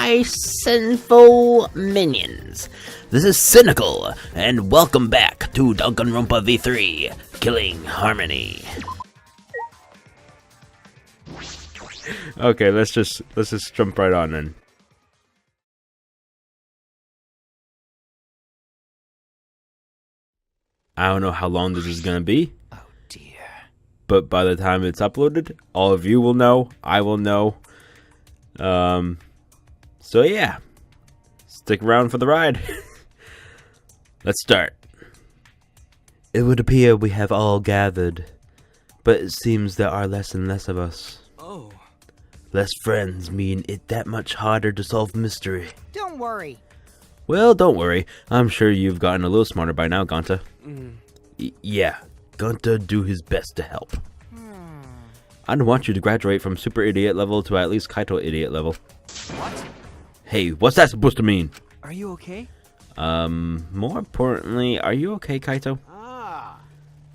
my sinful minions. This is Sinikle, and welcome back to Danganronpa V3, Killing Harmony. Okay, let's just jump right on in. I don't know how long this is gonna be. Oh dear. But by the time it's uploaded, all of you will know, I will know. So yeah, stick around for the ride. Let's start. It would appear we have all gathered, but it seems there are less and less of us. Oh. Less friends mean it that much harder to solve mystery. Don't worry. Well, don't worry. I'm sure you've gotten a little smarter by now, Gonta. Yeah, Gonta do his best to help. I don't want you to graduate from super idiot level to at least Kaito idiot level. What? Hey, what's that supposed to mean? Are you okay? More importantly, are you okay, Kaito? Ah.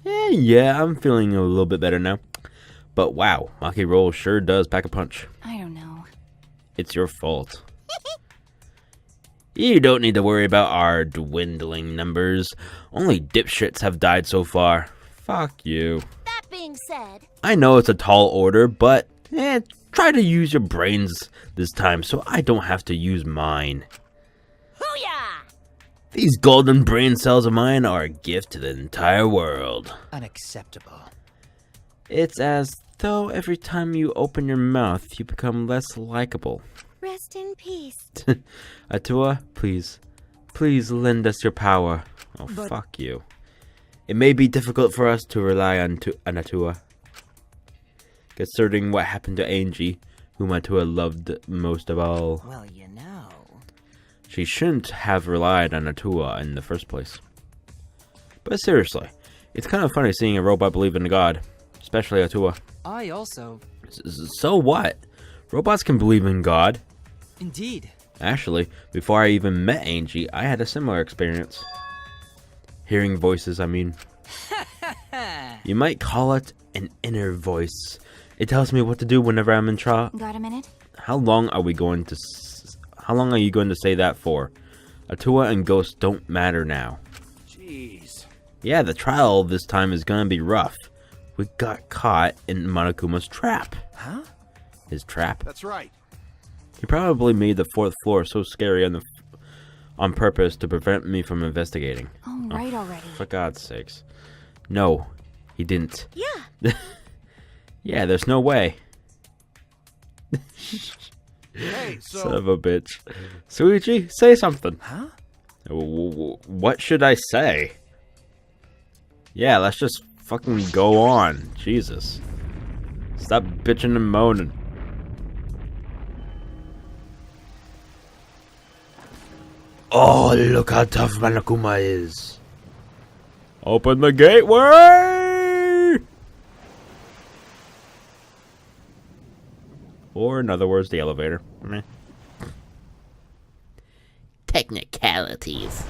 Yeah, I'm feeling a little bit better now. But wow, Maki Roll sure does pack a punch. I don't know. It's your fault. You don't need to worry about our dwindling numbers. Only dipshits have died so far. Fuck you. That being said, I know it's a tall order, but try to use your brains this time so I don't have to use mine. hoo-yah! These golden brain cells of mine are a gift to the entire world. Unacceptable. It's as though every time you open your mouth, you become less likable. Rest in peace. Atua, please lend us your power. Oh, But- fuck you. It may be difficult for us to rely on Atua, considering what happened to Angie, whom Atua loved most of all. Well, you know. She shouldn't have relied on Atua in the first place. But seriously, it's kind of funny seeing a robot believe in God, especially Atua. I also. So what? Robots can believe in God. Indeed. Actually, before I even met Angie, I had a similar experience. Hearing voices, I mean. You might call it an inner voice. It tells me what to do whenever I'm in trial. Got a minute? How long are you going to say that for? Atua and Ghost don't matter now. Jeez. Yeah, the trial this time is gonna be rough. We got caught in Monokuma's trap. Huh? His trap? That's right. He probably made the fourth floor so scary on purpose to prevent me from investigating. Oh, right already. For God's sakes. No, he didn't. Yeah. Yeah, there's no way. Hey, Son so of a bitch. Suichi, say something. Huh? What should I say? Yeah, let's just fucking go on. Jesus. Stop bitching and moaning. Oh, look how tough Monokuma is. Open the gateway! Or in other words, the elevator. Meh. Technicalities.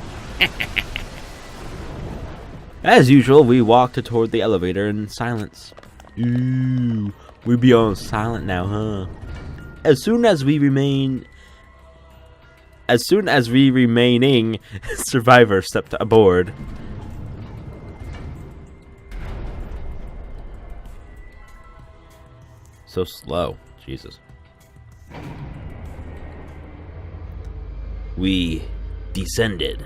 As usual, we walked toward the elevator in silence. Ooh, we be on silent now, huh? As soon as we remaining survivors stepped aboard. So slow, Jesus. We descended.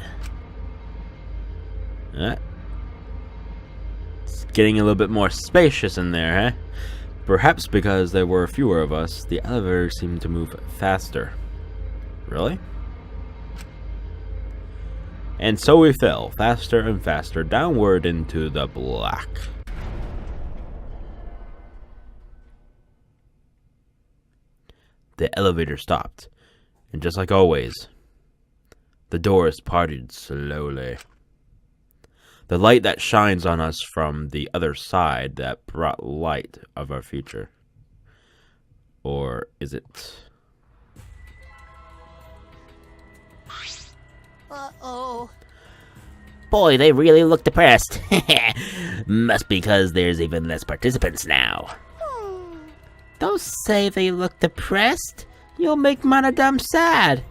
It's getting a little bit more spacious in there, huh? Perhaps because there were fewer of us, the elevator seemed to move faster. Really? And so we fell, faster and faster, downward into the black. The elevator stopped, and just like always, the doors parted slowly. The light that shines on us from the other side that brought light of our future. Or is it? Uh-oh. Boy, they really look depressed. Must be because there's even less participants now. Don't say they look depressed. You'll make Manadam sad.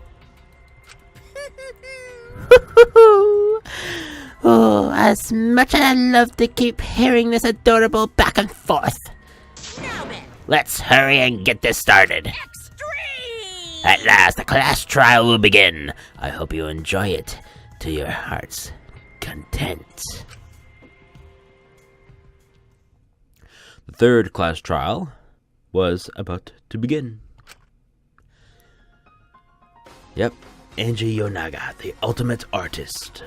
Oh, as much as I love to keep hearing this adorable back and forth. Now then, Let's hurry and get this started. extreme! At last, the class trial will begin. I hope you enjoy it to your heart's content. The third class trial was about to begin. Yep, Angie Yonaga, the ultimate artist.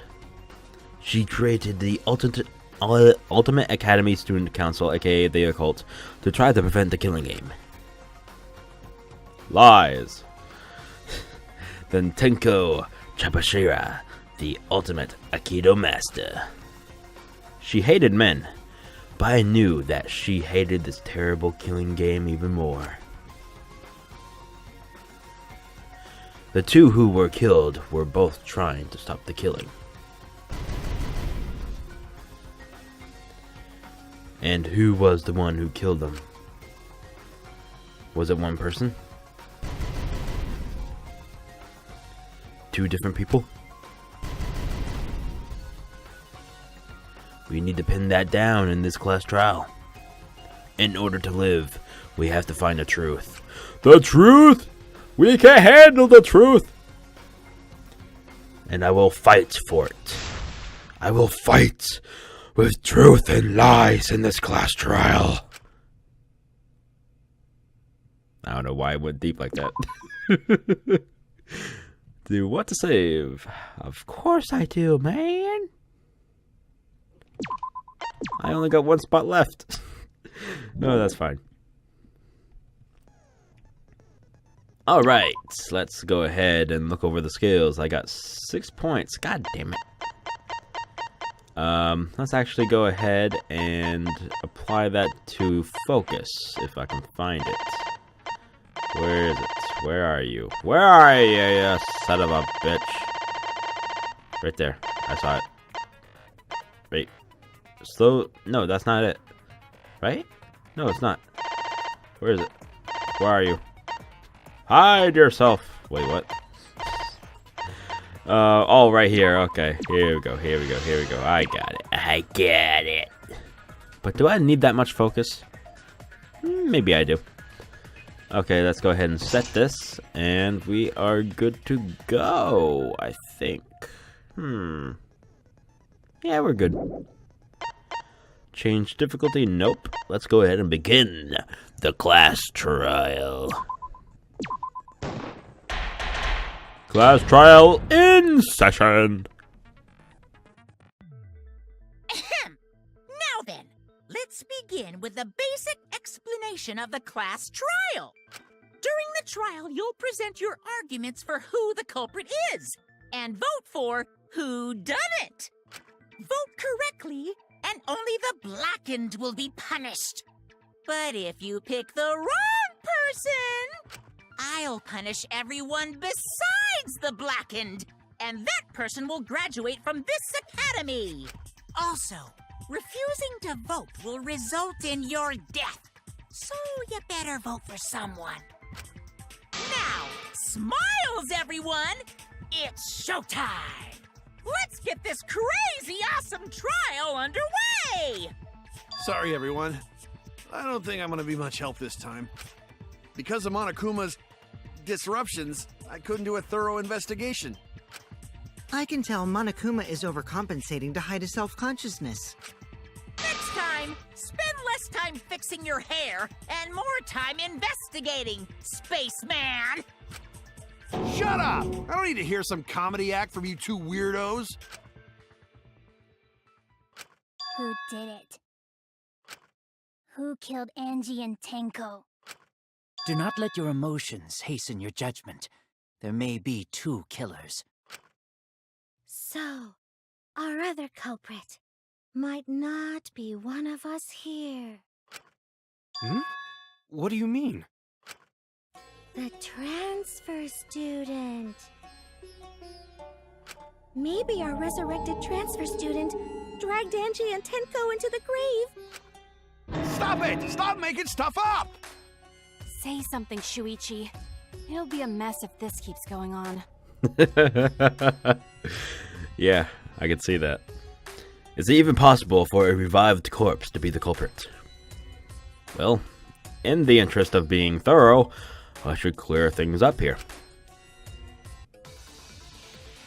She created the Ultimate Academy Student Council, aka the Occult, to try to prevent the killing game. Lies. Then Tenko Chapashira, the ultimate Aikido master. She hated men, but I knew that she hated this terrible killing game even more. The two who were killed were both trying to stop the killing. And who was the one who killed them? Was it one person? Two different people? We need to pin that down in this class trial. In order to live, we have to find the truth. The truth? We can handle the truth! And I will fight for it. I will fight with truth and lies in this class trial. I don't know why I went deep like that. Do you want to save? Of course I do, man. I only got one spot left. No, that's fine. Alright, let's go ahead and look over the skills. I got 6 points. God damn it. Let's actually go ahead and apply that to focus, if I can find it. Where is it? Where are you? Where are you, you son of a bitch? Right there. I saw it. Wait. Slow. No, that's not it. Right? No, it's not. Where is it? Where are you? Hide yourself. Wait, what? Oh, right here. Okay. Here we go. Here we go. Here we go. I got it. I get it. But do I need that much focus? Maybe I do. Okay, let's go ahead and set this. And we are good to go, I think. Yeah, we're good. Change difficulty? Nope. Let's go ahead and begin the class trial. Class trial in session. Ahem. Now then, let's begin with the basic explanation of the class trial. During the trial, you'll present your arguments for who the culprit is and vote for who done it. Vote correctly, and only the blackened will be punished. But if you pick the wrong person, I'll punish everyone besides the blackened, and that person will graduate from this academy. Also, refusing to vote will result in your death, so you better vote for someone. Now, smiles, everyone! It's showtime! Let's get this crazy awesome trial underway! Sorry, everyone. I don't think I'm going to be much help this time. Because of Monokuma's disruptions, I couldn't do a thorough investigation. I can tell Monokuma is overcompensating to hide his self-consciousness. Next time, spend less time fixing your hair and more time investigating, spaceman! Shut up! I don't need to hear some comedy act from you two weirdos. Who did it? Who killed Angie and Tenko? Do not let your emotions hasten your judgment. There may be two killers. So, our other culprit might not be one of us here. What do you mean? The transfer student. Maybe our resurrected transfer student dragged Angie and Tenko into the grave. Stop it! Stop making stuff up! Say something, Shuichi. It'll be a mess if this keeps going on. Yeah, I can see that. Is it even possible for a revived corpse to be the culprit? Well, in the interest of being thorough, I should clear things up here.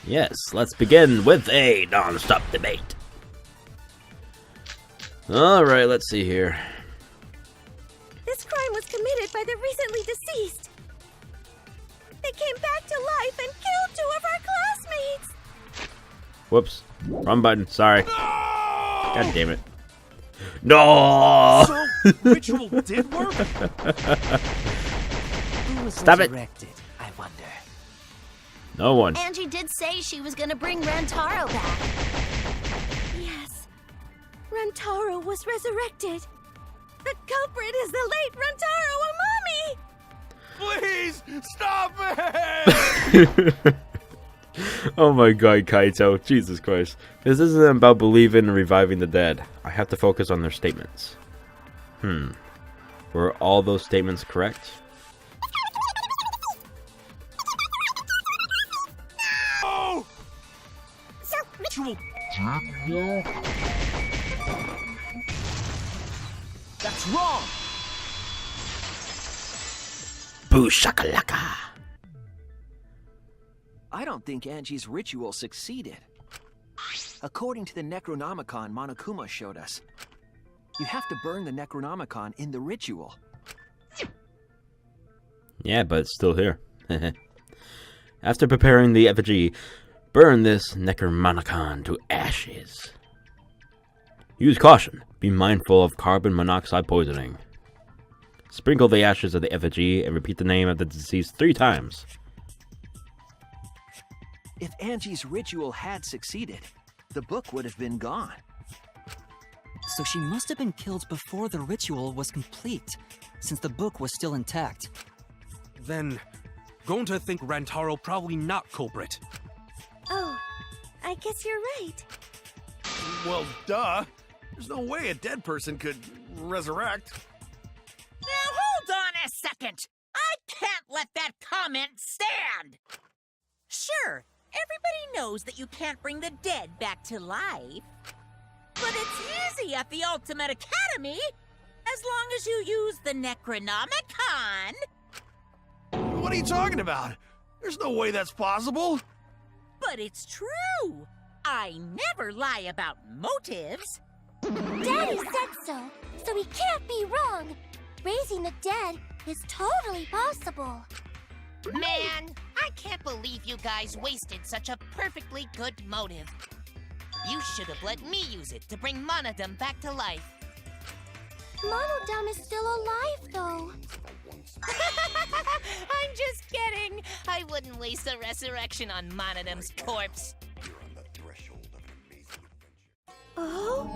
Yes, let's begin with a non-stop debate. Alright, let's see here. This crime was committed by the recently deceased. They came back to life and killed 2 of our classmates. Whoops. Wrong button. Sorry. God damn it. No! So, ritual did work? Who was Stop it. resurrected, I wonder? No one. Angie did say she was gonna bring Rantaro back. Yes. Rantaro was resurrected. The culprit is the late Rantaro Amami! Please, stop it! Oh my god, Kaito. Jesus Christ. This isn't about believing and reviving the dead. I have to focus on their statements. Were all those statements correct? Oh! So, Ritual. That's wrong! Boo shakalaka. I don't think Angie's ritual succeeded. According to the Necronomicon Monokuma showed us, you have to burn the Necronomicon in the ritual. Yeah, but it's still here. After preparing the effigy, burn this Necronomicon to ashes. Use caution. Be mindful of carbon monoxide poisoning. Sprinkle the ashes of the effigy and repeat the name of the deceased 3 times. If Angie's ritual had succeeded, the book would have been gone. So she must have been killed before the ritual was complete, since the book was still intact. Then, going to think Rantaro probably not culprit. oh, I guess you're right. Well, duh. There's no way a dead person could resurrect. Now hold on a second. I can't let that comment stand. Sure, everybody knows that you can't bring the dead back to life. But it's easy at the Ultimate Academy, as long as you use the Necronomicon. What are you talking about? There's no way that's possible. But it's true. I never lie about motives. Daddy said so he can't be wrong. Raising the dead is totally possible. Man, I can't believe you guys wasted such a perfectly good motive. You should have let me use it to bring Monodum back to life. Monodum is still alive, though. I'm just kidding. I wouldn't waste a resurrection on Monodum's corpse. Oh?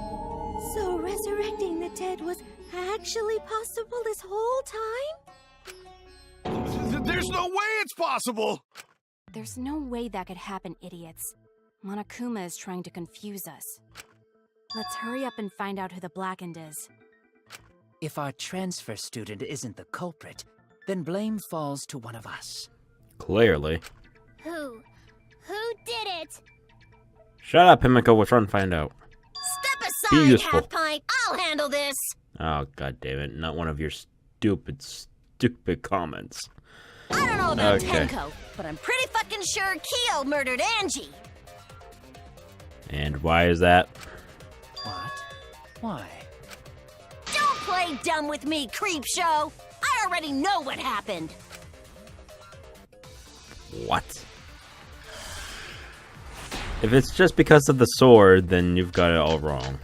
So resurrecting the dead was actually possible this whole time? There's no way it's possible. There's no way that could happen, idiots. Monokuma is trying to confuse us. Let's hurry up and find out who the Blackened is. If our transfer student isn't the culprit, then blame falls to one of us. Clearly. Who? Who did it? Shut up, Himiko. We're trying to find out. Step Be aside, useful. Half-Pint. I'll handle this. Oh, god damn it. Not one of your stupid comments. I don't know about Okay. Tenko, but I'm pretty fucking sure Kyo murdered Angie. And why is that? What? Why? Don't play dumb with me, Creepshow. I already know what happened. What? If it's just because of the sword, then you've got it all wrong.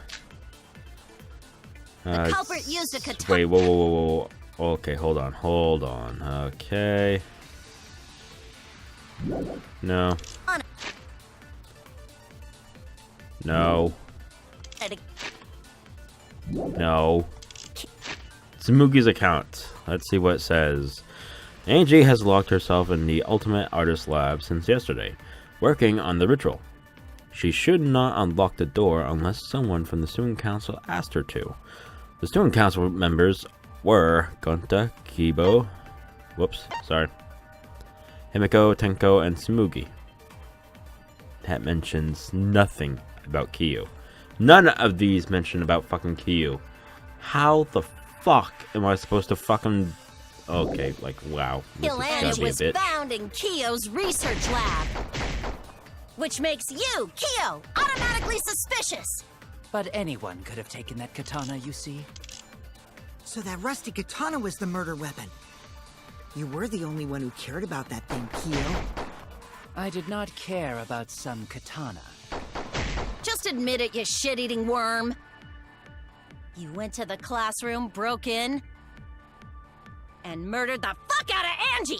The culprit used a katana. Wait, whoa. Okay, hold on. Okay. No. No. No. Tsumugi's account. Let's see what it says. Angie has locked herself in the Ultimate Artist Lab since yesterday, working on the ritual. She should not unlock the door unless someone from the Student Council asked her to. The Student Council members were Gonta, Kibo, Himiko, Tenko, and Tsumugi. That mentions nothing about Kyo. None of these mention about fucking Kyo. How the fuck am I supposed to fucking... Okay, like, wow. This is gotta Angie be a was bitch. found in Kyo's research lab. Which makes you, Kyo, automatically suspicious. But anyone could have taken that katana, you see. So that rusty katana was the murder weapon. You were the only one who cared about that thing, Kyo. I did not care about some katana. Just admit it, you shit-eating worm. You went to the classroom, broke in, and murdered the fuck out of Angie!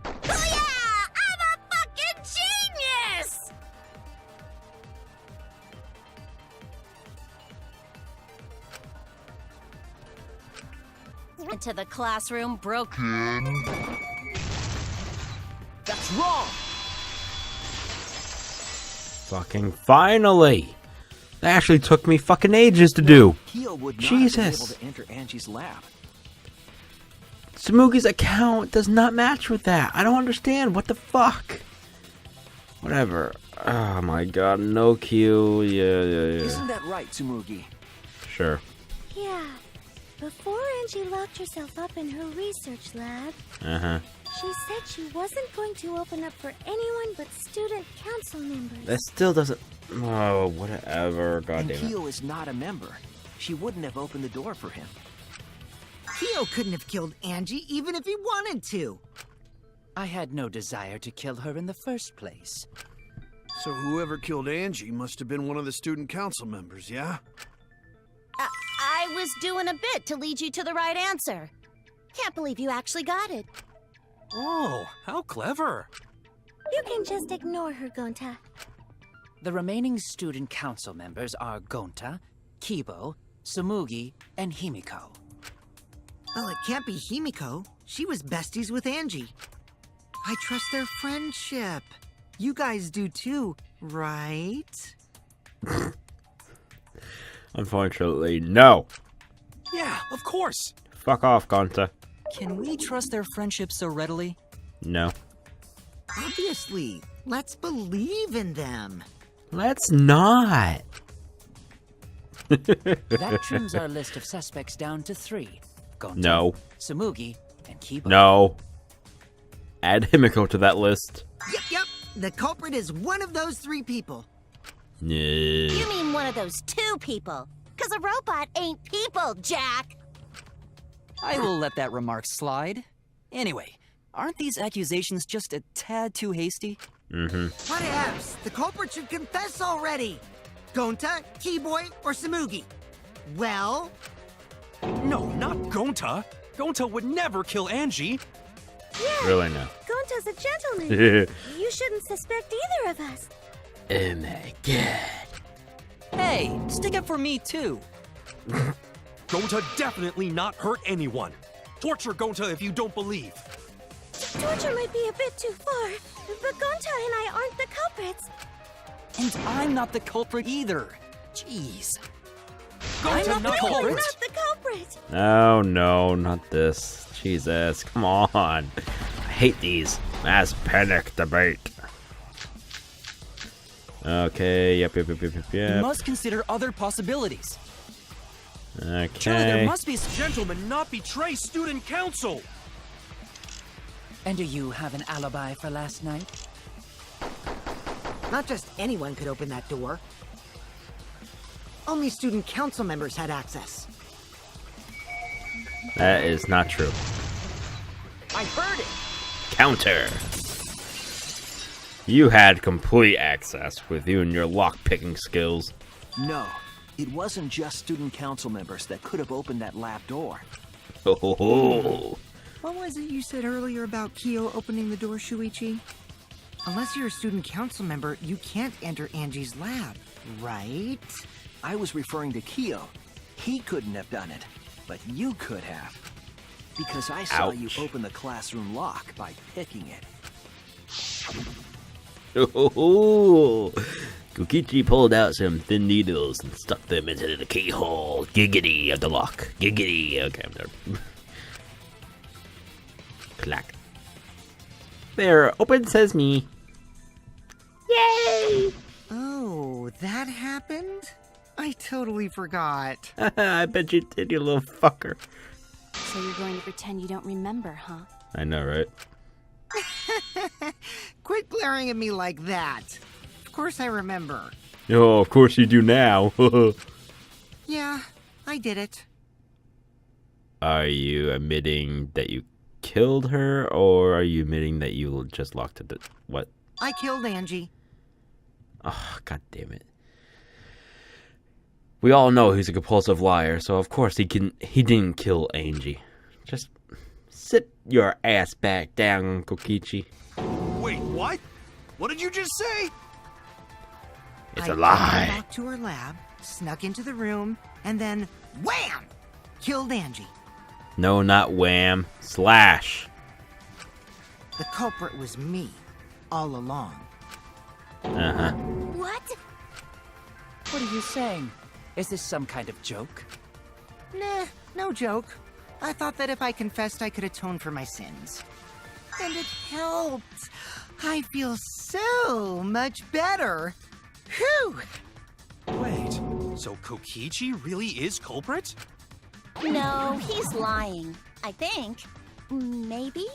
Booyah! I'm a fucking genius! Went to the classroom, broke in. That's wrong! Fucking finally! That actually took me fucking ages to do. Kyo would not Jesus. have been able to enter Angie's lab. Tsumugi's account does not match with that. I don't understand. What the fuck? Whatever. Oh my god, no Q. Yeah. Isn't that right, Tsumugi? Sure. Yeah. Before Angie locked herself up in her research lab, Uh-huh. she said she wasn't going to open up for anyone but student council members. That still doesn't... Oh, whatever. God And damn it. Kyo is not a member. She wouldn't have opened the door for him. Kyo couldn't have killed Angie even if he wanted to. I had no desire to kill her in the first place. So whoever killed Angie must have been one of the student council members, yeah? I was doing a bit to lead you to the right answer. Can't believe you actually got it. Oh, how clever. You can just ignore her, Gonta. The remaining student council members are Gonta, Kibo, Tsumugi, and Himiko. Well, it can't be Himiko. She was besties with Angie. I trust their friendship. You guys do too, right? Unfortunately, no. Yeah, of course. Fuck off, Gonta. Can we trust their friendship so readily? No. Obviously. Let's believe in them. Let's not. That trims our list of suspects down to 3. Gonta, No. Tsumugi, and Kibo. No. Add Himiko to that list. Yep. The culprit is one of those 3 people. Yeah. You mean one of those 2 people? Because a robot ain't people, Jack! I will let that remark slide. Anyway, aren't these accusations just a tad too hasty? Mm-hmm. Whatevs. The culprit should confess already. Gonta, T-Boy, or Tsumugi? Well... No, not Gonta. Gonta would never kill Angie. Yeah, Really no. Gonta's a gentleman. You shouldn't suspect either of us. Oh my god. Hey, stick up for me too. Gonta definitely not hurt anyone. Torture Gonta if you don't believe. Torture might be a bit too far, but Gonta and I aren't the culprits. And I'm not the culprit either. Jeez. Gonta I'm not the You're culprit. not the culprit. Oh no, not this. Jesus, come on. I hate these mass panic debate. Okay, yep. You must consider other possibilities. Okay. Surely there must be... Gentlemen, not betray student council. And do you have an alibi for last night? Not just anyone could open that door. Only student council members had access. That is not true. I heard it! Counter. You had complete access with you and your lock-picking skills. No, it wasn't just student council members that could have opened that lab door. Oh. What was it you said earlier about Kyo opening the door, Shuichi? Unless you're a student council member, you can't enter Angie's lab, right? I was referring to Kyo. He couldn't have done it, but you could have. Because I saw you Ouch. open the classroom lock by picking it. Oh. Kokichi pulled out some thin needles and stuck them into the keyhole. Giggity of the lock. Giggity. Okay, I'm there. Clack. There, open sesame. Yay! Oh, that happened? I totally forgot. I bet you did, you little fucker. So you're going to pretend you don't remember, huh? I know, right? Quit glaring at me like that. Of course I remember. Oh, of course you do now. Yeah, I did it. Are you admitting that you killed her, or are you admitting that you just locked it? What? I killed Angie. Oh, god damn it. We all know he's a compulsive liar, so of course he didn't kill Angie. Just sit your ass back down, Kokichi. Wait, what? What did you just say? It's I a lie. Back to her lab, snuck into the room, and then wham! Killed Angie. No, not wham. Slash. The culprit was me, all along. Uh-huh. What? What are you saying? Is this some kind of joke? Nah, no joke. I thought that if I confessed, I could atone for my sins. And it helped. I feel so much better. Whew! Wait, so Kokichi really is culprit? No, he's lying. I think. Maybe?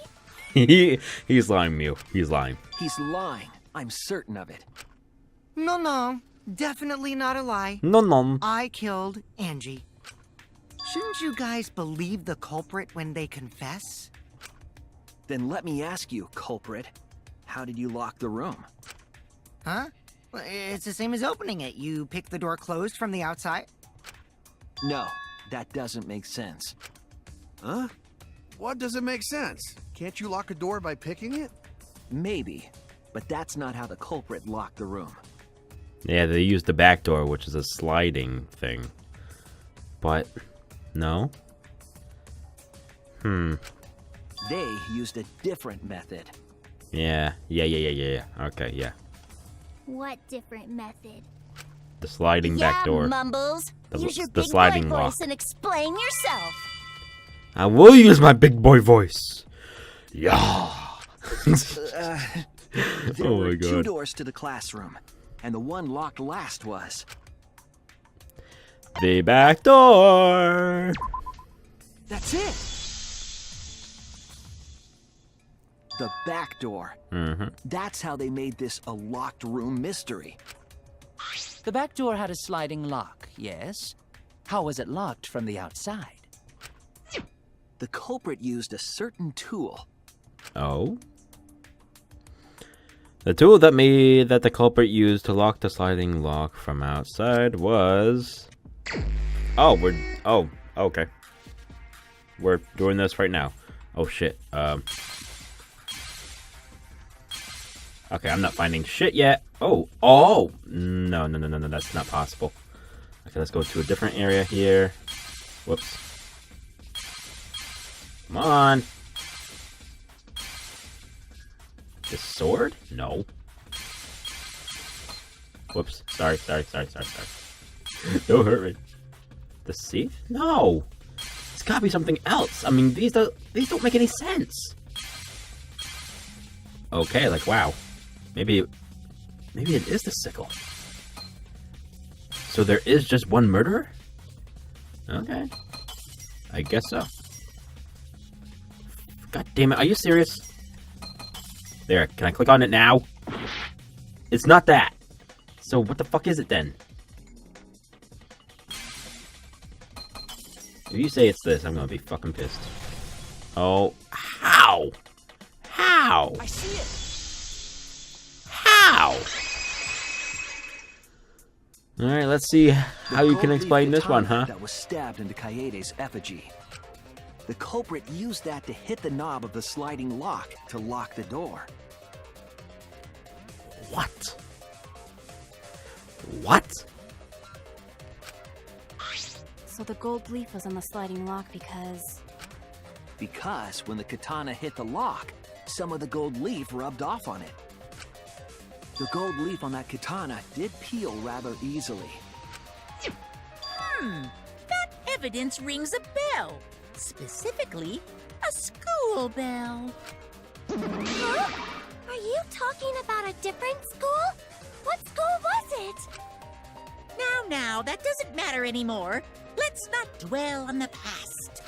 He's lying, Mew. He's lying. He's lying. I'm certain of it. No, definitely not a lie. No. I killed Angie. Shouldn't you guys believe the culprit when they confess? Then let me ask you, culprit. How did you lock the room? Huh? Well, it's the same as opening it. You pick the door closed from the outside. No, that doesn't make sense. Huh? What doesn't make sense? Can't you lock a door by picking it? Maybe, but that's not how the culprit locked the room. Yeah, they used the back door, which is a sliding thing. But, no? They used a different method. Yeah. Okay, yeah. What different method? The sliding back door. Mumbles. Use your big sliding boy lock. voice and explain yourself. I will use my big boy voice. Yeah. There were my two god. doors to the classroom, and the one locked last was... The back door. That's it! The back door. That's how they made this a locked room mystery. The back door had a sliding lock, yes? How was it locked from the outside? The culprit used a certain tool. Oh? The tool that the culprit used to lock the sliding lock from outside was... Oh, okay. We're doing this right now. Oh shit. Okay, I'm not finding shit yet. Oh! No, that's not possible. Okay, let's go to a different area here. Whoops. Come on. The sword? No. Whoops. Sorry. Don't hurt me. The seat? No. It's gotta be something else. I mean, these don't make any sense. Okay, like, wow. Maybe it is the sickle. So there is just one murderer? Okay. I guess so. God damn it, are you serious? There, can I click on it now? It's not that. So what the fuck is it then? If you say it's this, I'm gonna be fucking pissed. Oh, how? How? I see it! How? Alright, let's see how you can explain this one, huh? That was stabbed into Kaede's effigy. The culprit used that to hit the knob of the sliding lock to lock the door. What? What? So the gold leaf was on the sliding lock because... Because when the katana hit the lock, some of the gold leaf rubbed off on it. The gold leaf on that katana did peel rather easily. That evidence rings a bell. Specifically, a school bell. Huh? Are you talking about a different school? What school was it? Now, that doesn't matter anymore. Let's not dwell on the past.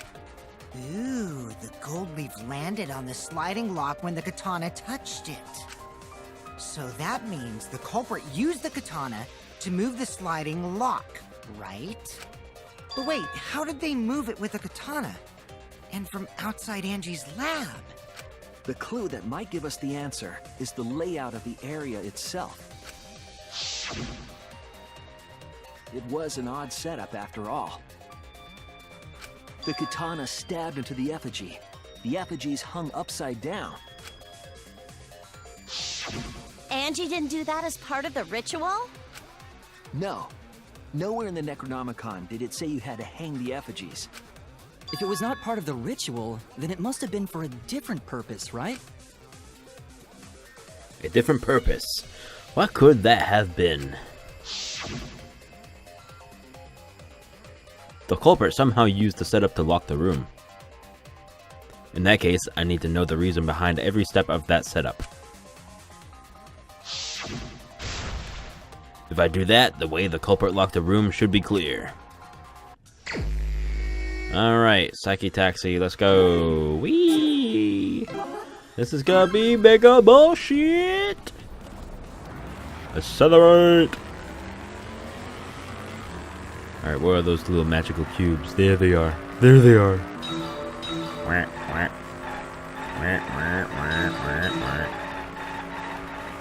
Ooh, the gold leaf landed on the sliding lock when the katana touched it. So that means the culprit used the katana to move the sliding lock, right? But wait, how did they move it with a katana? And from outside Angie's lab? The clue that might give us the answer is the layout of the area itself. It was an odd setup after all. The katana stabbed into the effigy. The effigy's hung upside down. Angie didn't do that as part of the ritual? No. Nowhere in the Necronomicon did it say you had to hang the effigies. If it was not part of the ritual, then it must have been for a different purpose, right? A different purpose. What could that have been? The culprit somehow used the setup to lock the room. In that case, I need to know the reason behind every step of that setup. If I do that, the way the culprit locked the room should be clear. Alright, Psyche Taxi, let's go. Whee! This is gonna be mega bullshit! Accelerate! Alright, where are those little magical cubes? There they are. There they are.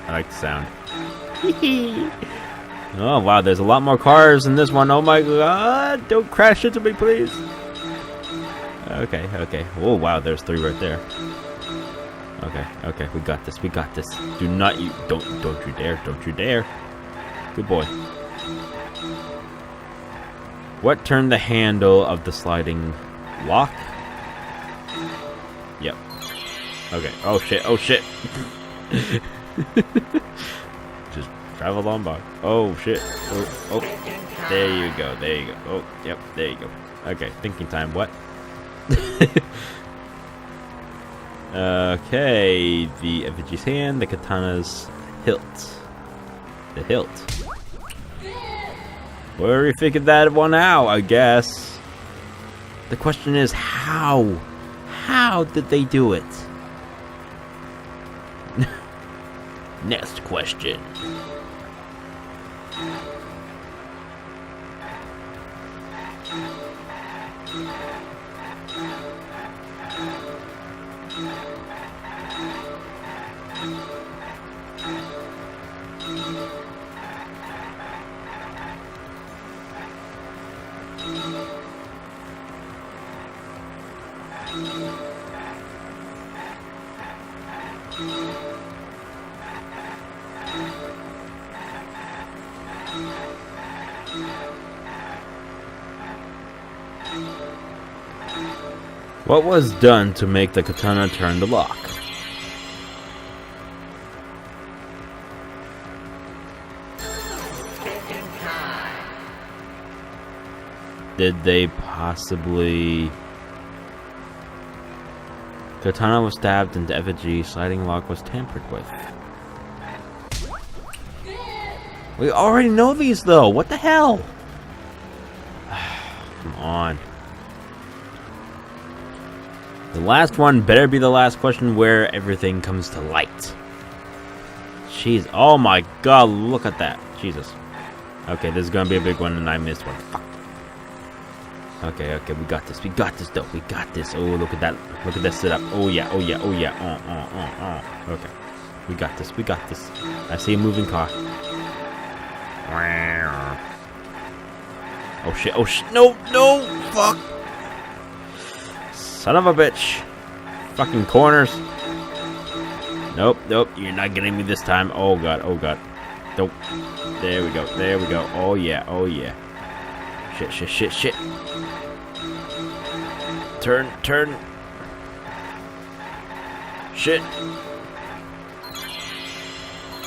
I like the sound. Oh wow, there's a lot more cars in this one. Oh my god, don't crash into me, please. Okay, okay. Oh wow, there's 3 right there. Okay, okay, we got this. We got this. Do not you don't you dare. Don't you dare. Good boy. What turned the handle of the sliding lock? Yep. Okay. Oh shit. Oh shit. Just travel on by. Oh shit. Oh, oh. There you go. There you go. Oh, yep. There you go. Okay. Thinking time. What? Okay. The effigy's hand. The katana's hilt. The hilt. Where we figured that one out, I guess. The question is how? How did they do it? Next question. What was done to make the katana turn the lock? Did they possibly... Katana was stabbed into effigy, sliding lock was tampered with. We already know these though, what the hell? Come on. The last one better be the last question where everything comes to light. Jeez, oh my god, look at that. Jesus. Okay, this is gonna be a big one and I missed one. Fuck. Okay, okay, we got this though, we got this. Oh, look at that setup. Oh yeah, oh yeah, oh yeah, Okay, we got this. I see a moving car. Oh shit, no, fuck. Son of a bitch. Fucking corners. Nope, you're not getting me this time. Oh god. Nope. There we go. Oh yeah. Shit. Turn. Shit.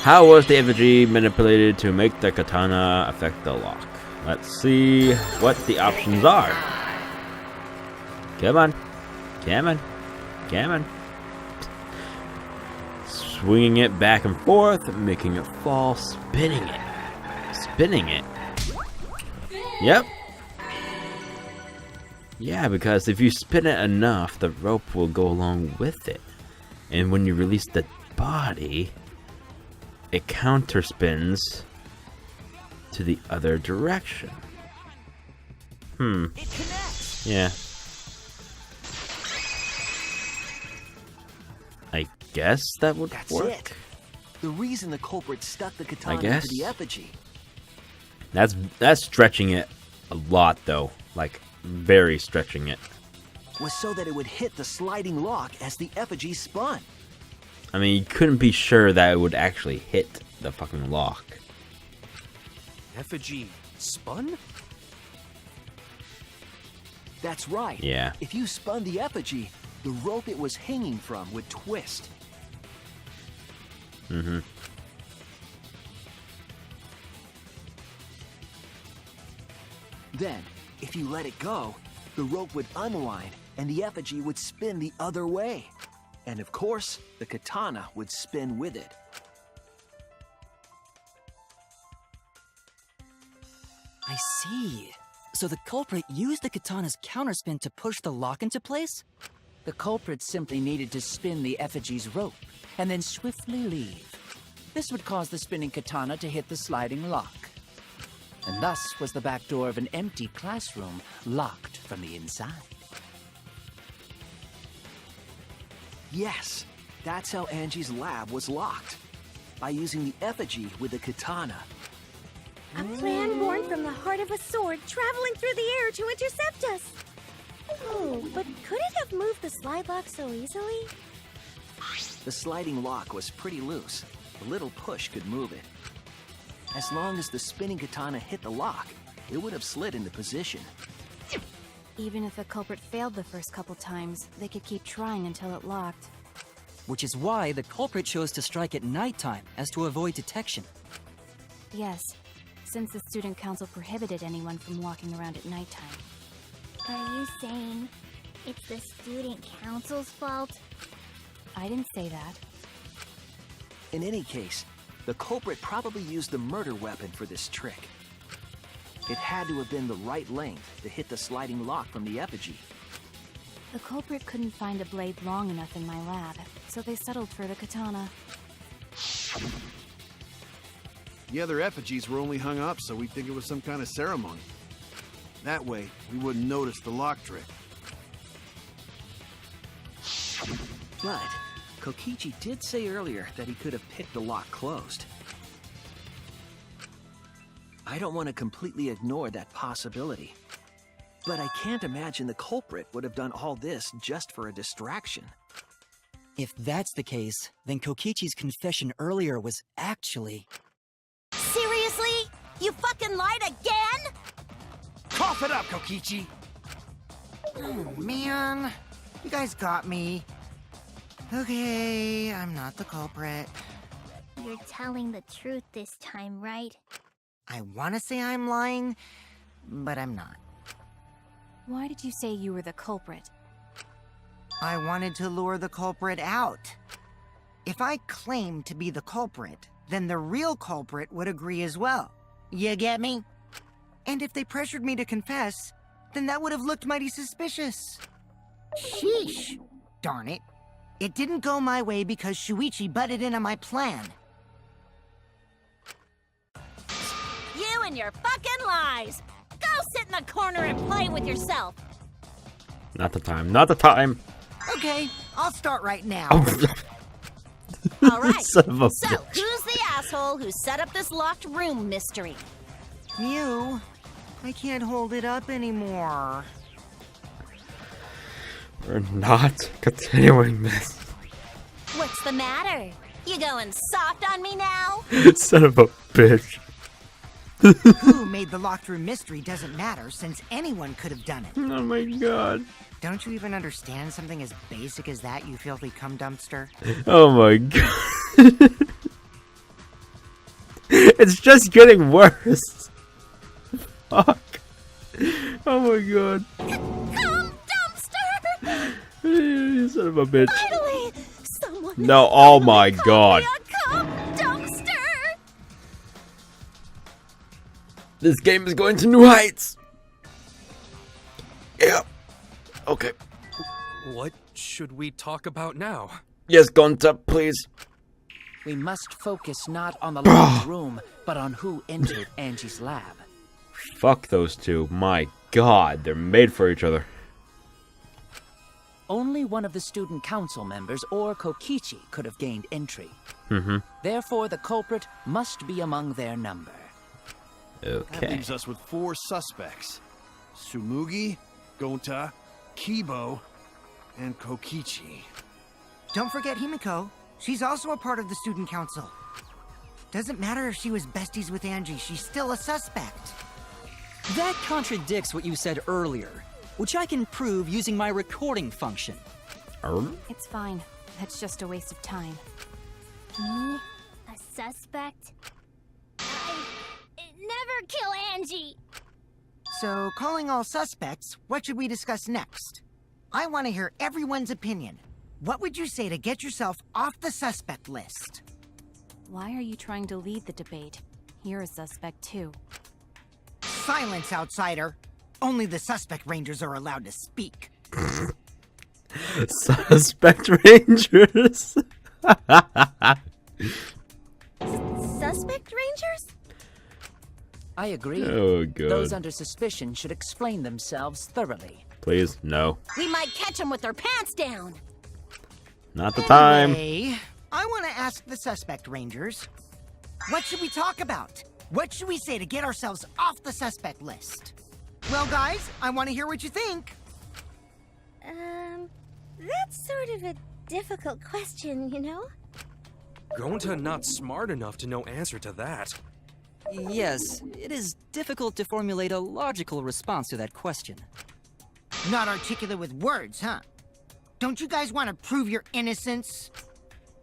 How was the effigy manipulated to make the katana affect the lock? Let's see what the options are. Come on. swinging it back and forth, making it fall, spinning it. Spinning it. Yep. Yeah, because if you spin it enough, the rope will go along with it. And when you release the body, it counterspins to the other direction. It connects. Yeah. I guess that would That's work. it. The reason the culprit stuck the katana guess. into the effigy That's stretching it a lot, though. Like, very stretching it. was so that it would hit the sliding lock as the effigy spun. I mean, you couldn't be sure that it would actually hit the fucking lock. Effigy spun? That's right. Yeah. If you spun the effigy, the rope it was hanging from would twist. Mm-hmm. Then, if you let it go, the rope would unwind and the effigy would spin the other way. And of course, the katana would spin with it. I see. So the culprit used the katana's counterspin to push the lock into place? The culprit simply needed to spin the effigy's rope and then swiftly leave. This would cause the spinning katana to hit the sliding lock. And thus was the back door of an empty classroom locked from the inside. Yes, that's how Angie's lab was locked. By using the effigy with the katana. A plan born from the heart of a sword traveling through the air to intercept us. Oh, but could it have moved the slide lock so easily? The sliding lock was pretty loose. A little push could move it. As long as the spinning katana hit the lock, it would have slid into position. Even if the culprit failed the first couple times, they could keep trying until it locked. Which is why the culprit chose to strike at nighttime, as to avoid detection. Yes, since the student council prohibited anyone from walking around at nighttime. Are you saying it's the student council's fault? I didn't say that. In any case, the culprit probably used the murder weapon for this trick. It had to have been the right length to hit the sliding lock from the effigy. The culprit couldn't find a blade long enough in my lab, so they settled for the katana. The other effigies were only hung up so we'd think it was some kind of ceremony. That way, we wouldn't notice the lock trick. But Kokichi did say earlier that he could have picked the lock closed. I don't want to completely ignore that possibility. But I can't imagine the culprit would have done all this just for a distraction. If that's the case, then Kokichi's confession earlier was actually... Seriously? You fucking lied again? Cough it up, Kokichi! Oh, man. You guys got me. Okay, I'm not the culprit. You're telling the truth this time, right? I want to say I'm lying, but I'm not. Why did you say you were the culprit? I wanted to lure the culprit out. If I claimed to be the culprit, then the real culprit would agree as well. You get me? And if they pressured me to confess, then that would have looked mighty suspicious. Sheesh. Darn it. It didn't go my way because Shuichi butted in on my plan. You and your fucking lies! Go sit in the corner and play with yourself! Not the time. Not the time. Okay, I'll start right now. Alright, Son of a so bitch. who's the asshole who set up this locked room mystery? You. I can't hold it up anymore. We're not continuing this. What's the matter? You going soft on me now? Son of a bitch. Who made the locked room mystery doesn't matter, since anyone could have done it. Oh my god. Don't you even understand something as basic as that, you filthy cum dumpster? Oh my god. It's just getting worse. Fuck. Oh my god. Cum dumpster! You son of a bitch. Finally! Someone No, oh my god. Dumpster! This game is going to new heights. Yeah. Okay. What should we talk about now? Yes, Gonta, please. We must focus not on the locked room, but on who entered Angie's lab. Fuck those two. My god, they're made for each other. Only one of the student council members or Kokichi could have gained entry. Therefore, the culprit must be among their number. That Okay. leaves us with 4 suspects. Tsumugi, Gonta, Kibo, and Kokichi. Don't forget Himiko. She's also a part of the student council. Doesn't matter if she was besties with Angie, she's still a suspect. That contradicts what you said earlier, which I can prove using my recording function. It's fine. That's just a waste of time. Me? A suspect? I never kill Angie! So, calling all suspects, what should we discuss next? I want to hear everyone's opinion. What would you say to get yourself off the suspect list? Why are you trying to lead the debate? You're a suspect too. Silence, outsider. Only the suspect rangers are allowed to speak. Suspect Rangers. Suspect rangers? I agree. Oh, God. Those under suspicion should explain themselves thoroughly. Please, no. We might catch them with their pants down! Not the time. Anyway, I want to ask the suspect rangers. What should we talk about? What should we say to get ourselves off the suspect list? Well, guys, I want to hear what you think. That's sort of a difficult question, you know? Gonta not smart enough to know answer to that. Yes, it is difficult to formulate a logical response to that question. Not articulate with words, huh? Don't you guys want to prove your innocence?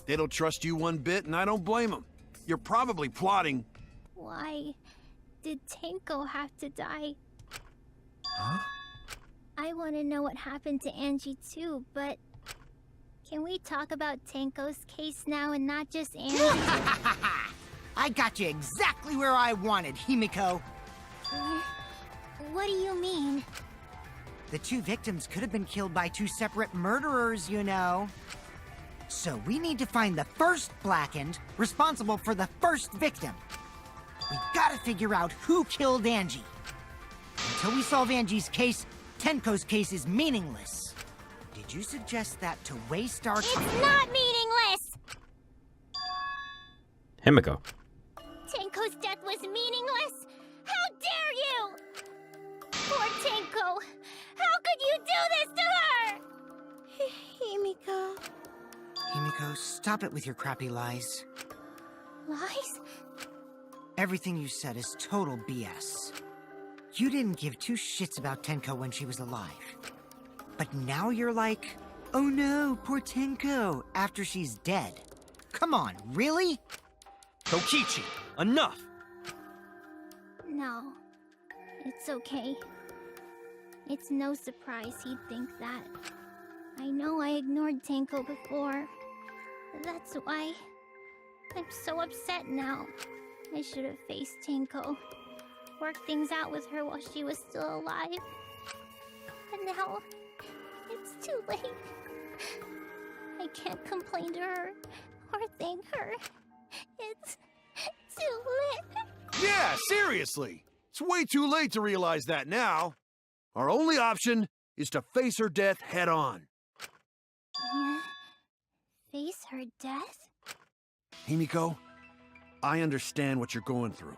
They don't trust you one bit, and I don't blame them. You're probably plotting. Why did Tenko have to die? Huh? I want to know what happened to Angie too, but can we talk about Tenko's case now and not just Angie? I got you exactly where I wanted, Himiko. What do you mean? The 2 victims could have been killed by 2 separate murderers, you know. So we need to find the first Blackened responsible for the first victim. We gotta figure out who killed Angie. Until we solve Angie's case, Tenko's case is meaningless. Did you suggest that to waste our time? It's not meaningless! Himiko. Tenko's death was meaningless? How dare you! Poor Tenko! How could you do this to her? Himiko... Himiko, stop it with your crappy lies. Lies? Everything you said is total BS. You didn't give 2 shits about Tenko when she was alive. But now you're like, oh no, poor Tenko, after she's dead. Come on, really? Kokichi, enough! No. It's okay. It's no surprise he'd think that. I know I ignored Tenko before. That's why I'm so upset now. I should have faced Tenko. Worked things out with her while she was still alive. But now, it's too late. I can't complain to her or thank her. It's too late. Yeah, seriously. It's way too late to realize that now. Our only option is to face her death head on. Yeah. Face her death? Himiko, I understand what you're going through.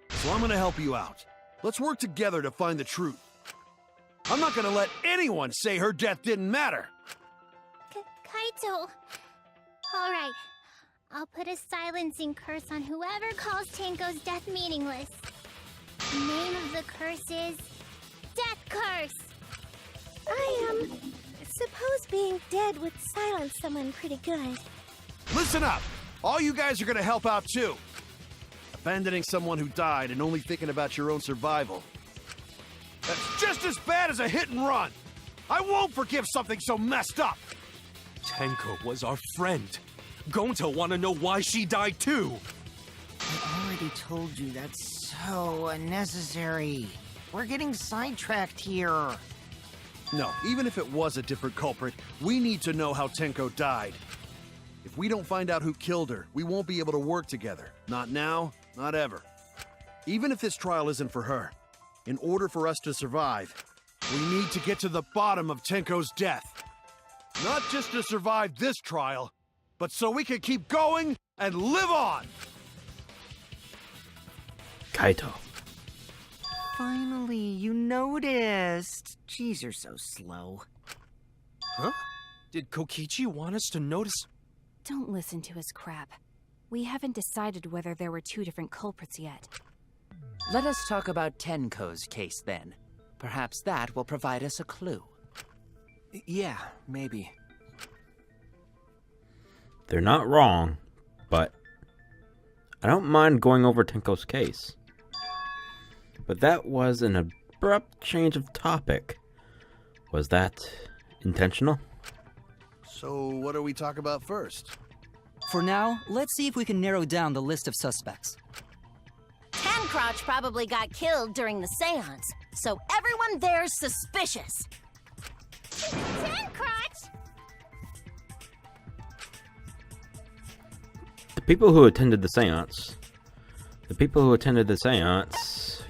So I'm gonna help you out. Let's work together to find the truth. I'm not gonna let anyone say her death didn't matter. Kaito. Alright. I'll put a silencing curse on whoever calls Tenko's death meaningless. The name of the curse is... Death Curse! I, suppose being dead would silence someone pretty good. Listen up! All you guys are gonna help out too. Abandoning someone who died and only thinking about your own survival. That's just as bad as a hit and run. I won't forgive something so messed up. Tenko was our friend. Gonta wanna know why she died too. I already told you that's so unnecessary. We're getting sidetracked here. No, even if it was a different culprit, we need to know how Tenko died. If we don't find out who killed her, we won't be able to work together. Not now, not ever. Even if this trial isn't for her, in order for us to survive, we need to get to the bottom of Tenko's death. Not just to survive this trial, but so we can keep going and live on! Kaito. Finally, you noticed. Jeez, you're so slow. Huh? Did Kokichi want us to notice? Don't listen to his crap. We haven't decided whether there were two different culprits yet. Let us talk about Tenko's case then. Perhaps that will provide us a clue. Yeah, maybe. They're not wrong, but I don't mind going over Tenko's case. But that was an abrupt change of topic. Was that intentional? So, what do we talk about first? For now, let's see if we can narrow down the list of suspects. Tancrotch probably got killed during the seance, so everyone there's suspicious. Tancrotch! The people who attended the seance.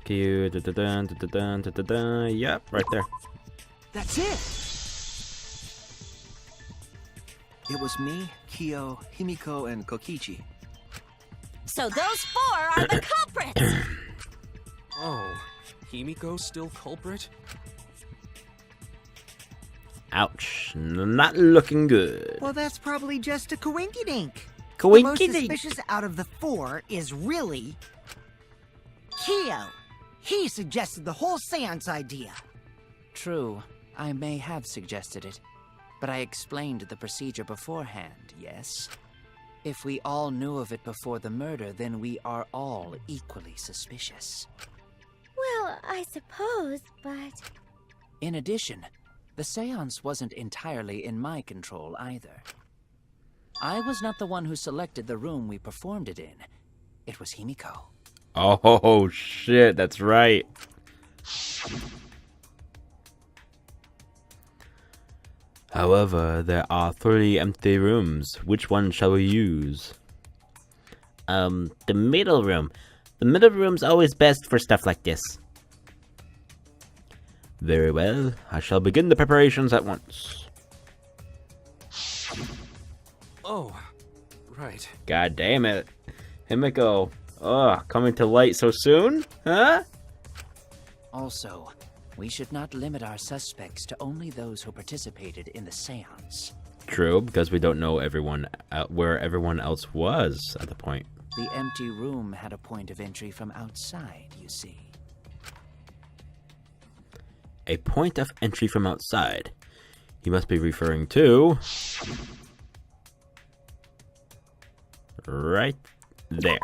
Yep, right there. That's it! It was me, Kyo, Himiko, and Kokichi. So those four are the culprits! Oh, Himiko's still culprit? Ouch. Not looking good. Well, that's probably just a coinky-dink. The most Coinky-dink. suspicious out of the four is really... Kyo. He suggested the whole seance idea. True, I may have suggested it, but I explained the procedure beforehand, yes? If we all knew of it before the murder, then we are all equally suspicious. Well, I suppose, but... In addition, the seance wasn't entirely in my control either. I was not the one who selected the room we performed it in. It was Himiko. Oh, shit, that's right. However, there are 3 empty rooms. Which one shall we use? The middle room. The middle room's always best for stuff like this. Very well. I shall begin the preparations at once. Oh, right. God damn it. Himiko. Ugh, coming to light so soon? Huh? Also, we should not limit our suspects to only those who participated in the seance. True, because we don't know where everyone else was at the point. The empty room had a point of entry from outside, you see. A point of entry from outside. He must be referring to... right there.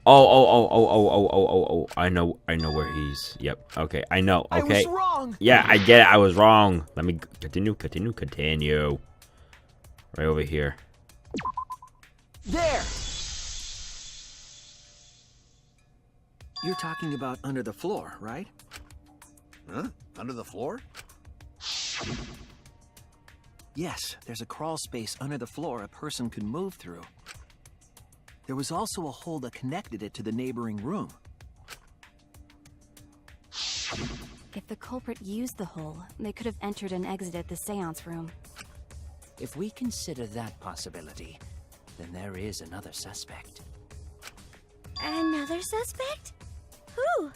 Oh, I know where he's... Yep, okay, I know, okay. I was wrong! Yeah, I get it, I was wrong. Let me continue. Right over here. There! You're talking about under the floor, right? Huh? Under the floor? Yes, there's a crawl space under the floor a person could move through. There was also a hole that connected it to the neighboring room. If the culprit used the hole, they could have entered and exited the seance room. If we consider that possibility, then there is another suspect. Another suspect? Who?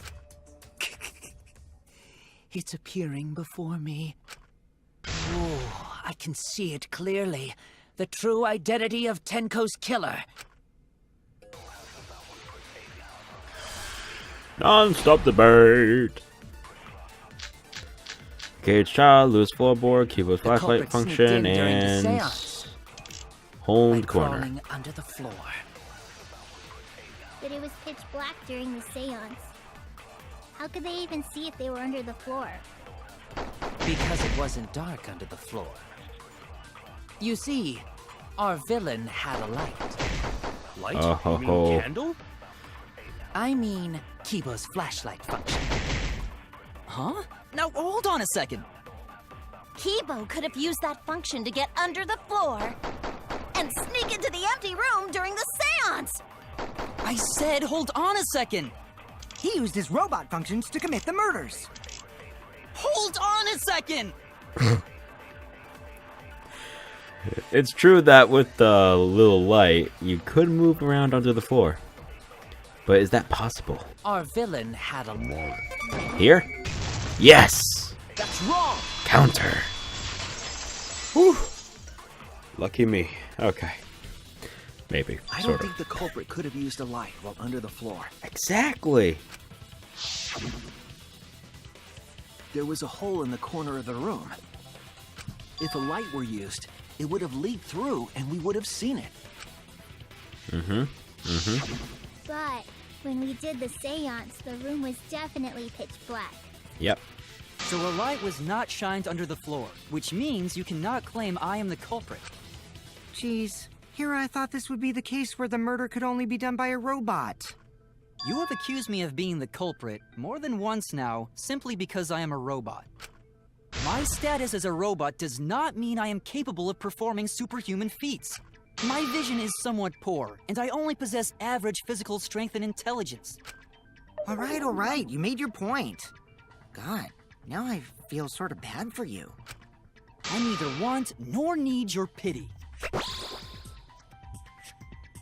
It's appearing before me. Oh, I can see it clearly. The true identity of Tenko's killer. Non-stop debate. Cage child, loose floorboard, keyboard flashlight function, and home corner. Crawling under the floor. But it was pitch black during the seance. How could they even see if they were under the floor? Because it wasn't dark under the floor. You see, our villain had a light. Light? Oh, You ho, mean ho. candle? I mean, Kiba's flashlight function. Huh? Now, hold on a second. Kibo could have used that function to get under the floor and sneak into the empty room during the seance. I said hold on a second. He used his robot functions to commit the murders. Hold on a second! It's true that with the little light, you could move around under the floor. But is that possible? Our villain had a Here? Yes! That's wrong! Counter. Whew. Lucky me. Okay. Maybe. I Sort don't of. think the culprit could have used a light while under the floor. Exactly. There was a hole in the corner of the room. If a light were used, it would have leaked through and we would have seen it. But when we did the seance, the room was definitely pitch black. Yep. So a light was not shined under the floor, which means you cannot claim I am the culprit. Geez, here I thought this would be the case where the murder could only be done by a robot. You have accused me of being the culprit more than once now, simply because I am a robot. My status as a robot does not mean I am capable of performing superhuman feats. My vision is somewhat poor, and I only possess average physical strength and intelligence. All right, you made your point. God, now I feel sort of bad for you. I neither want nor need your pity.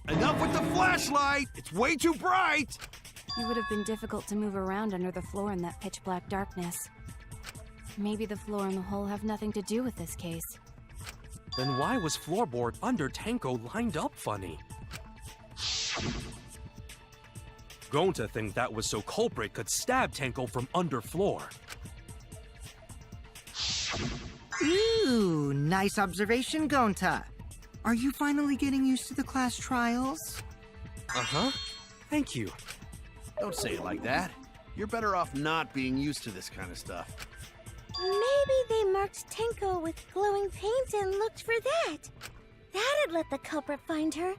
Enough with the flashlight! It's way too bright! It would have been difficult to move around under the floor in that pitch black darkness. Maybe the floor and the hole have nothing to do with this case. Then why was floorboard under Tenko lined up funny? Going to think that was so culprit could stab Tenko from under floor. Ooh, nice observation, Gonta. Are you finally getting used to the class trials? Uh-huh. Thank you. Don't say it like that. You're better off not being used to this kind of stuff. Maybe they marked Tenko with glowing paint and looked for that. That'd let the culprit find her.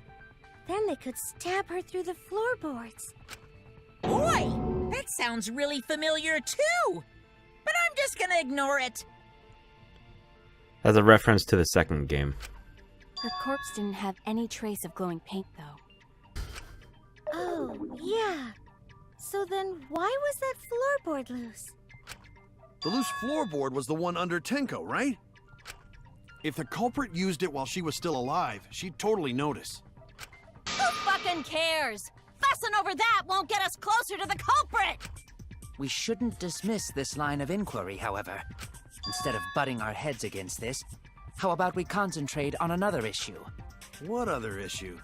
Then they could stab her through the floorboards. Boy, that sounds really familiar too. But I'm just gonna ignore it. That's a reference to the second game. Her corpse didn't have any trace of glowing paint, though. Oh, yeah. So then why was that floorboard loose? The loose floorboard was the one under Tenko, right? If the culprit used it while she was still alive, she'd totally notice. Who fucking cares? Fussing over that won't get us closer to the culprit! We shouldn't dismiss this line of inquiry, however. Instead of butting our heads against this, how about we concentrate on another issue? What other issue?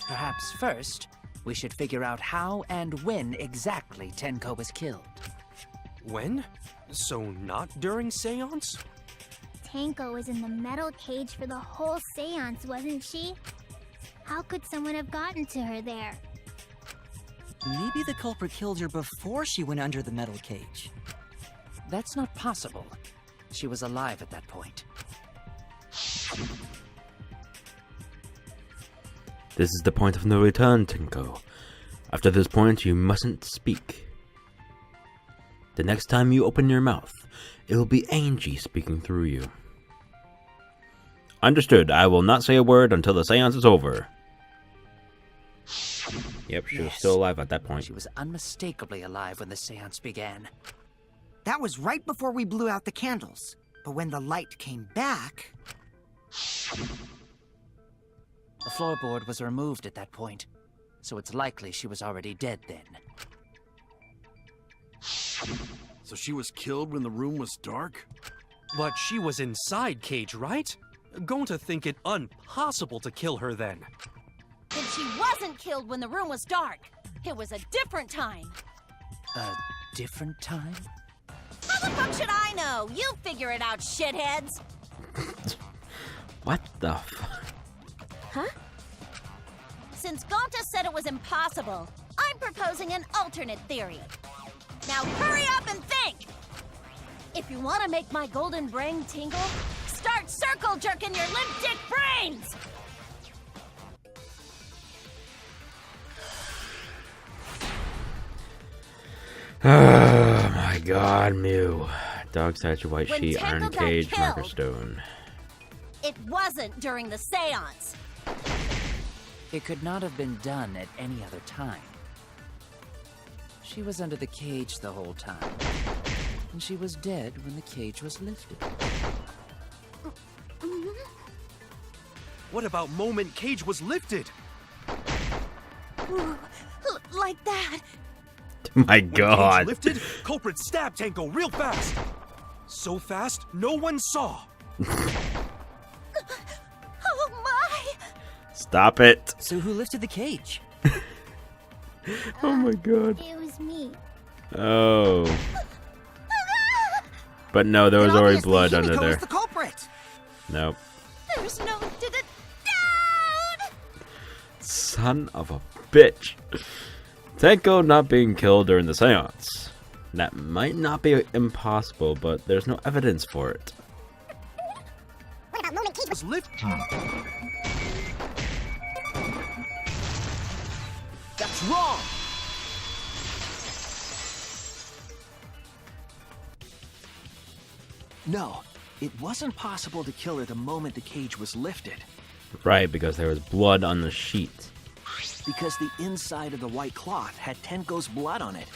Perhaps first, we should figure out how and when exactly Tenko was killed. When? So not during seance? Tenko was in the metal cage for the whole seance, wasn't she? How could someone have gotten to her there? Maybe the culprit killed her before she went under the metal cage. That's not possible. She was alive at that point. This is the point of no return, Tenko. After this point, you mustn't speak. The next time you open your mouth, it will be Angie speaking through you. Understood. I will not say a word until the seance is over. Yep, she was still alive at that point. She was unmistakably alive when the seance began. That was right before we blew out the candles. But when the light came back... The floorboard was removed at that point, so it's likely she was already dead then. So she was killed when the room was dark? But she was inside cage, right? Going to think it impossible to kill her then. Then she wasn't killed when the room was dark. It was a different time. A different time? How the fuck should I know? You figure it out, shitheads. What the fuck? Huh? Since Gonta said it was impossible, I'm proposing an alternate theory. Now hurry up and think! If you want to make my golden brain tingle, start circle jerking your limp dick brains! Oh my god, Mew. Dog statue, white When sheet, Tangle iron got cage, killed. marker stone. It wasn't during the seance. It could not have been done at any other time. She was under the cage the whole time. And she was dead when the cage was lifted. What about moment cage was lifted? Like that. My When god. cage lifted, culprit stabbed Tanko real fast. So fast, no one saw. Oh my! Stop it. So who lifted the cage? Oh my god. It was me. Oh. But no, there was Then already obviously blood under Himiko there. was the culprit. Nope. There's no doubt. Son of a bitch. Tenko not being killed during the seance. That might not be impossible, but there's no evidence for it. Was lifted. That's wrong! No, it wasn't possible to kill her the moment the cage was lifted, Right, because there was blood on the sheet. because the inside of the white cloth had Tenko's blood on it.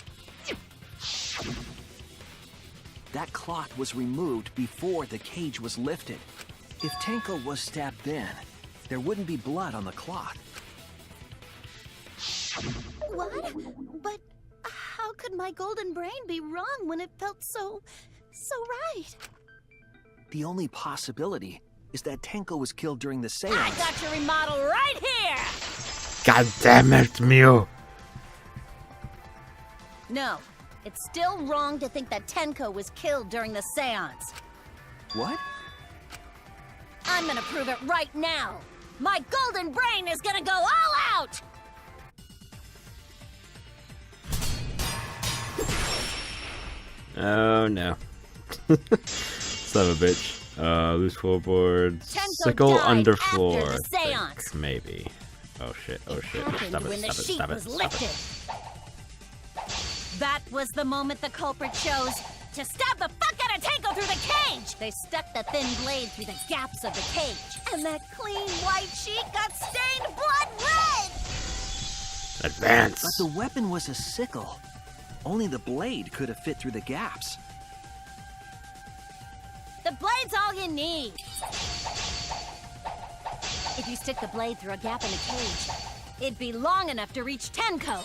That cloth was removed before the cage was lifted. If Tenko was stabbed then, there wouldn't be blood on the cloth. What? But how could my golden brain be wrong when it felt so right? The only possibility is that Tenko was killed during the I seance. got your remodel right here! God damn it, Mew. No, it's still wrong to think that Tenko was killed during the seance. What? I'm gonna prove it right now. My golden brain is gonna go all out! Oh no. Son of a bitch. Loose floorboards. Tenko Sickle died underfloor. after the I think. seance. Maybe. Oh shit, oh shit. Happened Stop it, when the stop it, sheet stop it, was stop lifted. it. That was the moment the culprit chose to stab the fuck out of Tenko through the cage! They stuck the thin blade through the gaps of the cage, and that clean white sheet got stained blood red! Advance. But the weapon was a sickle. Only the blade could have fit through the gaps. The blade's all you need! If you stick the blade through a gap in the cage, it'd be long enough to reach Tenko.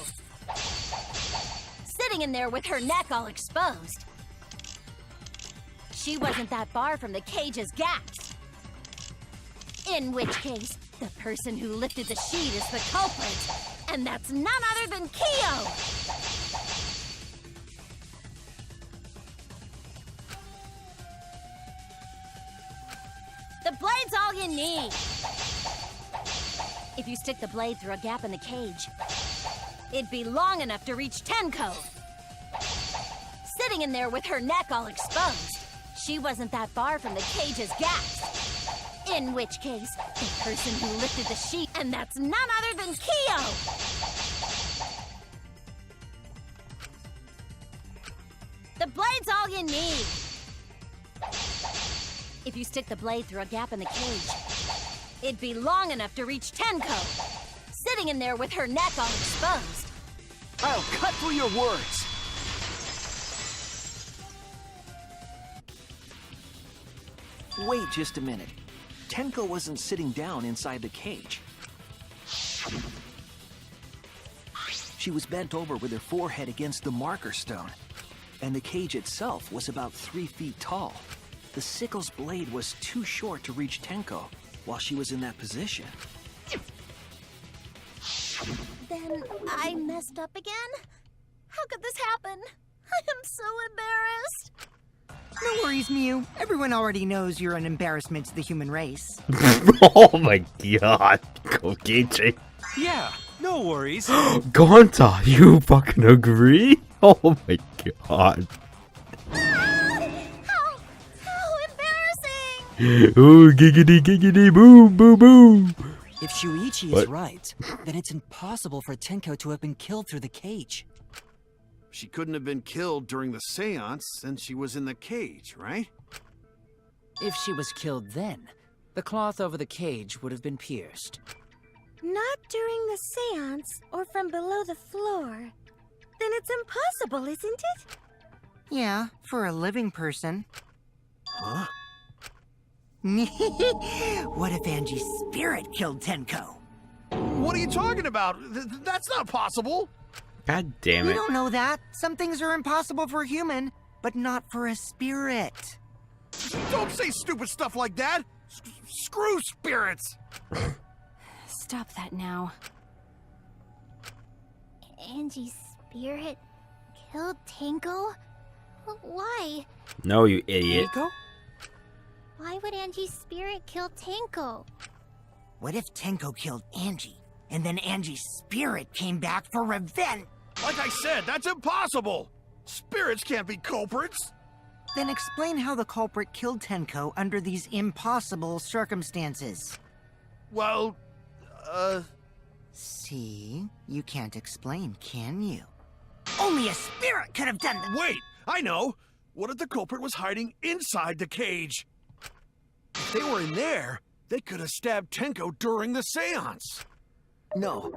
Sitting in there with her neck all exposed. She wasn't that far from the cage's gaps. In which case, the person who lifted the sheet is the culprit, and that's none other than Kyo! The blade's all you need! If you stick the blade through a gap in the cage, it'd be long enough to reach Tenko. Sitting in there with her neck all exposed. She wasn't that far from the cage's gaps. In which case, the person who lifted the sheet, and that's none other than Kyo! The blade's all you need! If you stick the blade through a gap in the cage, it'd be long enough to reach Tenko. Sitting in there with her neck all exposed. I'll cut through your words. Wait just a minute. Tenko wasn't sitting down inside the cage. She was bent over with her forehead against the marker stone, and the cage itself was about 3 feet tall. The sickle's blade was too short to reach Tenko while she was in that position. Then I messed up again? How could this happen? I am so embarrassed. No worries, Mew. Everyone already knows you're an embarrassment to the human race. Oh my god. Kokichi. Yeah, no worries. Gonta, you fucking agree? Oh my god. Ah! Ooh, giggity, giggity, boo, boo, boo. If Shuichi What? is right, then it's impossible for Tenko to have been killed through the cage. She couldn't have been killed during the seance since she was in the cage, right? If she was killed then, the cloth over the cage would have been pierced. Not during the seance or from below the floor. Then it's impossible, isn't it? Yeah, for a living person. Huh? What if Angie's spirit killed Tenko? What are you talking about? That's not possible. God damn You it. don't know that. Some things are impossible for a human, but not for a spirit. Don't say stupid stuff like that. Screw spirits. Stop that now. Angie's spirit killed Tenko? Why? No, you idiot. Nico? Why would Angie's spirit kill Tenko? What if Tenko killed Angie, and then Angie's spirit came back for revenge? Like I said, that's impossible. Spirits can't be culprits. Then explain how the culprit killed Tenko under these impossible circumstances. Well, See? You can't explain, can you? Only a spirit could have done that! wait, I know. What if the culprit was hiding inside the cage? If they were in there, they could have stabbed Tenko during the seance. No.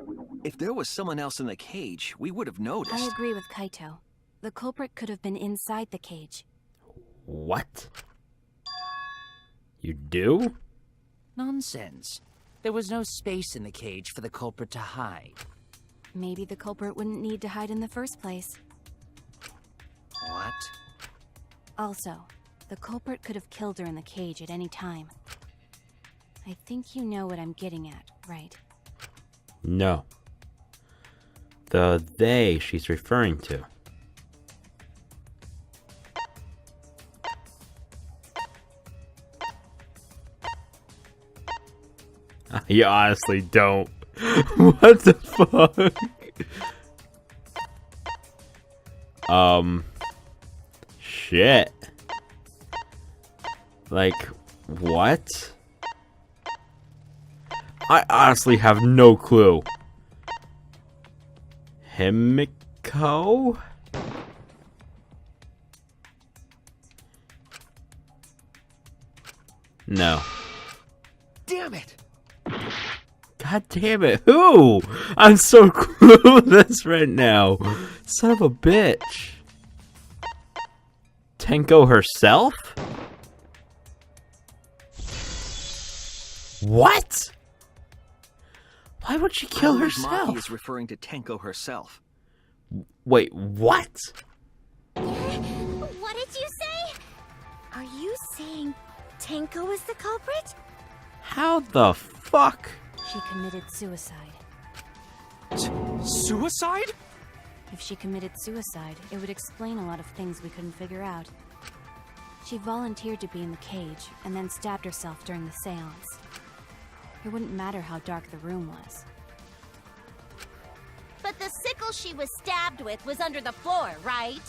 If there was someone else in the cage, we would have noticed. I agree with Kaito. The culprit could have been inside the cage. What? You do? Nonsense. There was no space in the cage for the culprit to hide. Maybe the culprit wouldn't need to hide in the first place. What? Also, the culprit could have killed her in the cage at any time. I think you know what I'm getting at, right? No. The they she's referring to. You honestly don't. What the fuck? Shit. Like, what? I honestly have no clue. Himiko? No. Damn it! God damn it. Who? I'm so clueless right now. Son of a bitch. Tenko herself? What? Why would she kill Maki herself? is referring to Tenko herself. Wait, what? What did you say? Are you saying Tenko is the culprit? How the fuck? She committed suicide. Suicide? If she committed suicide, it would explain a lot of things we couldn't figure out. She volunteered to be in the cage, and then stabbed herself during the seance. It wouldn't matter how dark the room was. But the sickle she was stabbed with was under the floor, right?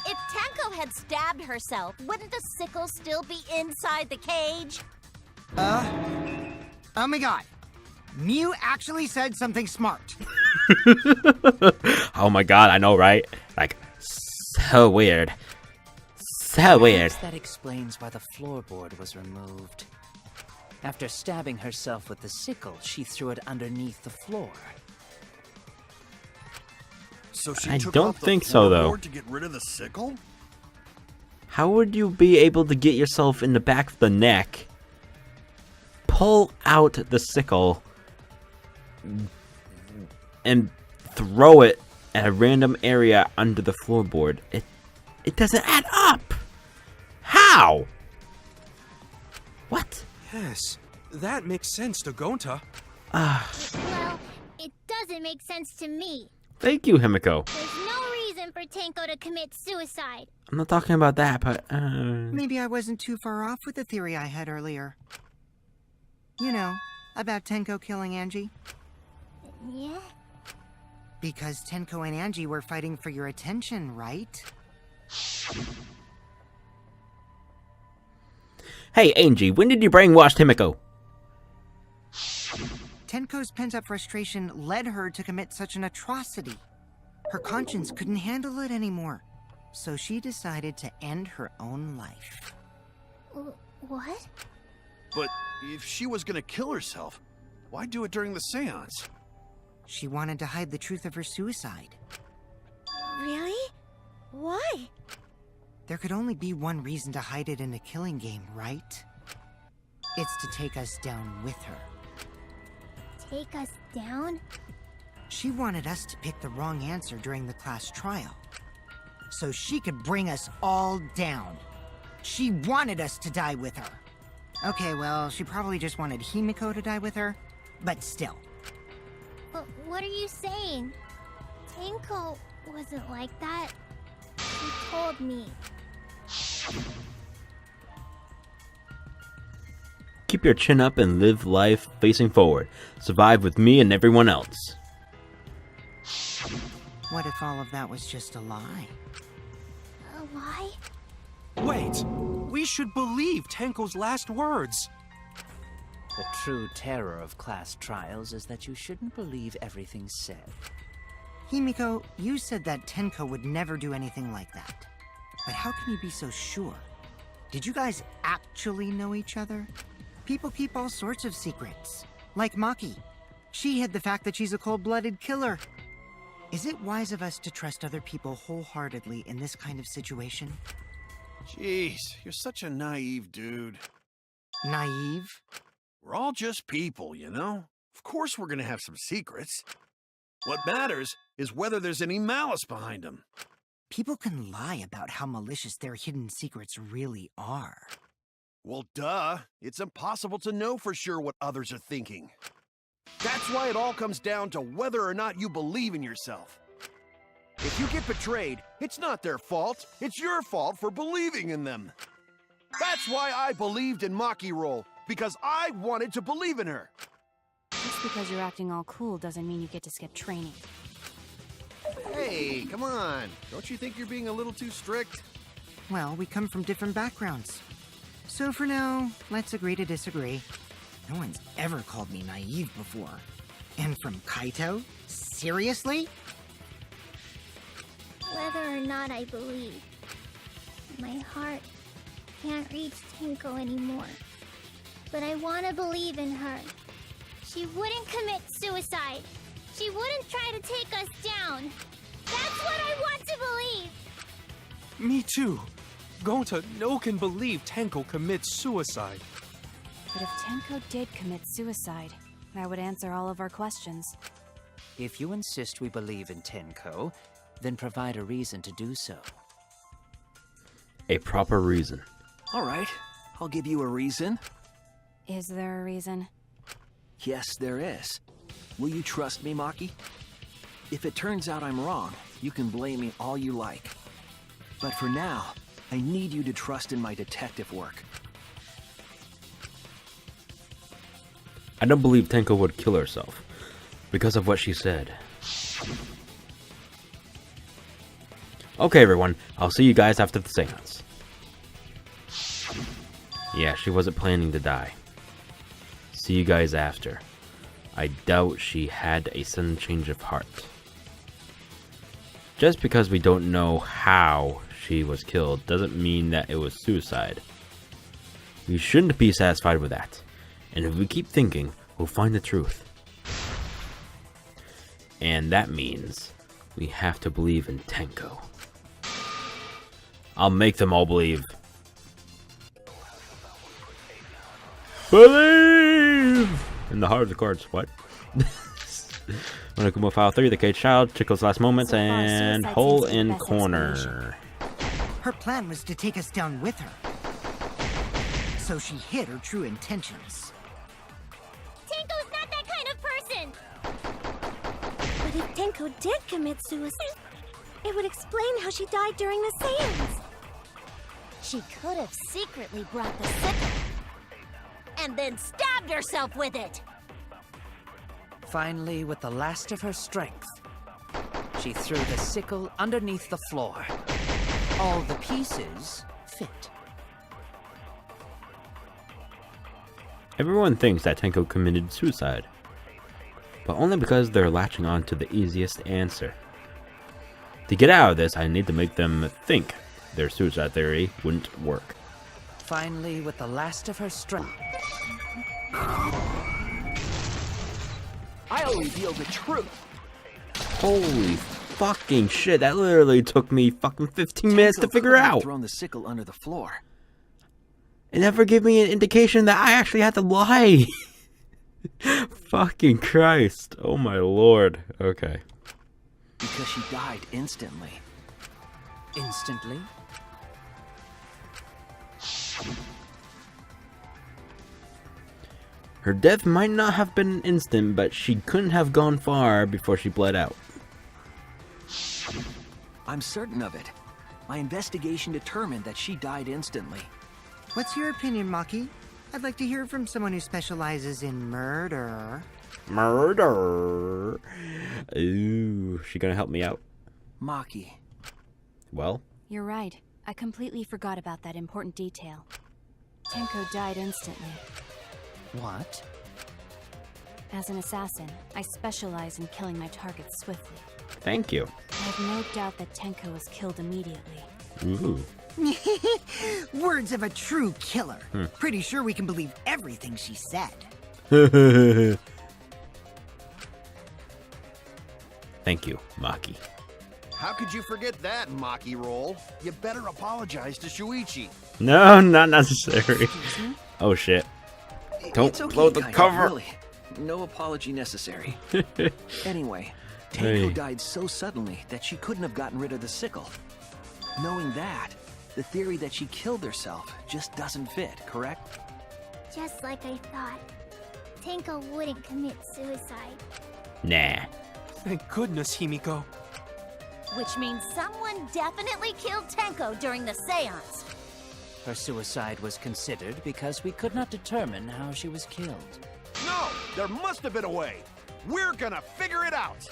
If Tenko had stabbed herself, wouldn't the sickle still be inside the cage? Oh my god. Mew actually said something smart. Oh my god, I know, right? Like, so weird. So weird. Perhaps that explains why the floorboard was removed. After stabbing herself with the sickle, she threw it underneath the floor. So she I took don't off the think so, though. floorboard to get rid of the sickle? How would you be able to get yourself in the back of the neck, pull out the sickle, and throw it at a random area under the floorboard? It doesn't add up. How? What? Yes, that makes sense to Gonta. Well, it doesn't make sense to me. Thank you, Himiko. There's no reason for Tenko to commit suicide. I'm not talking about that, but Maybe I wasn't too far off with the theory I had earlier. You know, about Tenko killing Angie. Yeah? Because Tenko and Angie were fighting for your attention, right? Hey, Angie, when did you brainwash Himiko? Tenko's pent-up frustration led her to commit such an atrocity. Her conscience couldn't handle it anymore, so she decided to end her own life. What? But if she was gonna kill herself, why do it during the seance? She wanted to hide the truth of her suicide. Really? Why? There could only be one reason to hide it in a killing game, right? It's to take us down with her. Take us down? She wanted us to pick the wrong answer during the class trial, so she could bring us all down. She wanted us to die with her. Okay, well, she probably just wanted Himiko to die with her, but still. What are you saying? Tenko wasn't like that. She told me. Keep your chin up and live life facing forward. Survive with me and everyone else. What if all of that was just a lie? A lie? Wait! We should believe Tenko's last words! The true terror of class trials is that you shouldn't believe everything said. Himiko, you said that Tenko would never do anything like that. But how can you be so sure? Did you guys actually know each other? People keep all sorts of secrets. Like Maki. She hid the fact that she's a cold-blooded killer. Is it wise of us to trust other people wholeheartedly in this kind of situation? Jeez, you're such a naive dude. Naive? We're all just people, you know? Of course we're gonna have some secrets. What matters is whether there's any malice behind them. People can lie about how malicious their hidden secrets really are. Well, duh. It's impossible to know for sure what others are thinking. That's why it all comes down to whether or not you believe in yourself. If you get betrayed, it's not their fault. It's your fault for believing in them. That's why I believed in Maki Roll, because I wanted to believe in her. Just because you're acting all cool doesn't mean you get to skip training. Hey, come on. Don't you think you're being a little too strict? Well, we come from different backgrounds. So for now, let's agree to disagree. No one's ever called me naive before. And from Kaito? Seriously? Whether or not I believe, my heart can't reach Tenko anymore. But I want to believe in her. She wouldn't commit suicide. She wouldn't try to take us down. That's what I want to believe! Me too. Gonta no can believe Tenko commits suicide. But if Tenko did commit suicide, that would answer all of our questions. If you insist we believe in Tenko, then provide a reason to do so. A proper reason. Alright, I'll give you a reason. Is there a reason? Yes, there is. Will you trust me, Maki? If it turns out I'm wrong, you can blame me all you like. But for now, I need you to trust in my detective work. I don't believe Tenko would kill herself because of what she said. Okay, everyone, I'll see you guys after the seance. Yeah, she wasn't planning to die. See you guys after. I doubt she had a sudden change of heart. Just because we don't know how she was killed doesn't mean that it was suicide. We shouldn't be satisfied with that. And if we keep thinking, we'll find the truth. And that means we have to believe in Tenko. I'll make them all believe. Believe! In the heart of the cards. What? Monokuma File 3, The Caged Child, Chico's Last Moments, So far, and suicide Hole seems to be the in best Corner. explanation. Her plan was to take us down with her. So she hid her true intentions. Tenko's not that kind of person! But if Tenko did commit suicide, it would explain how she died during the seance. She could have secretly brought the sickle and then stabbed herself with it. Finally, with the last of her strength, she threw the sickle underneath the floor. All the pieces fit. Everyone thinks that Tenko committed suicide, but only because they're latching on to the easiest answer. To get out of this, I need to make them think their suicide theory wouldn't work. Finally, with the last of her strength. I'll reveal the truth. Holy fucking shit, that literally took me fucking 15 minutes to figure out. Thrown the sickle under the floor. It never gave me an indication that I actually had to lie. Fucking Christ. Oh my lord. Okay. Because she died instantly. Instantly? Her death might not have been instant, but she couldn't have gone far before she bled out. I'm certain of it. My investigation determined that she died instantly. What's your opinion, Maki? I'd like to hear from someone who specializes in murder. Murder. Ooh, she gonna help me out? Maki. Well? You're right. I completely forgot about that important detail. Tenko died instantly. What? As an assassin, I specialize in killing my targets swiftly. Thank you. I have no doubt that Tenko was killed immediately. Ooh. Words of a true killer. Pretty sure we can believe everything she said. Thank you, Maki. How could you forget that, Maki roll? You better apologize to Shuichi. No, not necessary. Oh shit. Don't It's okay, blow the Kaito, cover. Really. No apology necessary. Anyway, Tenko Hey. died so suddenly that she couldn't have gotten rid of the sickle. Knowing that, the theory that she killed herself just doesn't fit, correct? Just like I thought. Tenko wouldn't commit suicide. Nah. Thank goodness, Himiko. Which means someone definitely killed Tenko during the seance. Her suicide was considered because we could not determine how she was killed. No, there must have been a way. We're gonna figure it out.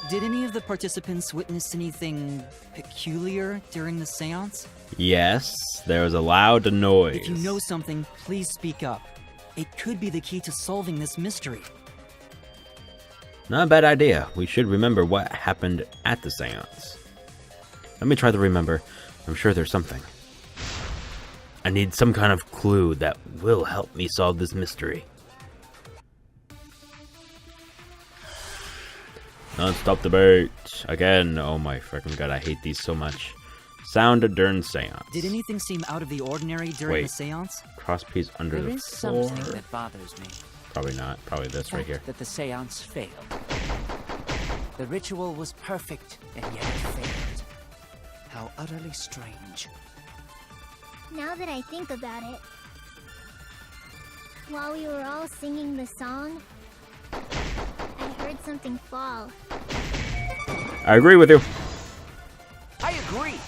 Did any of the participants witness anything peculiar during the seance? Yes, there was a loud noise. If you know something, please speak up. It could be the key to solving this mystery. Not a bad idea. We should remember what happened at the seance. Let me try to remember. I'm sure there's something. I need some kind of clue that will help me solve this mystery. Non-stop debate. Again. Oh my freaking god, I hate these so much. Sound during seance. Did anything seem out of the ordinary during the Wait. seance? Crosspiece under There the is floor? something that bothers me. Probably not. Probably this right here. That the seance failed. The ritual was perfect, and yet it failed. How utterly strange. Now that I think about it, while we were all singing the song, I heard something fall. I agree with you. I agree.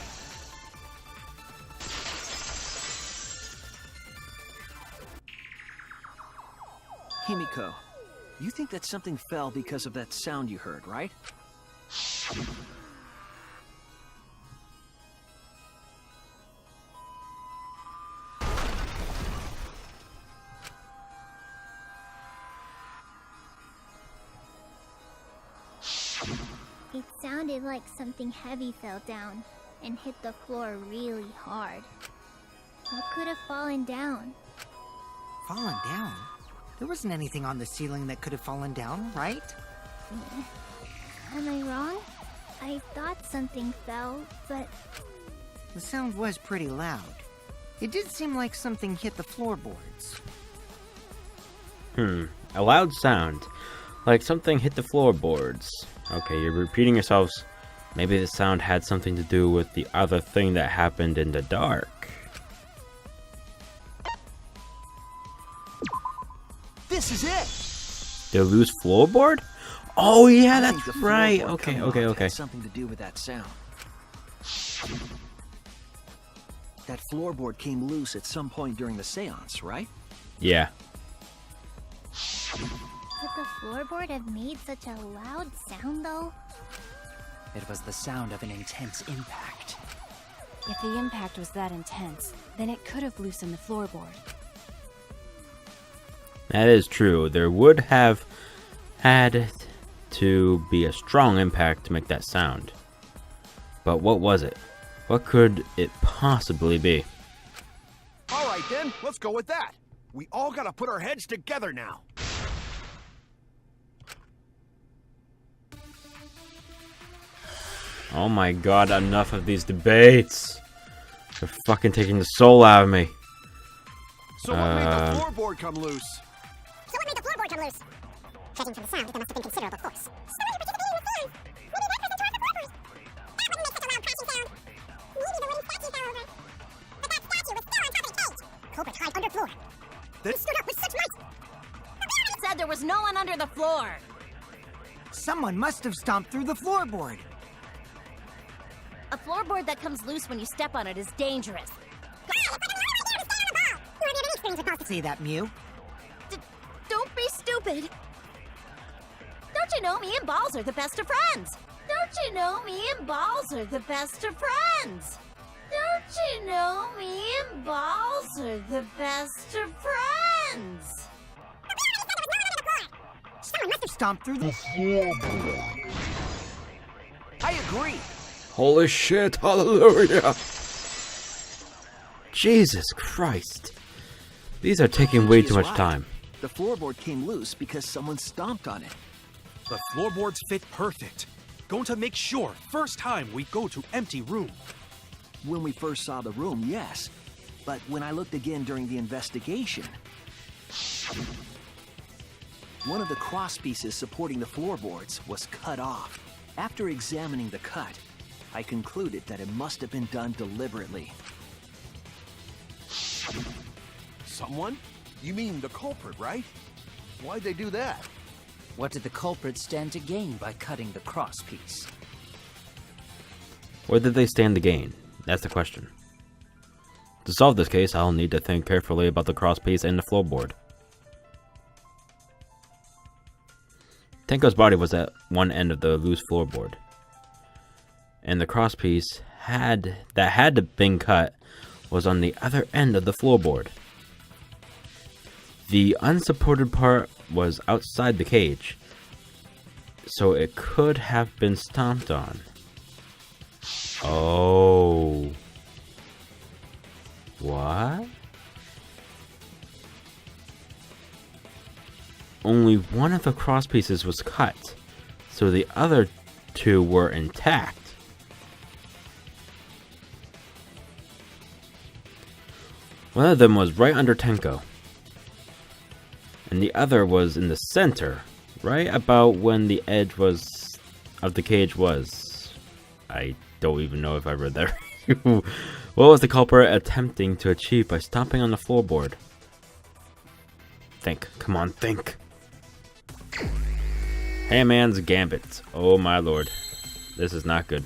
Himiko, you think that something fell because of that sound you heard, right? It sounded like something heavy fell down and hit the floor really hard. What could have fallen down? Fallen down? There wasn't anything on the ceiling that could have fallen down, right? Am I wrong? I thought something fell, but The sound was pretty loud. It did seem like something hit the floorboards. A loud sound. Like something hit the floorboards. Okay, you're repeating yourselves. Maybe the sound had something to do with the other thing that happened in the dark. This is it! The loose floorboard? Oh yeah, I that's think the right. floorboard Okay, coming okay, off okay. had something to do with that sound. That floorboard came loose at some point during the seance, right? Yeah. could the floorboard have made such a loud sound, though? It was the sound of an intense impact. If the impact was that intense, then it could have loosened the floorboard. That is true. There would have had to be a strong impact to make that sound. But what was it? What could it possibly be? All right, then. Let's go with that. We all gotta put our heads together now. Oh my god, enough of these debates. They're fucking taking the soul out of me. So what made the floorboard come loose? So what made the floorboard come loose? Judging from the sound, there must have been considerable force. Somebody participating with sound. Maybe that person tore up the floorboard. That wouldn't make such a loud crashing sound. Maybe the wooden statue fell over. But that statue was still on top of the cage. Culprit hide underfloor. He stood up with such might. Said there was no one under the floor. Someone must have stomped through the floorboard. A floorboard that comes loose when you step on it is dangerous. See that, Mew? Don't be stupid. Don't you know me and Balls are the best of friends? Don't you know me and Balls are the best of friends? Don't you know me and Balls are the best of friends? Someone must have stomped through the floorboard. I agree. Holy shit, hallelujah! Jesus Christ. These are taking way too much time. The floorboard came loose because someone stomped on it. The floorboards fit perfect. Going to make sure first time we go to empty room. When we first saw the room, yes. But when I looked again during the investigation, one of the cross pieces supporting the floorboards was cut off. After examining the cut, I concluded that it must have been done deliberately. Someone? You mean the culprit, right? Why'd they do that? What did the culprit stand to gain by cutting the cross piece? Where did they stand to gain? That's the question. To solve this case, I'll need to think carefully about the crosspiece and the floorboard. Tenko's body was at one end of the loose floorboard, and the crosspiece that had been cut was on the other end of the floorboard. The unsupported part was outside the cage, so it could have been stomped on. Oh. What? Only one of the cross pieces was cut, so the other two were intact. One of them was right under Tenko, and the other was in the center, right about when the edge of the cage was. I don't even know if I read that right. What was the culprit attempting to achieve by stomping on the floorboard? Think. Come on, think. Hayman's Gambit. Oh my lord. This is not good.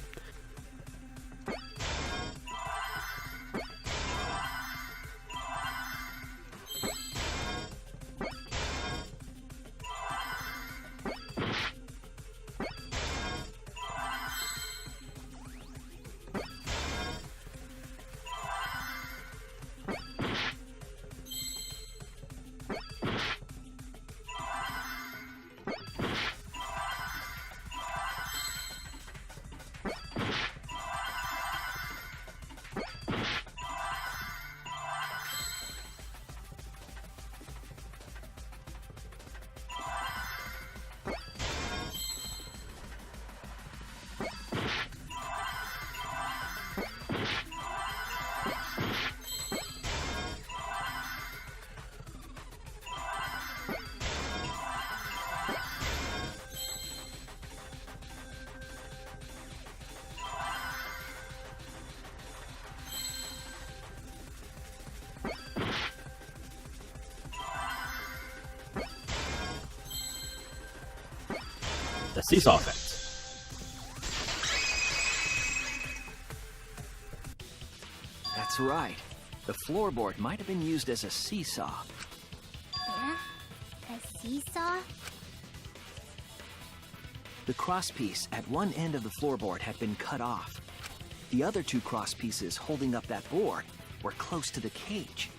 The seesaw effect. That's right. The floorboard might have been used as a seesaw. Yeah? A seesaw? The crosspiece at one end of the floorboard had been cut off. The other two crosspieces holding up that board were close to the cage,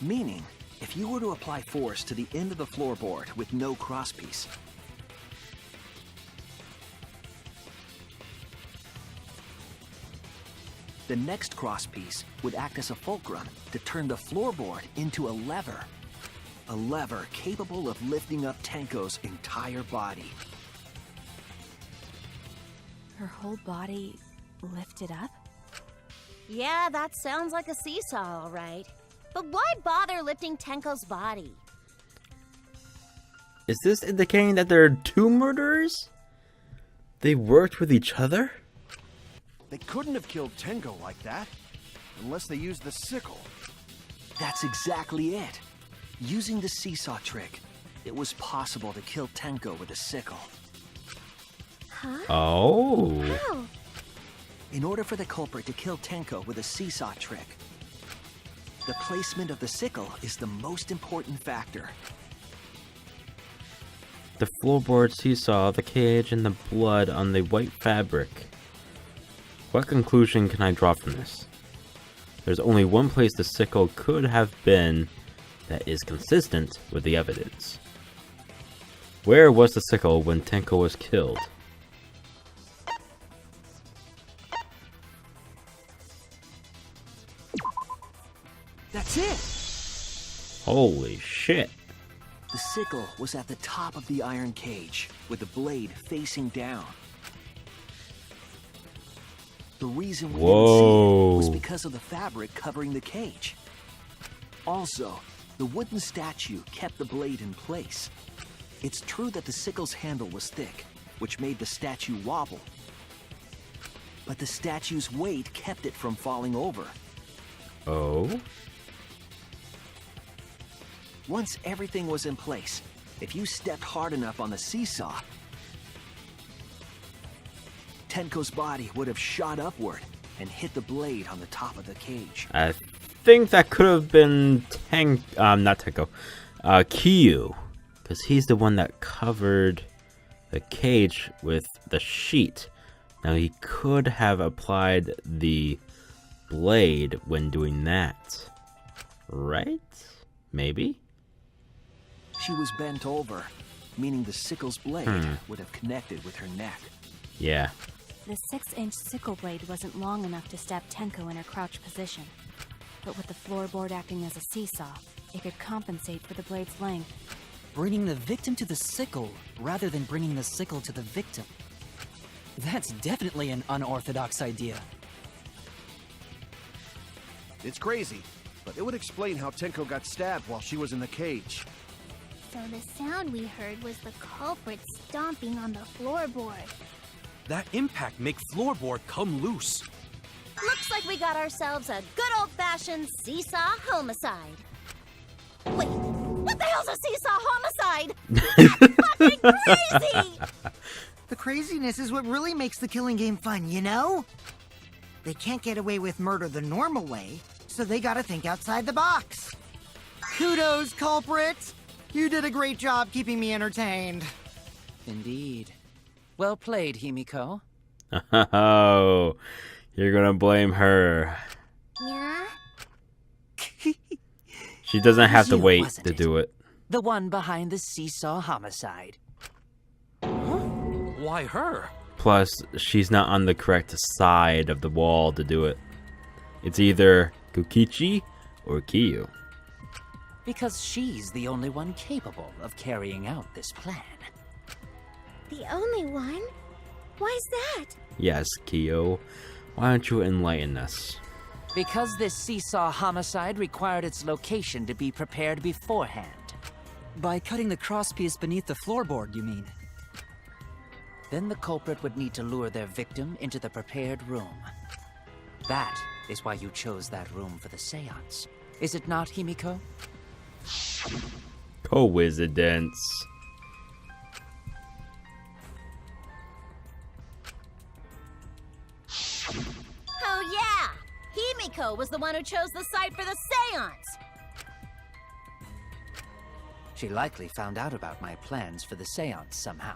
meaning If you were to apply force to the end of the floorboard with no crosspiece, the next crosspiece would act as a fulcrum to turn the floorboard into a lever. A lever capable of lifting up Tenko's entire body. Her whole body lifted up? Yeah, that sounds like a seesaw, all right. But why bother lifting Tenko's body? Is this indicating that there are two murderers? They worked with each other? They couldn't have killed Tenko like that. Unless they used the sickle. That's exactly it. Using the seesaw trick, it was possible to kill Tenko with a sickle. Huh? Oh. How? In order for the culprit to kill Tenko with a seesaw trick, the placement of the sickle is the most important factor. The floorboard seesaw, the cage, and the blood on the white fabric. What conclusion can I draw from this? There's only one place the sickle could have been that is consistent with the evidence. Where was the sickle when Tenko was killed? That's it! Holy shit. The sickle was at the top of the iron cage, with the blade facing down. The reason we didn't see it was because of the fabric covering the cage. Also, the wooden statue kept the blade in place. It's true that the sickle's handle was thick, which made the statue wobble. But the statue's weight kept it from falling over. Oh? Once everything was in place, if you stepped hard enough on the seesaw, Tenko's body would have shot upward and hit the blade on the top of the cage. I think that could have been not Tenko, Kyu, because he's the one that covered the cage with the sheet. Now he could have applied the blade when doing that, right? Maybe? She was bent over, meaning the sickle's blade would have connected with her neck. Yeah. The 6-inch sickle blade wasn't long enough to stab Tenko in her crouch position. But with the floorboard acting as a seesaw, it could compensate for the blade's length. Bringing the victim to the sickle, rather than bringing the sickle to the victim. That's definitely an unorthodox idea. It's crazy, but it would explain how Tenko got stabbed while she was in the cage. So the sound we heard was the culprit stomping on the floorboard. That impact make floorboard come loose. Looks like we got ourselves a good old-fashioned seesaw homicide. Wait, what the hell's a seesaw homicide? That's fucking crazy! The craziness is what really makes the killing game fun, you know? They can't get away with murder the normal way, so they gotta think outside the box. Kudos, culprit! You did a great job keeping me entertained. Indeed. Well played, Himiko. Oh, you're gonna blame her. Yeah? She doesn't have to You, wait wasn't to it? do it. The one behind the seesaw homicide. Why her? Plus, she's not on the correct side of the wall to do it. It's either Kukichi or Kyu. Because she's the only one capable of carrying out this plan. The only one? Why's that? Yes, Kyo. Why don't you enlighten us? Because this seesaw homicide required its location to be prepared beforehand. By cutting the crosspiece beneath the floorboard, you mean? Then the culprit would need to lure their victim into the prepared room. That is why you chose that room for the seance. Is it not, Himiko? Coincidence. Oh yeah! Himiko was the one who chose the site for the seance! She likely found out about my plans for the seance somehow.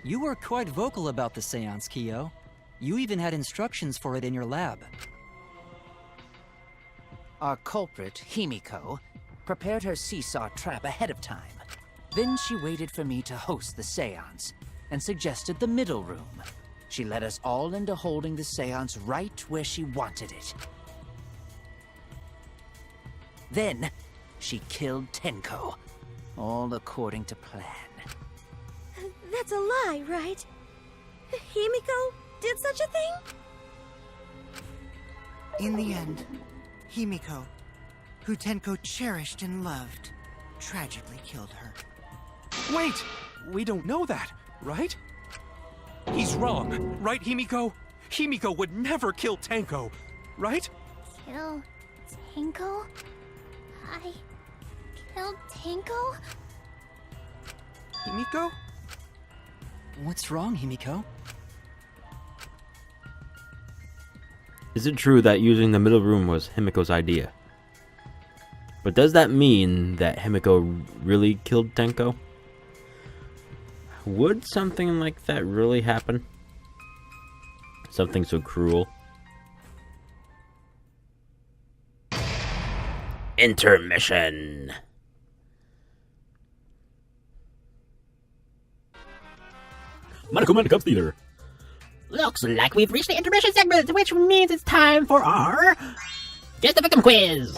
You were quite vocal about the seance, Kyo. You even had instructions for it in your lab. Our culprit, Himiko, prepared her seesaw trap ahead of time. Then she waited for me to host the seance and suggested the middle room. She led us all into holding the seance right where she wanted it. Then, she killed Tenko, all according to plan. That's a lie, right? Himiko did such a thing? In the end, Himiko, who Tenko cherished and loved, tragically killed her. Wait! We don't know that, right? He's wrong, right, Himiko? Himiko would never kill Tenko, right? Kill Tenko? I killed Tenko? Himiko? What's wrong, Himiko? Is it true that using the middle room was Himiko's idea? But does that mean that Himiko really killed Tenko? Would something like that really happen? Something so cruel? Intermission. Monaco Cup Theater. Looks like we've reached the intermission segment, which means it's time for our Guess the Victim Quiz.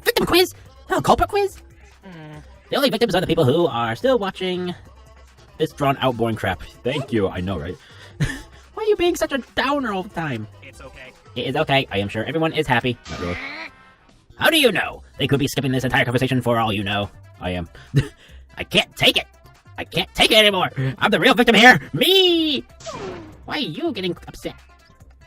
Victim Quiz? No, culprit quiz? The only victims are the people who are still watching This drawn out boring crap. Thank you, I know, right? Why are you being such a downer all the time? It's okay. It is okay. I am sure everyone is happy. Not really. How do you know? They could be skipping this entire conversation for all you know. I am. I can't take it. I can't take it anymore. I'm the real victim here. Me! Why are you getting upset?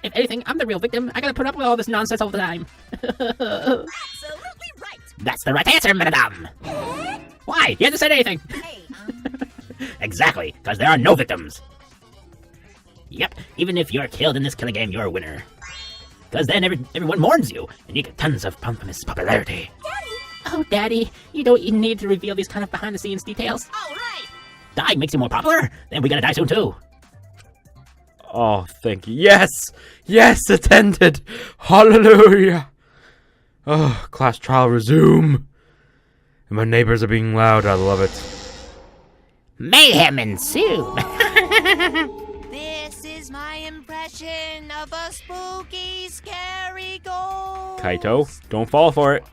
If anything, I'm the real victim. I gotta put up with all this nonsense all the time. Absolutely right. That's the right answer, madame. Why? He hasn't said anything. Hey, Exactly, because there are no victims. Yep, even if you're killed in this killing game, you're a winner. Because then everyone mourns you, and you get tons of infamous popularity. Daddy! Oh, Daddy, you don't even need to reveal these kind of behind-the-scenes details. all right. Dying makes you more popular, then we gotta die soon too. Oh, thank you. Yes! Yes, attended! Hallelujah! Oh, class trial resume. And my neighbors are being loud. I love it. Mayhem ensued. This is my impression of a spooky, scary ghost. Kaito, don't fall for it.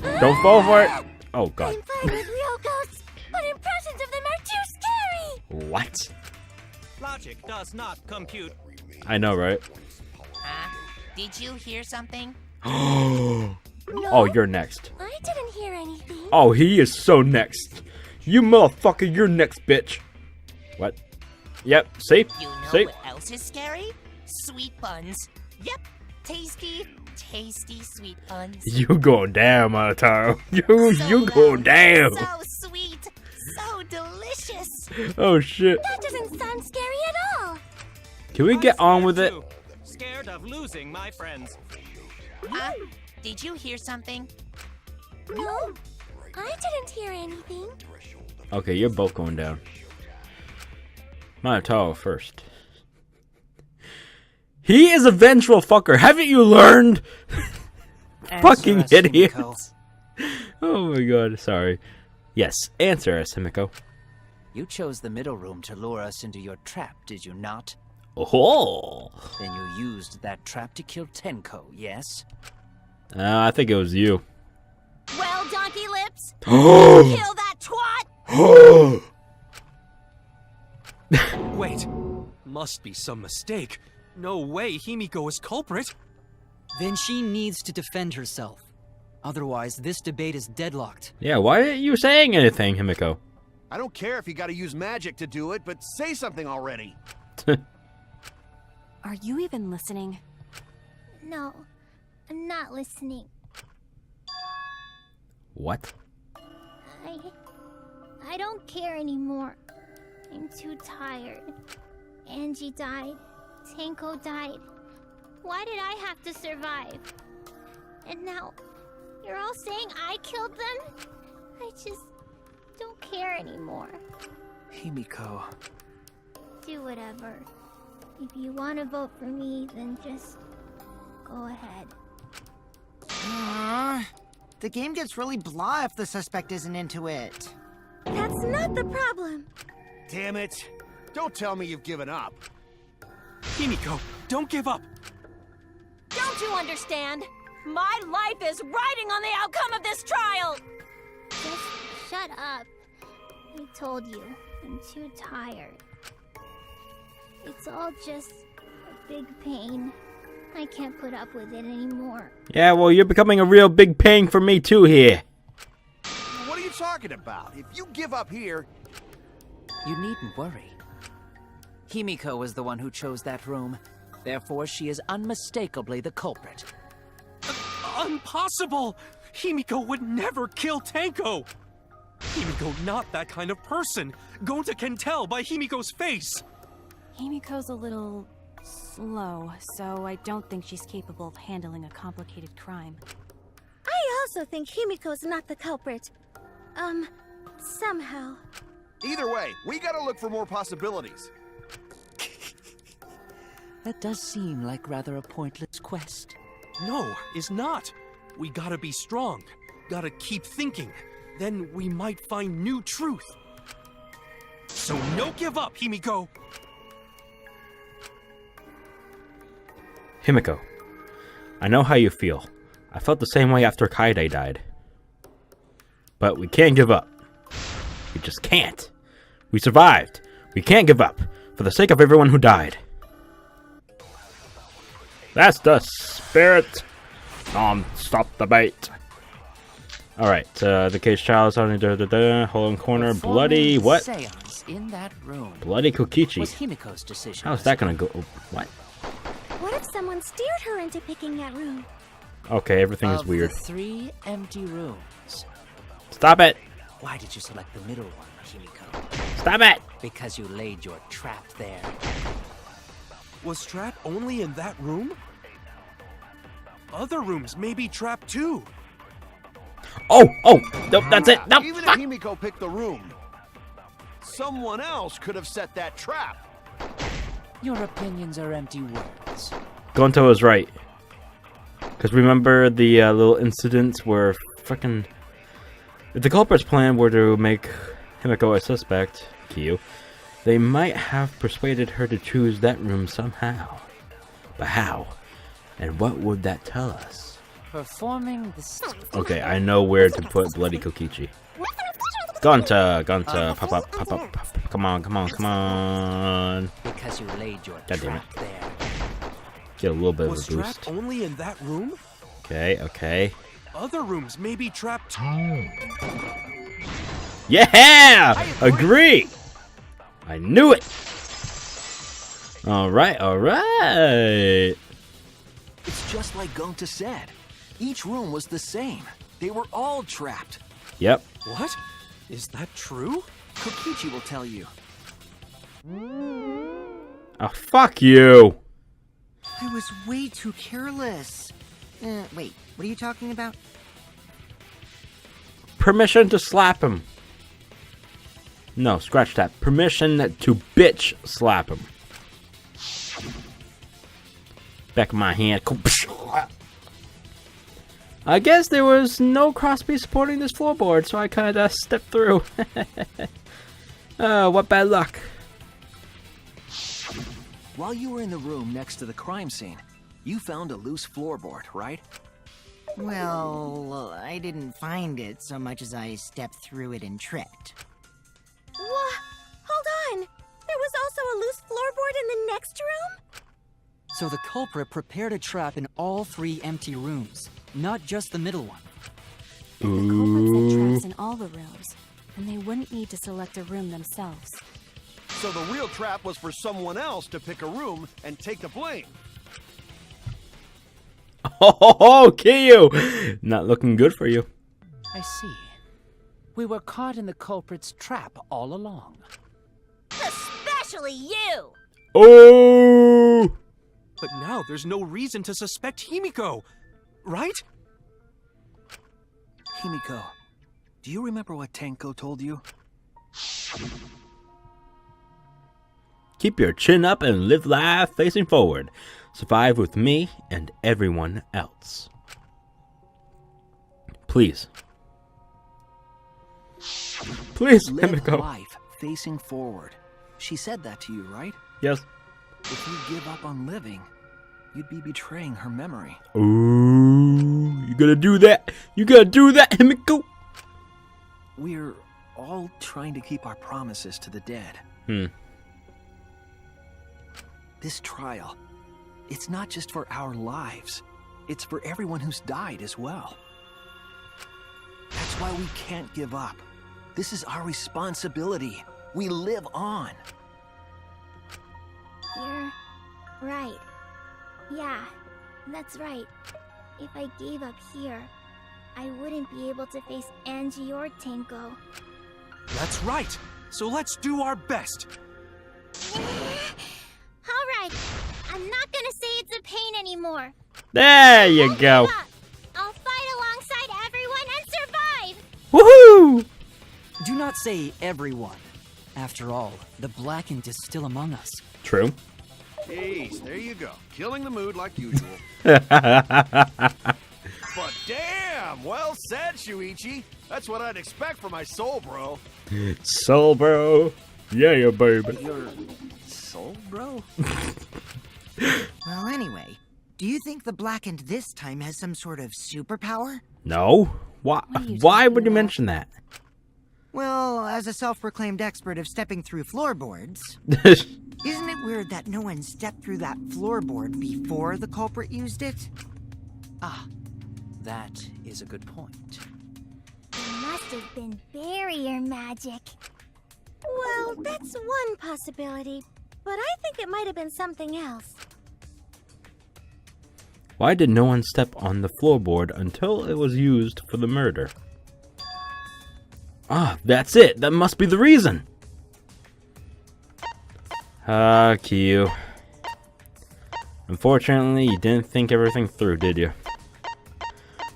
Don't fall for it. Oh, God. I'm fine with real ghosts, but impressions of them are too scary! What? Logic does not compute. I know, right? Did you hear something? Oh, you're next. I didn't hear anything. Oh, he is so next. You motherfucker, you're next, bitch. What? Yep, see? You know See? what else is scary? Sweet buns. Yep, tasty, tasty sweet buns. You go down, Monotaro. You So go loud, down. So sweet, so delicious. Oh, shit. That doesn't sound scary at all. Can we get on with it? Too. Scared of losing my friends. Did you hear something? No, I didn't hear anything. Okay, you're both going down. Monotaro first. He is a vengeful fucker. Haven't you learned? Fucking Answer us, idiot. Himiko. Oh my god, sorry. Yes, answer us, Himiko. You chose the middle room to lure us into your trap, did you not? Oh. Then you used that trap to kill Tenko, yes? I think it was you. Well, Donkey Lips, Oh. kill that twat! Wait, must be some mistake. No way Himiko is culprit. Then she needs to defend herself. Otherwise, this debate is deadlocked. Yeah, why aren't you saying anything, Himiko? I don't care if you gotta use magic to do it, but say something already. Are you even listening? No, I'm not listening. What? I don't care anymore. I'm too tired. Angie died. Tenko died. Why did I have to survive? And now, you're all saying I killed them? I just don't care anymore. Himiko. Do whatever. If you want to vote for me, then just go ahead. The game gets really blah if the suspect isn't into it. That's not the problem. Damn it. Don't tell me you've given up. Himiko, don't give up. Don't you understand? My life is riding on the outcome of this trial! Just shut up. I told you, I'm too tired. It's all just a big pain. I can't put up with it anymore. Yeah, well, you're becoming a real big pain for me too here. What are you talking about? If you give up here... You needn't worry. Himiko was the one who chose that room. Therefore, she is unmistakably the culprit. Impossible! Himiko would never kill Tenko! Himiko not that kind of person. Gonta can tell by Himiko's face. Himiko's a little slow, so I don't think she's capable of handling a complicated crime. I also think Himiko's not the culprit. Somehow. Either way, we gotta look for more possibilities. That does seem like rather a pointless quest. No, it's not. We gotta be strong. Gotta keep thinking. Then we might find new truth. So no give up, Himiko! Himiko, I know how you feel. I felt the same way after Kaide died. But we can't give up. We just can't. We survived. We can't give up. For the sake of everyone who died. That's the spirit. Stop the bait. Alright, the cage child is on the hole in corner. Bloody what? Seance in that room Bloody Kokichi. was Himiko's decision. How's that gonna go? What? What if someone steered her into picking that room? Okay, everything is Of weird. the 3 empty rooms, Stop it! why did you select the middle one, Himiko? Stop it! Because you laid your trap there. Was Trap only in that room? Other rooms may be trapped too. Oh! Nope, that's it! Nope! Even if Fuck. Himiko picked the room, someone else could have set that trap. Your opinions are empty words. Gonto was right. Because remember the little incidents where fucking... If the culprit's plan were to make Himiko a suspect, Kyu, they might have persuaded her to choose that room somehow. But how? And what would that tell us? Performing the Okay, I know where to put Bloody Kokichi. Gonta, pop up. Come on. because you laid your God damn trap there. Get a little bit of Was a Trap boost. only in that room? Okay. Other rooms may be trapped too. Yeah! Agree! I knew it! Alright. It's just like Gonta said. Each room was the same. They were all trapped. Yep. What? Is that true? Kokichi will tell you. Oh, fuck you! I was way too careless. Wait, what are you talking about? Permission to slap him. No, scratch that. Permission to bitch slap him. Back of my hand. I guess there was no crossbeam supporting this floorboard, so I kind of stepped through. Oh, what bad luck. While you were in the room next to the crime scene, you found a loose floorboard, right? Well, I didn't find it so much as I stepped through it and tripped. What? Hold on! There was also a loose floorboard in the next room? So the culprit prepared a trap in all 3 empty rooms, not just the middle one. The culprit set traps in all the rooms, and they wouldn't need to select a room themselves. So the real trap was for someone else to pick a room and take the blame. Oh, Kyu! Not looking good for you. I see. We were caught in the culprit's trap all along. Especially you! Oh! But now there's no reason to suspect Himiko, right? Himiko, do you remember what Tenko told you? Keep your chin up and live life facing forward. Survive with me and everyone else. Please. Please, Live Himiko. life facing forward. She said that to you, right? Yes. If you give up on living, you'd be betraying her memory. Ooh, you gotta do that. You gotta do that, Himiko. We're all trying to keep our promises to the dead. This trial, it's not just for our lives. It's for everyone who's died as well. That's why we can't give up. This is our responsibility. We live on. You're right. Yeah, that's right. If I gave up here, I wouldn't be able to face Angie or Tenko. That's right. So let's do our best. Alright, I'm not gonna say it's a pain anymore. There you go. I'll fight alongside everyone and survive! Woohoo! Do not say everyone. After all, the Blackened is still among us. True. Jeez, there you go. Killing the mood like usual. But damn, well said, Shuichi. That's what I'd expect from my soul, bro. Soul, bro. Yeah, baby. Your soul, bro? Well, anyway, do you think the Blackened this time has some sort of superpower? No. Why? Why would you mention that? Well, as a self-proclaimed expert of stepping through floorboards, isn't it weird that no one stepped through that floorboard before the culprit used it? Ah, that is a good point. It must have been barrier magic. Well, that's one possibility, but I think it might have been something else. Why did no one step on the floorboard until it was used for the murder? Ah, that's it. That must be the reason. Ah, Kyu. Unfortunately, you didn't think everything through, did you?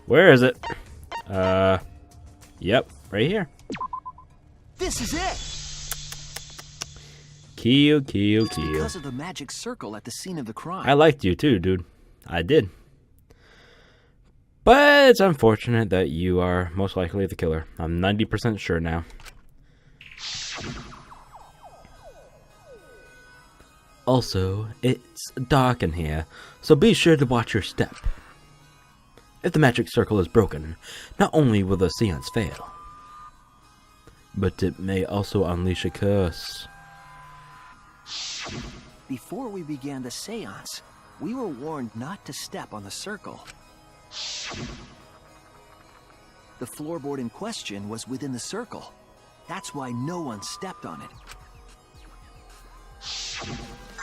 Where is it? Yep, right here. This is it! Kyu. It's because of the magic circle at the scene of the crime. I liked you too, dude. I did. But it's unfortunate that you are most likely the killer. I'm 90% sure now. Also, it's dark in here, so be sure to watch your step. If the magic circle is broken, not only will the seance fail, but it may also unleash a curse. Before we began the seance, we were warned not to step on the circle. The floorboard in question was within the circle. That's why no one stepped on it.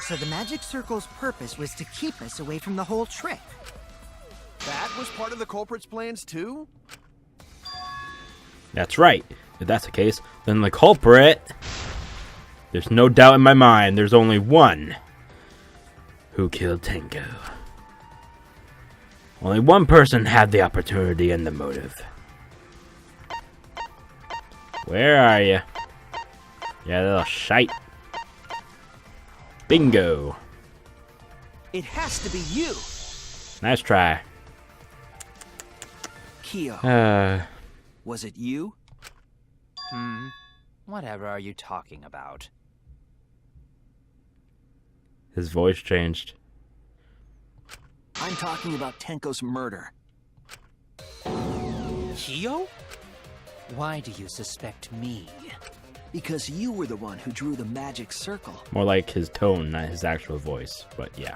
So the magic circle's purpose was to keep us away from the whole trick. That was part of the culprit's plans too? That's right. If that's the case, then the culprit... There's no doubt in my mind, there's only one who killed Tenko. Only one person had the opportunity and the motive. Where are you? Yeah, little shite. Bingo. It has to be you! Nice try. Kyo. Was it you? Whatever are you talking about? His voice changed. I'm talking about Tenko's murder. Kyo? Why do you suspect me? Because you were the one who drew the magic circle. More like his tone, not his actual voice, but yeah.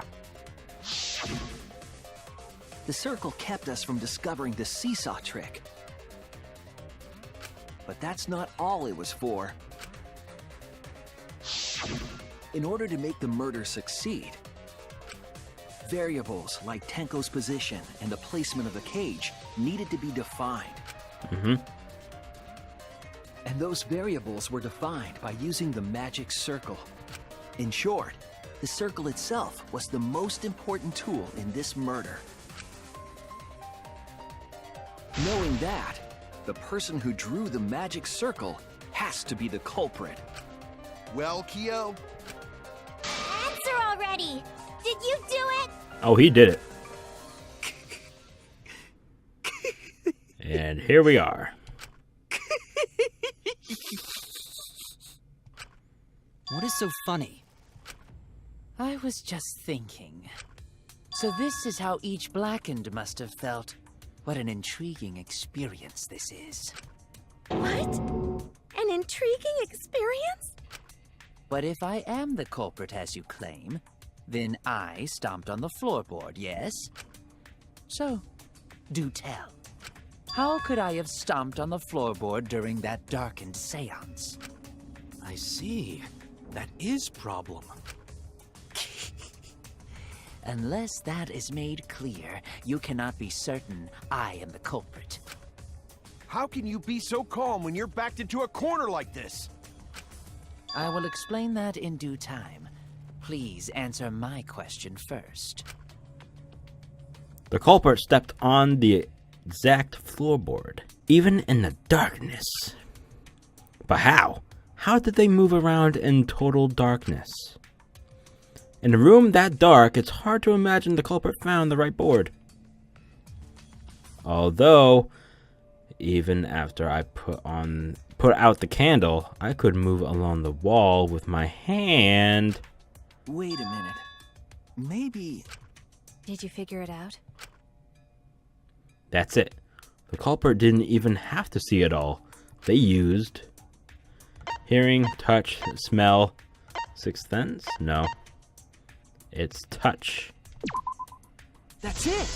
The circle kept us from discovering the seesaw trick. But that's not all it was for. In order to make the murder succeed, variables like Tenko's position and the placement of the cage needed to be defined. And those variables were defined by using the magic circle. In short, the circle itself was the most important tool in this murder. Knowing that, the person who drew the magic circle has to be the culprit. Well, Kyo? Answer already! Did you do it? Oh, he did it. And here we are. What is so funny? I was just thinking. So this is how each Blackened must have felt. What an intriguing experience this is. What? An intriguing experience? But if I am the culprit as you claim, then I stomped on the floorboard, yes? So, do tell. How could I have stomped on the floorboard during that darkened seance? I see. That is problem. Unless that is made clear, you cannot be certain I am the culprit. How can you be so calm when you're backed into a corner like this? I will explain that in due time. Please answer my question first. The culprit stepped on the exact floorboard, even in the darkness. But how? How did they move around in total darkness? In a room that dark, it's hard to imagine the culprit found the right board. Although, even after I put out the candle, I could move along the wall with my hand. Wait a minute. Maybe... Did you figure it out? That's it. The culprit didn't even have to see it all. They used hearing, touch, smell, sixth sense? No. It's touch. That's it!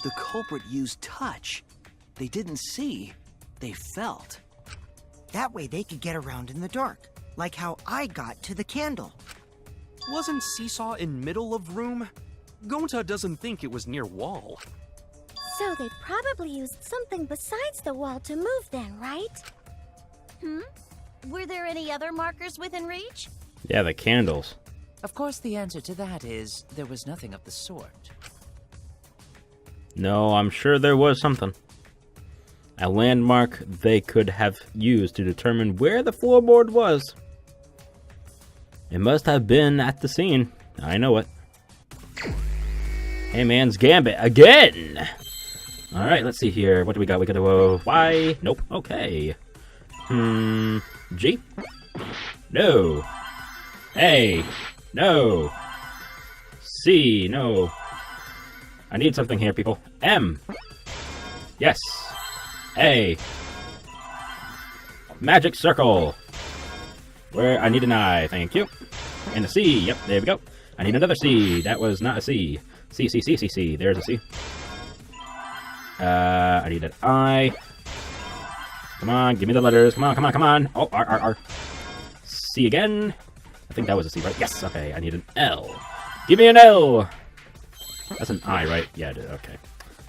The culprit used touch. They didn't see, they felt. That way they could get around in the dark, like how I got to the candle. Wasn't Seesaw in middle of room? Gonta doesn't think it was near wall. So they probably used something besides the wall to move then, right? Were there any other markers within reach? Yeah, the candles. Of course, the answer to that is there was nothing of the sort. No, I'm sure there was something. A landmark they could have used to determine where the floorboard was. It must have been at the scene. I know it. Hey, man's gambit again! Alright, let's see here. What do we got? We got a Y. Nope. Okay. G? No. A. No. C. No. I need something here, people. M. Yes. A. Magic circle. Where I need an I. Thank you. And a C. Yep, there we go. I need another C. That was not a C. C, C, C, C, C. There's a C. I need an I. Come on, give me the letters. Come on, come on, come on. Oh, R, R, R. C again. I think that was a C, right? Yes, okay. I need an L. Give me an L. That's an I, right? Yeah, it is. Okay.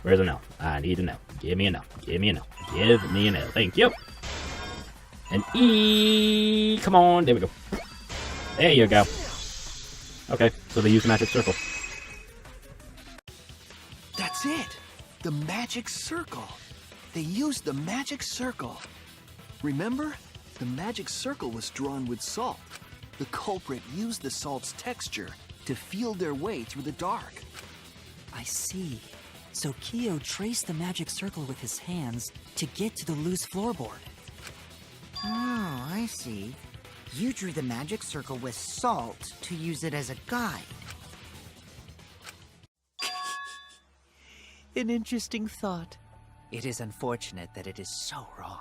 Where's an L? I need an L. Give me an L. Give me an L. Give me an L. Thank you. An E. Come on. There we go. There you go. Okay, so they used the magic circle. That's it! The magic circle! They used the magic circle! Remember? The magic circle was drawn with salt. The culprit used the salt's texture to feel their way through the dark. I see. So Kyo traced the magic circle with his hands to get to the loose floorboard. Oh, I see. You drew the magic circle with salt to use it as a guide. An interesting thought. It is unfortunate that it is so wrong.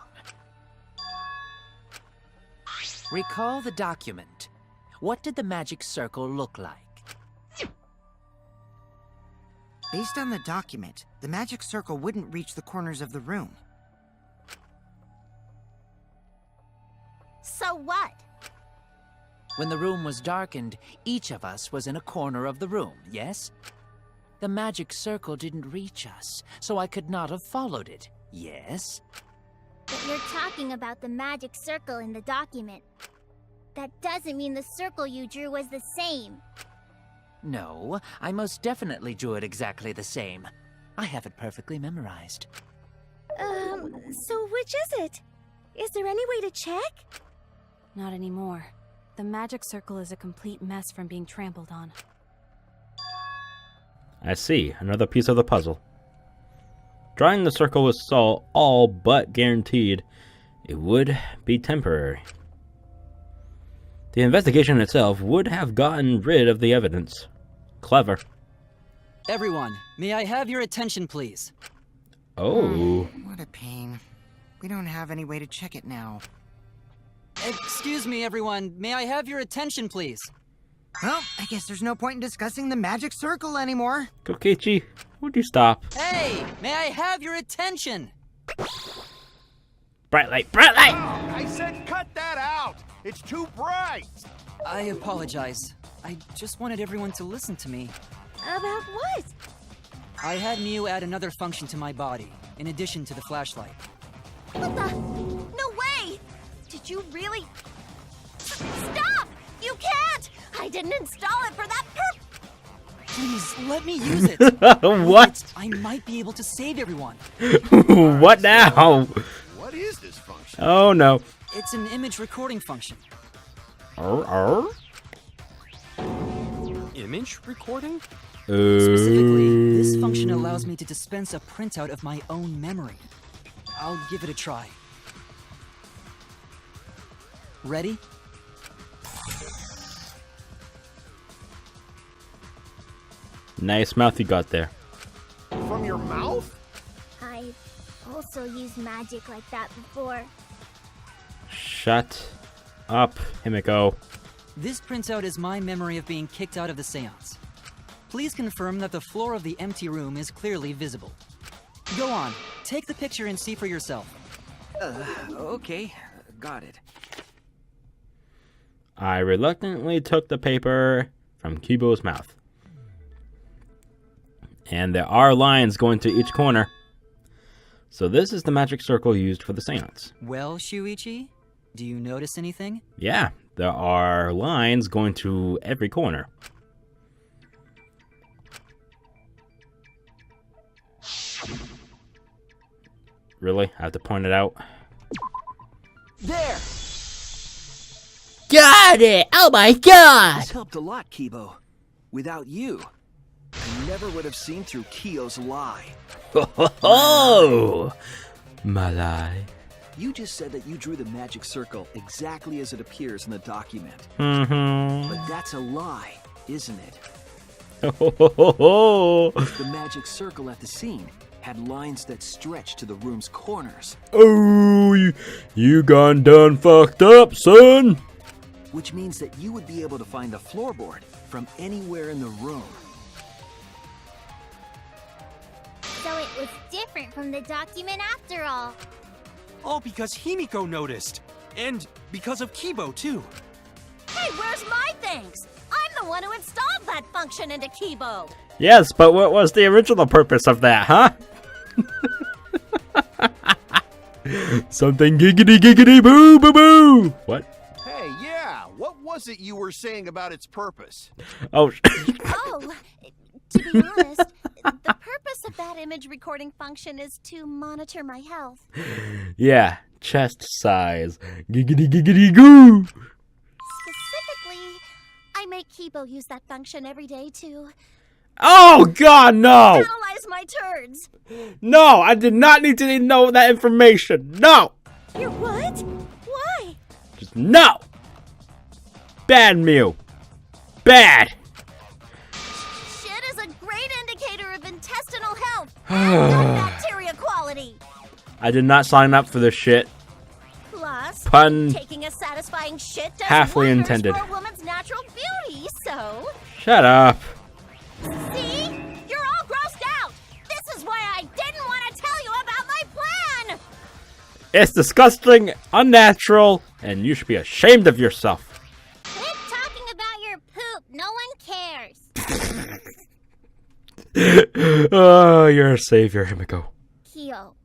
Recall the document. What did the magic circle look like? Based on the document, the magic circle wouldn't reach the corners of the room. So what? When the room was darkened, each of us was in a corner of the room, yes? The magic circle didn't reach us, so I could not have followed it, yes? But you're talking about the magic circle in the document. That doesn't mean the circle you drew was the same. No, I most definitely drew it exactly the same. I have it perfectly memorized. So which is it? Is there any way to check? Not anymore. The magic circle is a complete mess from being trampled on. I see. Another piece of the puzzle. Drawing the circle was all but guaranteed it would be temporary. The investigation itself would have gotten rid of the evidence. Clever. Everyone, may I have your attention, please? Oh. What a pain. We don't have any way to check it now. Excuse me, everyone. May I have your attention, please? Well, I guess there's no point in discussing the magic circle anymore. Kokichi, would you stop? Hey, may I have your attention? Bright light, bright light! I said cut that out! It's too bright! I apologize. I just wanted everyone to listen to me. About what? I had Mew add another function to my body, in addition to the flashlight. What the? No way! Did you really? Stop! You can't! I didn't install it for that purpose! Please, let me use it! What? I might be able to save everyone. What now? What is this function? Oh no. It's an image recording function. Image recording? Specifically, this function allows me to dispense a printout of my own memory. I'll give it a try. Ready? Nice mouth you got there. From your mouth? I've also used magic like that before. Shut up, Himiko. This printout is my memory of being kicked out of the seance. Please confirm that the floor of the empty room is clearly visible. Go on, take the picture and see for yourself. Okay. Got it. I reluctantly took the paper from Kibo's mouth. And there are lines going to each corner. So this is the magic circle used for the seance. Well, Shuichi, do you notice anything? Yeah, there are lines going to every corner. Really? I have to point it out? There! Got it! Oh my god! This helped a lot, Kibo. Without you, I never would have seen through Kyo's lie. Oh! My lie. You just said that you drew the magic circle exactly as it appears in the document. Mm-hmm. But that's a lie, isn't it? Oh! The magic circle at the scene had lines that stretched to the room's corners. Oh, you gone done fucked up, son! Which means that you would be able to find the floorboard from anywhere in the room. So it was different from the document after all. All because Himiko noticed. And because of Kibo, too. Hey, where's my things? I'm the one who installed that function into Kibo. Yes, but what was the original purpose of that, huh? Something giggity giggity boo boo boo! What? Hey, yeah, what was it you were saying about its purpose? Oh, Oh, to be honest, the purpose of that image recording function is to monitor my health. yeah, chest size. Giggity giggity goo! Specifically, I make Kibo use that function every day to Oh, God, no! analyze my turds. No, I did not need to know that information. No! You're what? Why? Just no! Bad Mew. Bad! Shit is a great indicator of intestinal health and gut bacteria quality. I did not sign up for this shit. Plus, Pun taking a satisfying shit does halfly wonders intended. for a woman's natural beauty, so... Shut up. See? You're all grossed out! This is why I didn't want to tell you about my plan! It's disgusting, unnatural, and you should be ashamed of yourself. Quit talking about your poop. No one cares. Oh, you're a savior, Himiko. Kyo,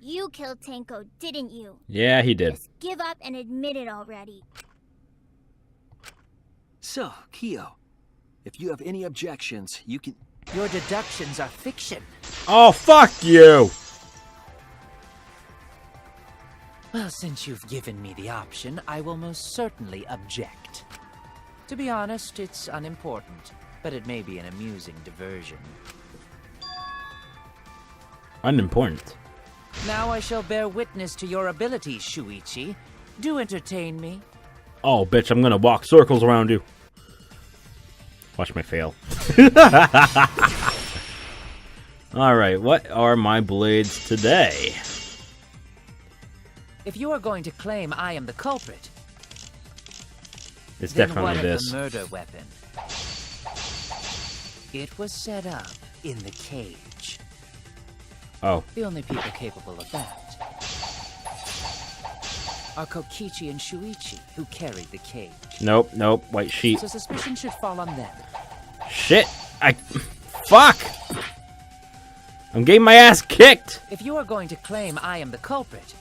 you killed Tenko, didn't you? Yeah, he did. Just give up and admit it already. So, Kyo, if you have any objections, you can... Your deductions are fiction. Oh, fuck you! Well, since you've given me the option, I will most certainly object. To be honest, it's unimportant, but it may be an amusing diversion. Unimportant. Now I shall bear witness to your abilities, Shuichi. Do entertain me. Oh, bitch, I'm gonna walk circles around you. Watch me fail. Alright, what are my blades today? If you are going to claim I am the culprit, It's then definitely what of this. the murder weapon? It was set up in the cage. Oh. The only people capable of that are Kokichi and Shuichi, who carried the cage. Nope, nope, white sheet. So suspicion should fall on them. Shit! Fuck! I'm getting my ass kicked! If you are going to claim I am the culprit,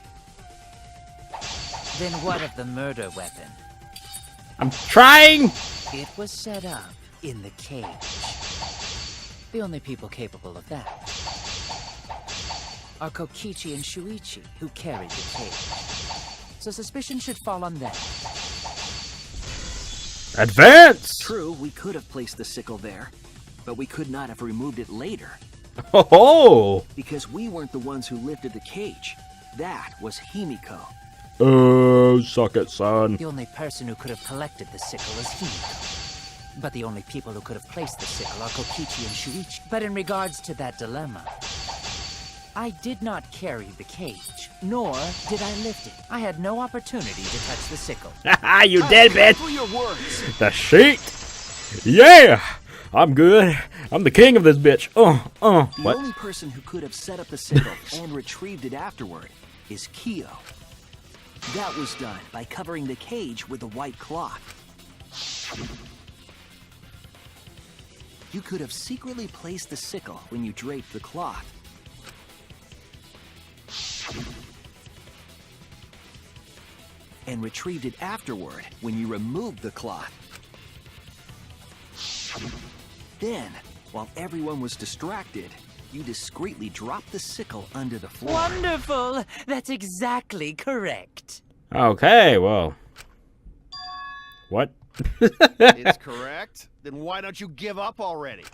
then what of the murder weapon? I'm trying! It was set up in the cage. The only people capable of that are Kokichi and Shuichi, who carried the cage. So suspicion should fall on them. Advance! True, we could have placed the sickle there, but we could not have removed it later. Oh! Because we weren't the ones who lifted the cage. That was Himiko. Oh, suck it, son. The only person who could have collected the sickle is Himiko. But the only people who could have placed the sickle are Kokichi and Shuichi. But in regards to that dilemma, I did not carry the cage, nor did I lift it. I had no opportunity to touch the sickle. Haha, you dead bitch! For your words. The sheet! Yeah! I'm good. I'm the king of this bitch. The What? only person who could have set up the sickle and retrieved it afterward is Kyo. That was done by covering the cage with a white cloth. You could have secretly placed the sickle when you draped the cloth. And retrieved it afterward when you removed the cloth. Then, while everyone was distracted, you discreetly dropped the sickle under the floor. Wonderful! That's exactly correct. Okay, well. What? It's correct. Then why don't you give up already?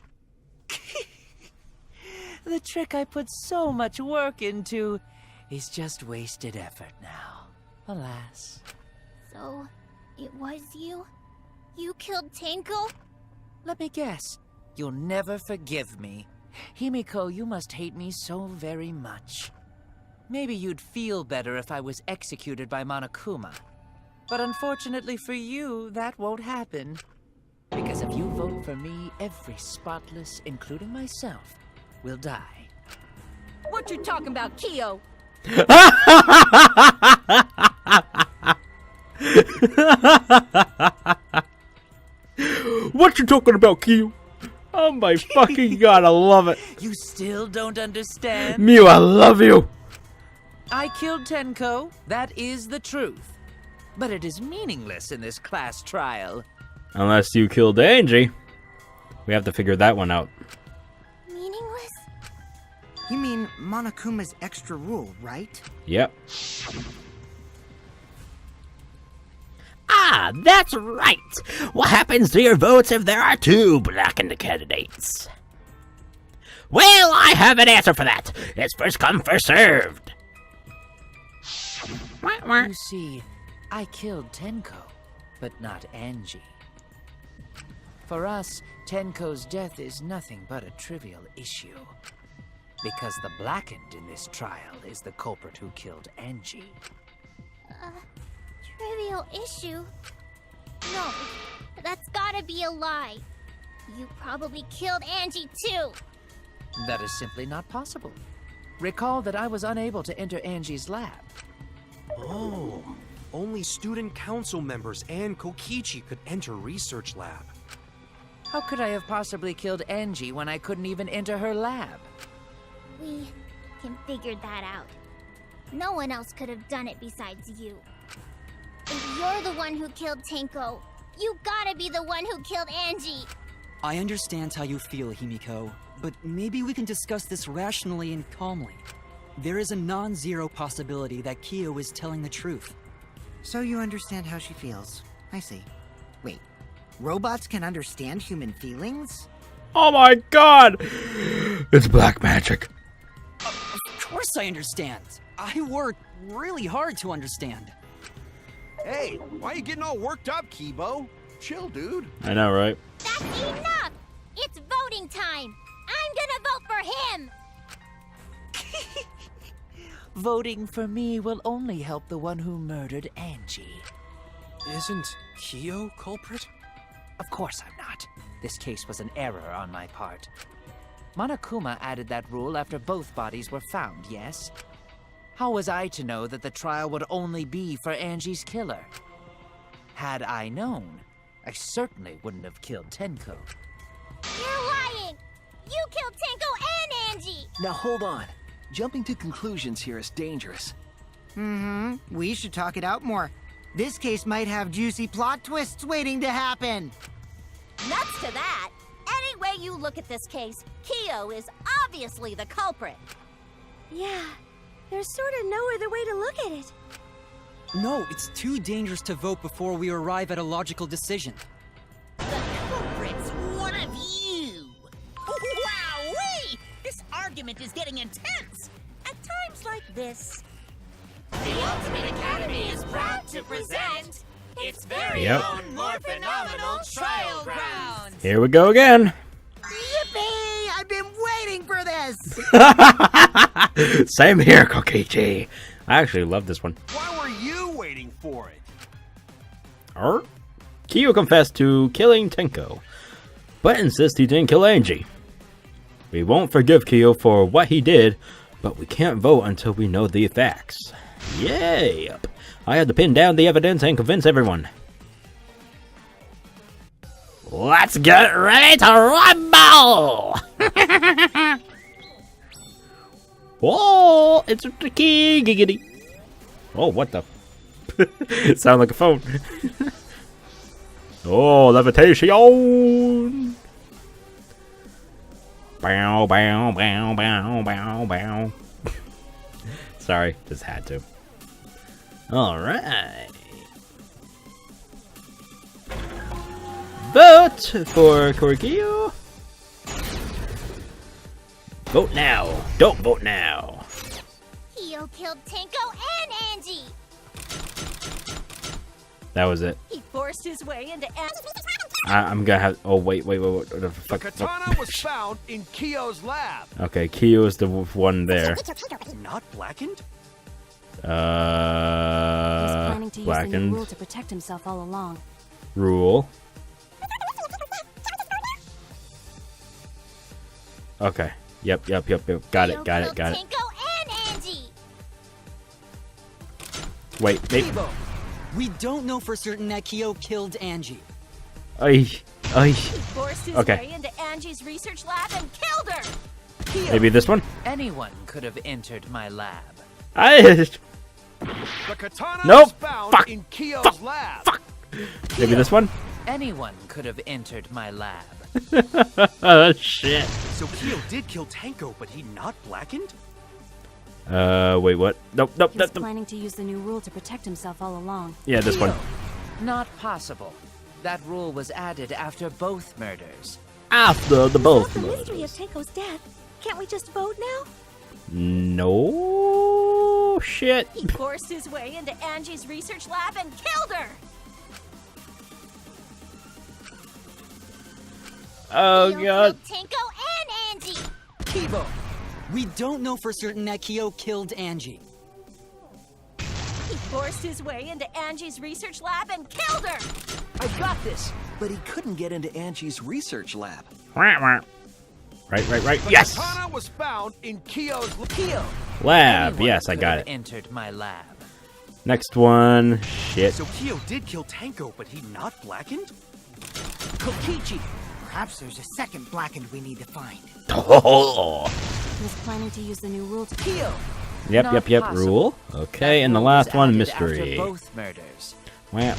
The trick I put so much work into is just wasted effort now. Alas. So, it was you? You killed Tenko? Let me guess. You'll never forgive me. Himiko, you must hate me so very much. Maybe you'd feel better if I was executed by Monokuma. But unfortunately for you, that won't happen. Because if you vote for me, every spotless, including myself, will die. What you talking about, Kyo? What you talking about, Kyo? Oh my fucking god, I love it. You still don't understand? Mew, I love you. I killed Tenko. That is the truth. But it is meaningless in this class trial. Unless you killed Angie. We have to figure that one out. Meaningless? You mean Monokuma's extra rule, right? Yep. Ah, that's right. What happens to your votes if there are two blackened candidates? Well, I have an answer for that. It's first come, first served. You see, I killed Tenko, but not Angie. For us, Tenko's death is nothing but a trivial issue. Because the blackened in this trial is the culprit who killed Angie. Trivial issue? No, that's gotta be a lie. You probably killed Angie too. That is simply not possible. Recall that I was unable to enter Angie's lab. Oh, only student council members and Kokichi could enter research lab. How could I have possibly killed Angie when I couldn't even enter her lab? We can figure that out. No one else could have done it besides you. If you're the one who killed Tenko, you gotta be the one who killed Angie. I understand how you feel, Himiko, but maybe we can discuss this rationally and calmly. There is a non-zero possibility that Kyo is telling the truth. So you understand how she feels. I see. Wait, robots can understand human feelings? Oh my god! It's black magic. course I understand. I worked really hard to understand. Hey, why are you getting all worked up, Kibo? Chill, dude. I know, right? That's enough! It's voting time! I'm gonna vote for him! Voting for me will only help the one who murdered Angie. Isn't Kyo culprit? Of course I'm not. This case was an error on my part. Monokuma added that rule after both bodies were found, yes? How was I to know that the trial would only be for Angie's killer? Had I known, I certainly wouldn't have killed Tenko. You're lying! You killed Tenko and Angie! Now hold on. Jumping to conclusions here is dangerous. We should talk it out more. This case might have juicy plot twists waiting to happen. Nuts to that! Any way you look at this case, Kyo is obviously the culprit. Yeah, there's sort of no other way to look at it. No, it's too dangerous to vote before we arrive at a logical decision. The culprit's one of you! Wowee! This argument is getting intense! At times like this... The Ultimate Academy is proud to present its very Yep. own more phenomenal trial grounds. Here we go again. Yippee! I've been waiting for this! Same here, Kokichi. I actually love this one. Why were you waiting for it? Kyo confessed to killing Tenko, but insists he didn't kill Angie. We won't forgive Kyo for what he did, but we can't vote until we know the facts. Yep. I had to pin down the evidence and convince everyone. Let's get ready to rumble! Whoa! It's the key, giggity. Oh, what the? It sounded like a phone. Oh, levitation! Bow, bow, bow, bow, bow, bow. Sorry, just had to. Alright. Vote for Korikyo. Vote now. Don't vote now. Kyo killed Tenko and Angie! That was it. He forced his way into I'm gonna have. Oh, wait. What the The fuck? katana was found in Kyo's lab. Okay, Kyo is the one there. Not blackened? He was planning to use the new Blackened. rule to protect himself all along. Rule. Okay. Yep. Got it. Kyo Got killed it. Tenko and Angie! Wait. Kibo, we don't know for certain that Kyo killed Angie. Ay. He forced his Okay. way into Angie's research lab and killed her! Maybe this one. Anyone could have entered my lab. I. The katana Nope. was found Fuck. in Kyo's lab. Maybe this one. Anyone could have entered my lab. Oh shit. So Kyo did kill Tenko, but he not blackened? Wait. What? Nope. He was planning to use the new rule to protect himself all along. Yeah, this one. Not possible. That rule was added after both murders. After the both. The mystery of Tenko's death. Can't we just vote now? No shit. He forced his way into Angie's research lab and killed her! Oh Kyo god. killed Tenko and Angie! Kibo, we don't know for certain that Kyo killed Angie. He forced his way into Angie's research lab and killed her! I got this! But he couldn't get into Angie's research lab. Right. The Yes. katana was found in Kyo's Kyo! Lab. Anyone Yes, I could got have it. entered my lab. Next one. Shit. So Kyo did kill Tenko, but he not blackened? Kokichi, perhaps there's a second blackened we need to find. Oh. He was planning to use the new rule to Kyo! Yep. Not possible. Rule. Okay, That and the rule last was one, added mystery. After both murders. Not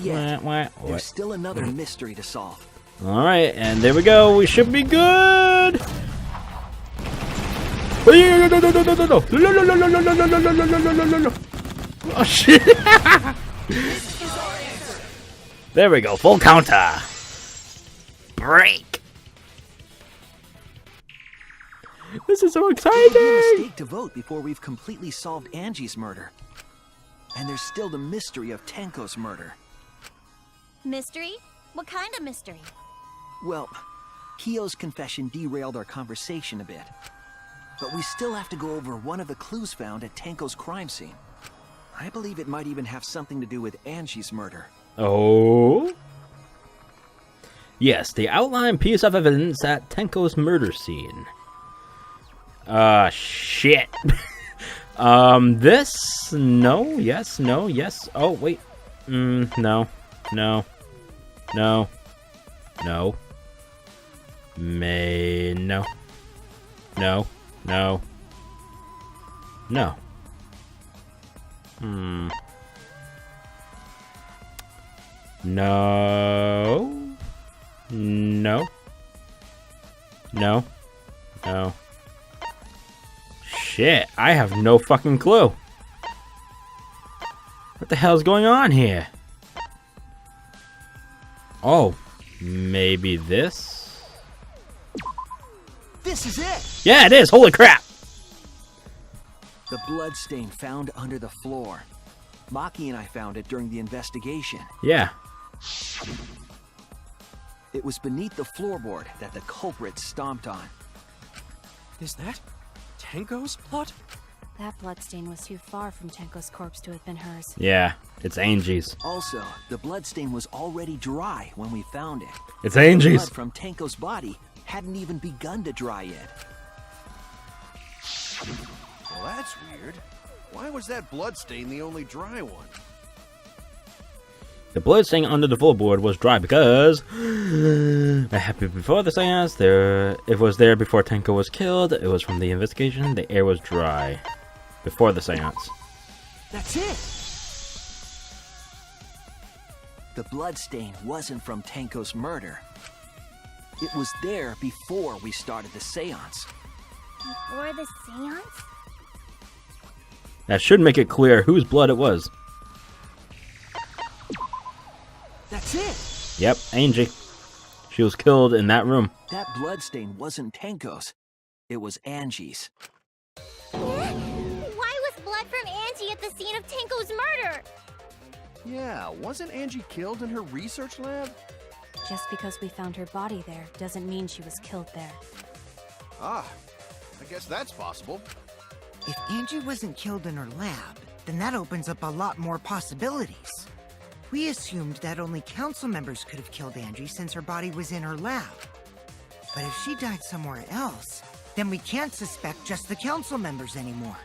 yet. There's still another mystery to solve. All right, and there we go. We should be good. Oh shit! There we go. Full counter. Break. This is so It would be a exciting! mistake to vote before we've completely solved Angie's murder. And there's still the mystery of Tenko's murder. Mystery? What kind of mystery? Well, Kyo's confession derailed our conversation a bit. But we still have to go over one of the clues found at Tenko's crime scene. I believe it might even have something to do with Angie's murder. Oh? Yes, the outline piece of evidence at Tenko's murder scene. Shit. This? No, yes, no, yes. Oh, wait. No, no, no, no. No. No, no. No. No. No. No. No. Shit, I have no fucking clue. What the hell's going on here? Oh, maybe this? This is it! Yeah, it is! Holy crap! The bloodstain found under the floor. Maki and I found it during the investigation. Yeah. It was beneath the floorboard that the culprit stomped on. Is that Tenko's blood? That bloodstain was too far from Tenko's corpse to have been hers. Yeah, it's Angie's. Also, the bloodstain was already dry when we found it. It's Angie's. The blood from Tenko's body hadn't even begun to dry yet. Well, that's weird. Why was that bloodstain the only dry one? The blood stain under the floorboard was dry because it happened before the seance. It was there before Tenko was killed. It was from the investigation. The air was dry before the seance. That's it! The bloodstain wasn't from Tenko's murder. It was there before we started the seance. Before the seance? That should make it clear whose blood it was. That's it! Yep, Angie. She was killed in that room. That bloodstain wasn't Tenko's. It was Angie's. Why was blood from Angie at the scene of Tenko's murder? Yeah, wasn't Angie killed in her research lab? Just because we found her body there doesn't mean she was killed there. Ah, I guess that's possible. If Angie wasn't killed in her lab, then that opens up a lot more possibilities. We assumed that only council members could have killed Angie since her body was in her lab. But if she died somewhere else, then we can't suspect just the council members anymore.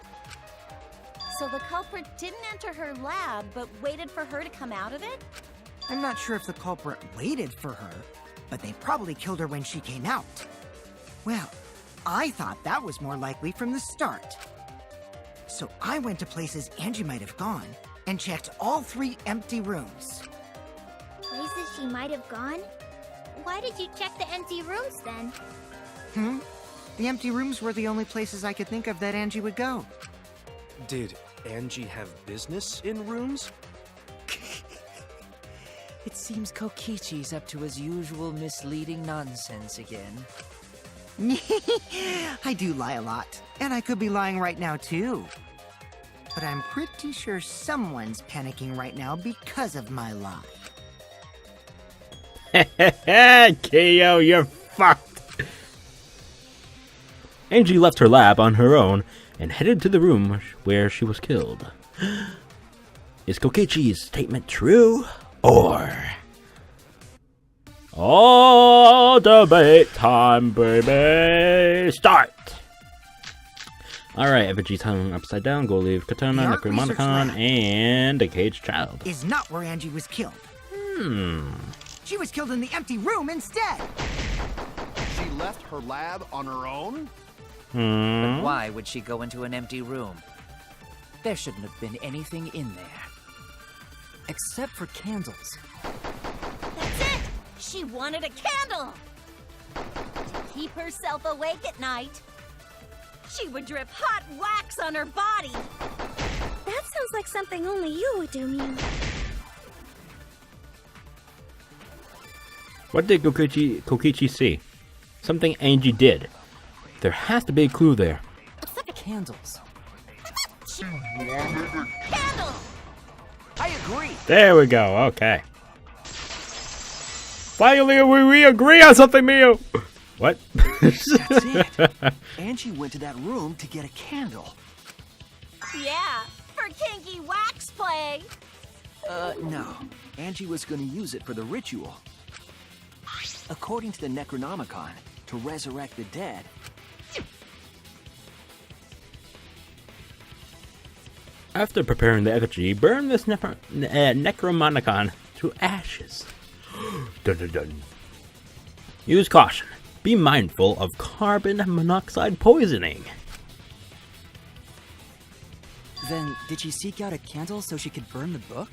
So the culprit didn't enter her lab, but waited for her to come out of it? I'm not sure if the culprit waited for her, but they probably killed her when she came out. Well, I thought that was more likely from the start. So I went to places Angie might have gone and checked all 3 empty rooms. Places she might have gone? Why did you check the empty rooms then? The empty rooms were the only places I could think of that Angie would go. Did Angie have business in rooms? It seems Kokichi's up to his usual misleading nonsense again. I do lie a lot, and I could be lying right now too. But I'm pretty sure someone's panicking right now because of my lie. KO, you're fucked. Angie left her lab on her own and headed to the room where she was killed. Is Kokichi's statement true? Or... all debate time, baby! Start! Alright, Effigy's hung upside down, go leave Katana, The art research Necromonicon, lab and the Caged Child. is not where Angie was killed. She was killed in the empty room instead. She left her lab on her own? But why would she go into an empty room? There shouldn't have been anything in there. Except for candles. That's it! She wanted a candle! To keep herself awake at night. She would drip hot wax on her body. That sounds like something only you would do, Mew. What did Kokichi see? Something Angie did. There has to be a clue there. Candles. Candle! I agree. There we go. Okay. Finally, we agree on something, Mio. What? That's it. Angie went to that room to get a candle. Yeah, for kinky wax play. No. Angie was going to use it for the ritual. According to the Necronomicon, to resurrect the dead. After preparing the effigy, burn this Necronomicon to ashes. Dun, dun, dun. Use caution. Be mindful of carbon monoxide poisoning. Then, did she seek out a candle so she could burn the book?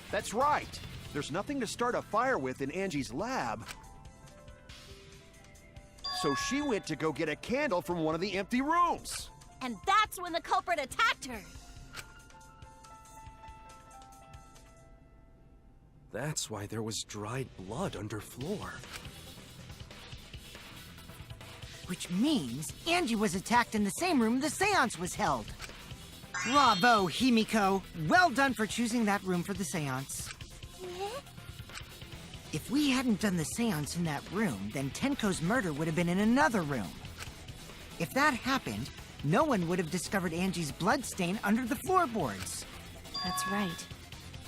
That's right. There's nothing to start a fire with in Angie's lab. So she went to go get a candle from one of the empty rooms. And that's when the culprit attacked her. That's why there was dried blood under floor. Which means Angie was attacked in the same room the seance was held. Bravo, Himiko. Well done for choosing that room for the seance. If we hadn't done the seance in that room, then Tenko's murder would have been in another room. If that happened, no one would have discovered Angie's bloodstain under the floorboards. That's right.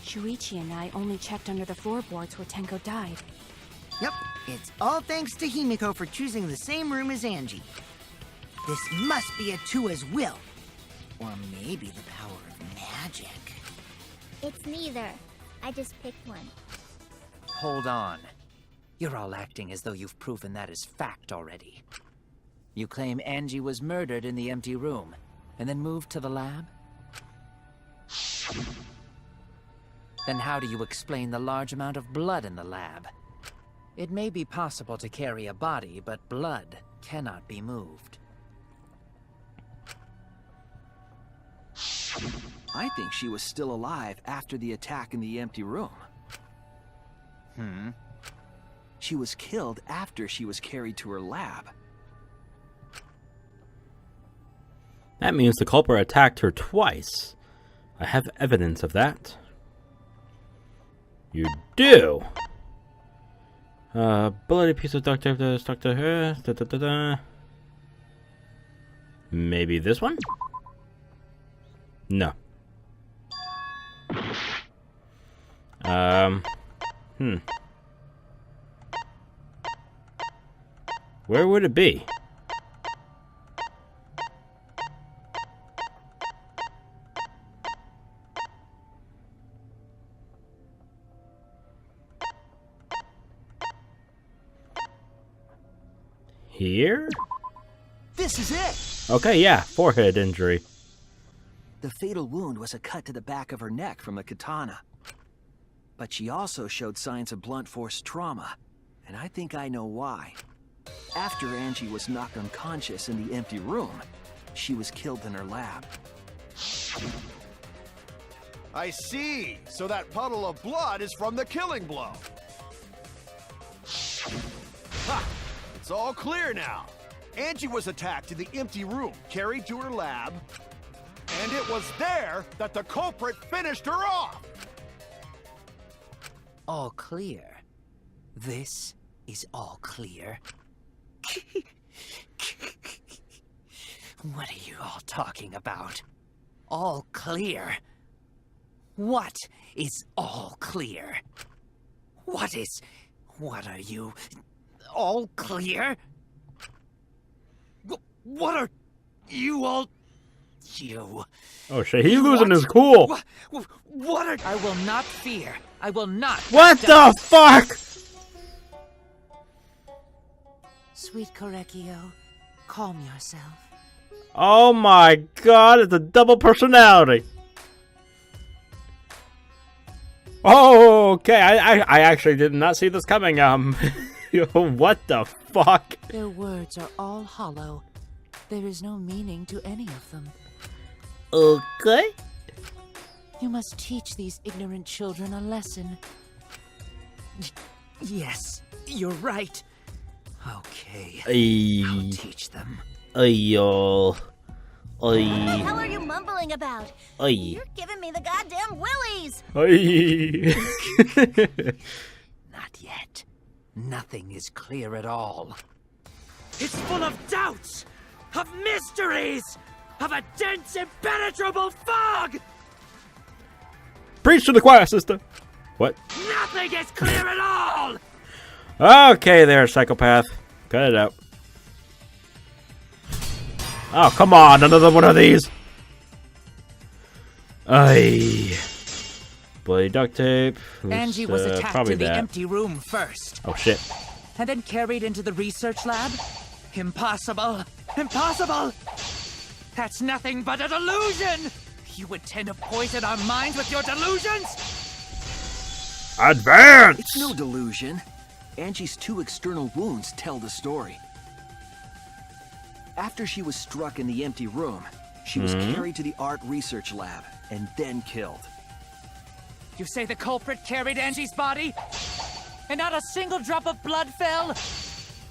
Shuichi and I only checked under the floorboards where Tenko died. Yep, it's all thanks to Himiko for choosing the same room as Angie. This must be a Tua's will. Or maybe the power of magic. It's neither. I just picked one. Hold on. You're all acting as though you've proven that as fact already. You claim Angie was murdered in the empty room, and then moved to the lab? Then how do you explain the large amount of blood in the lab? It may be possible to carry a body, but blood cannot be moved. I think she was still alive after the attack in the empty room. She was killed after she was carried to her lab. That means the culprit attacked her twice. I have evidence of that. You do. Bloody piece of duct tape that stuck to her. Da, da, da, da. Maybe this one? No. Where would it be? Here? This is it! Okay, yeah, forehead injury. The fatal wound was a cut to the back of her neck from a katana. But she also showed signs of blunt force trauma, and I think I know why. After Angie was knocked unconscious in the empty room, she was killed in her lab. I see. So that puddle of blood is from the killing blow. Ha! It's all clear now. Angie was attacked in the empty room, carried to her lab, and it was there that the culprit finished her off. All clear. This is all clear. What are you all talking about? All clear? What is all clear? What are you? All clear? What are you all? You. Oh shit, he's losing his cool. What are? I will not fear. I will not. What the fuck? Sweet Korekio, calm yourself. Oh my god, it's a double personality. Oh, okay. I actually did not see this coming. What the fuck? Their words are all hollow. There is no meaning to any of them. Okay. You must teach these ignorant children a lesson. Yes, you're right. Okay. Ay. I'll teach them. Ay-yo. What the Ay. hell are you mumbling about? Ay. You're giving me the goddamn willies! Ay. Not yet. Nothing is clear at all. It's full of doubts, of mysteries, of a dense, impenetrable fog! Preach to the choir, sister. What? Nothing is clear at all! Okay there, psychopath. Cut it out. Oh, come on, another one of these. Ay. Bloody duct tape. Angie was attacked probably in the that. empty room first. Oh, shit. And then carried into the research lab? Impossible! Impossible! That's nothing but a delusion! You intend to poison our minds with your delusions? Advance! It's no delusion. Angie's 2 external wounds tell the story. After she was struck in the empty room, she was carried to the art research lab and then killed. You say the culprit carried Angie's body? And not a single drop of blood fell?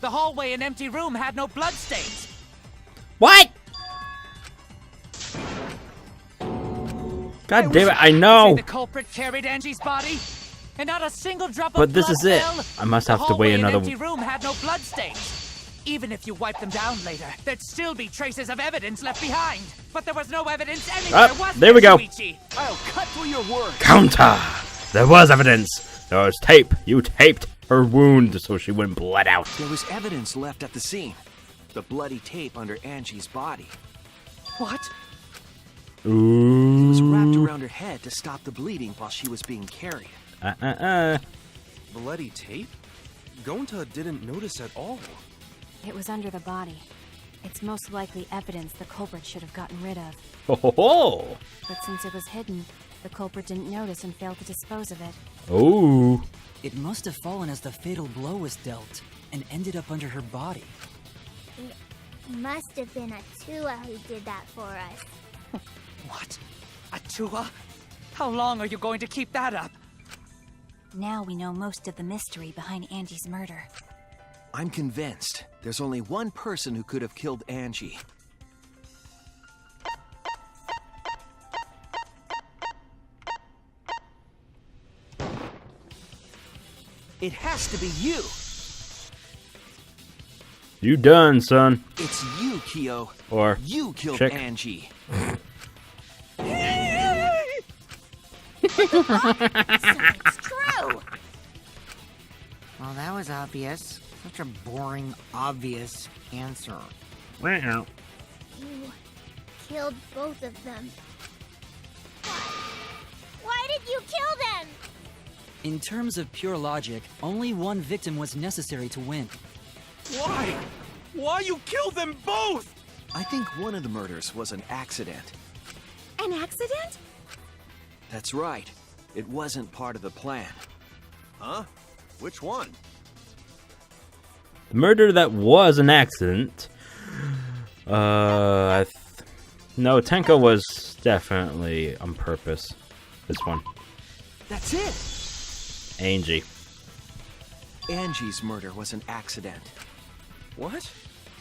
The hallway and empty room had no bloodstains. What? God damn it, I You know! say the culprit carried Angie's body? And not a single drop of But this blood is it. fell? I must The have to wait hallway and another... empty room had no bloodstains. Even if you wipe them down later, there'd still be traces of evidence left behind. But there was no evidence anywhere, was there we go. Shuichi? I'll cut through your words. Counter! There was evidence. There was tape. You taped her wound so she wouldn't bled out. There was evidence left at the scene. The bloody tape under Angie's body. What? It was wrapped Ooh. around her head to stop the bleeding while she was being carried. Bloody tape? Gonta didn't notice at all. It was under the body. It's most likely evidence the culprit should have gotten rid of. Ho ho ho! But since it was hidden, the culprit didn't notice and failed to dispose of it. Ooh. It must have fallen as the fatal blow was dealt and ended up under her body. It must have been Atua who did that for us. What? Atua? How long are you going to keep that up? Now we know most of the mystery behind Angie's murder. I'm convinced there's only one person who could have killed Angie. It has to be you. You done, son. It's you, Kyo. Or You killed chick. Angie. It's true! Well, that was obvious. Such a boring, obvious answer. You killed both of them. Why did you kill them? In terms of pure logic, only one victim was necessary to win. Why? Why you killed them both? I think one of the murders was an accident. An accident? That's right. It wasn't part of the plan. Huh? Which one? The murder that was an accident. No, Tenko was definitely on purpose. This one. That's it! Angie. Angie's murder was an accident. What?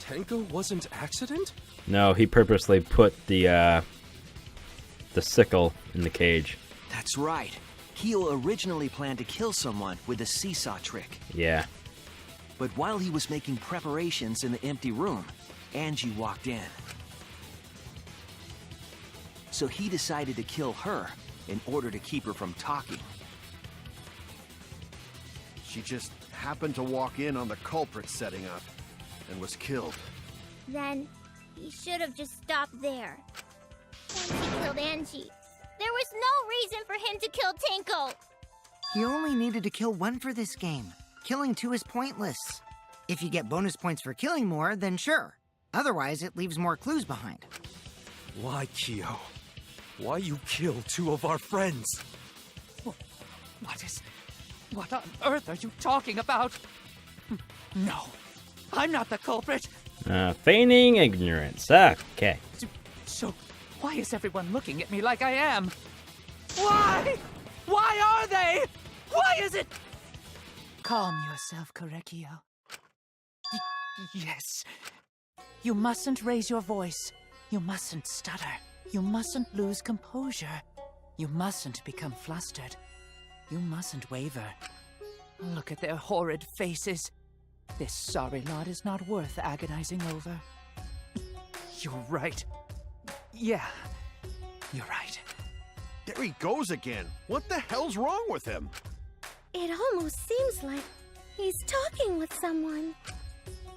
Tenko wasn't accident? No, he purposely put the sickle in the cage. That's right. Kyo originally planned to kill someone with the seesaw trick. Yeah. But while he was making preparations in the empty room, Angie walked in. So he decided to kill her in order to keep her from talking. She just happened to walk in on the culprit setting up and was killed. Then he should have just stopped there. Once he killed Angie, there was no reason for him to kill Tenko. You only needed to kill one for this game. Killing two is pointless. If you get bonus points for killing more, then sure. Otherwise, it leaves more clues behind. Why, Kyo? Why you kill 2 of our friends? What on earth are you talking about? No, I'm not the culprit. Feigning ignorance. Okay. So, why is everyone looking at me like I am? Why? Why are they? Why is it? Calm yourself, Korekio. Yes. You mustn't raise your voice. You mustn't stutter. You mustn't lose composure. You mustn't become flustered. You mustn't waver. Look at their horrid faces. This sorry lot is not worth agonizing over. You're right. Yeah, you're right. There he goes again. What the hell's wrong with him? It almost seems like he's talking with someone.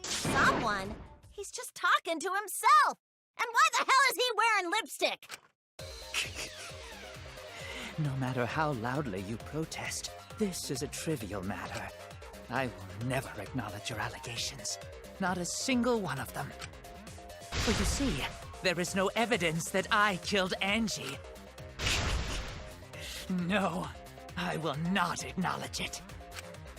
Someone? He's just talking to himself. And why the hell is he wearing lipstick? No matter how loudly you protest, this is a trivial matter. I will never acknowledge your allegations. Not a single one of them. For you see, there is no evidence that I killed Angie. No, I will not acknowledge it.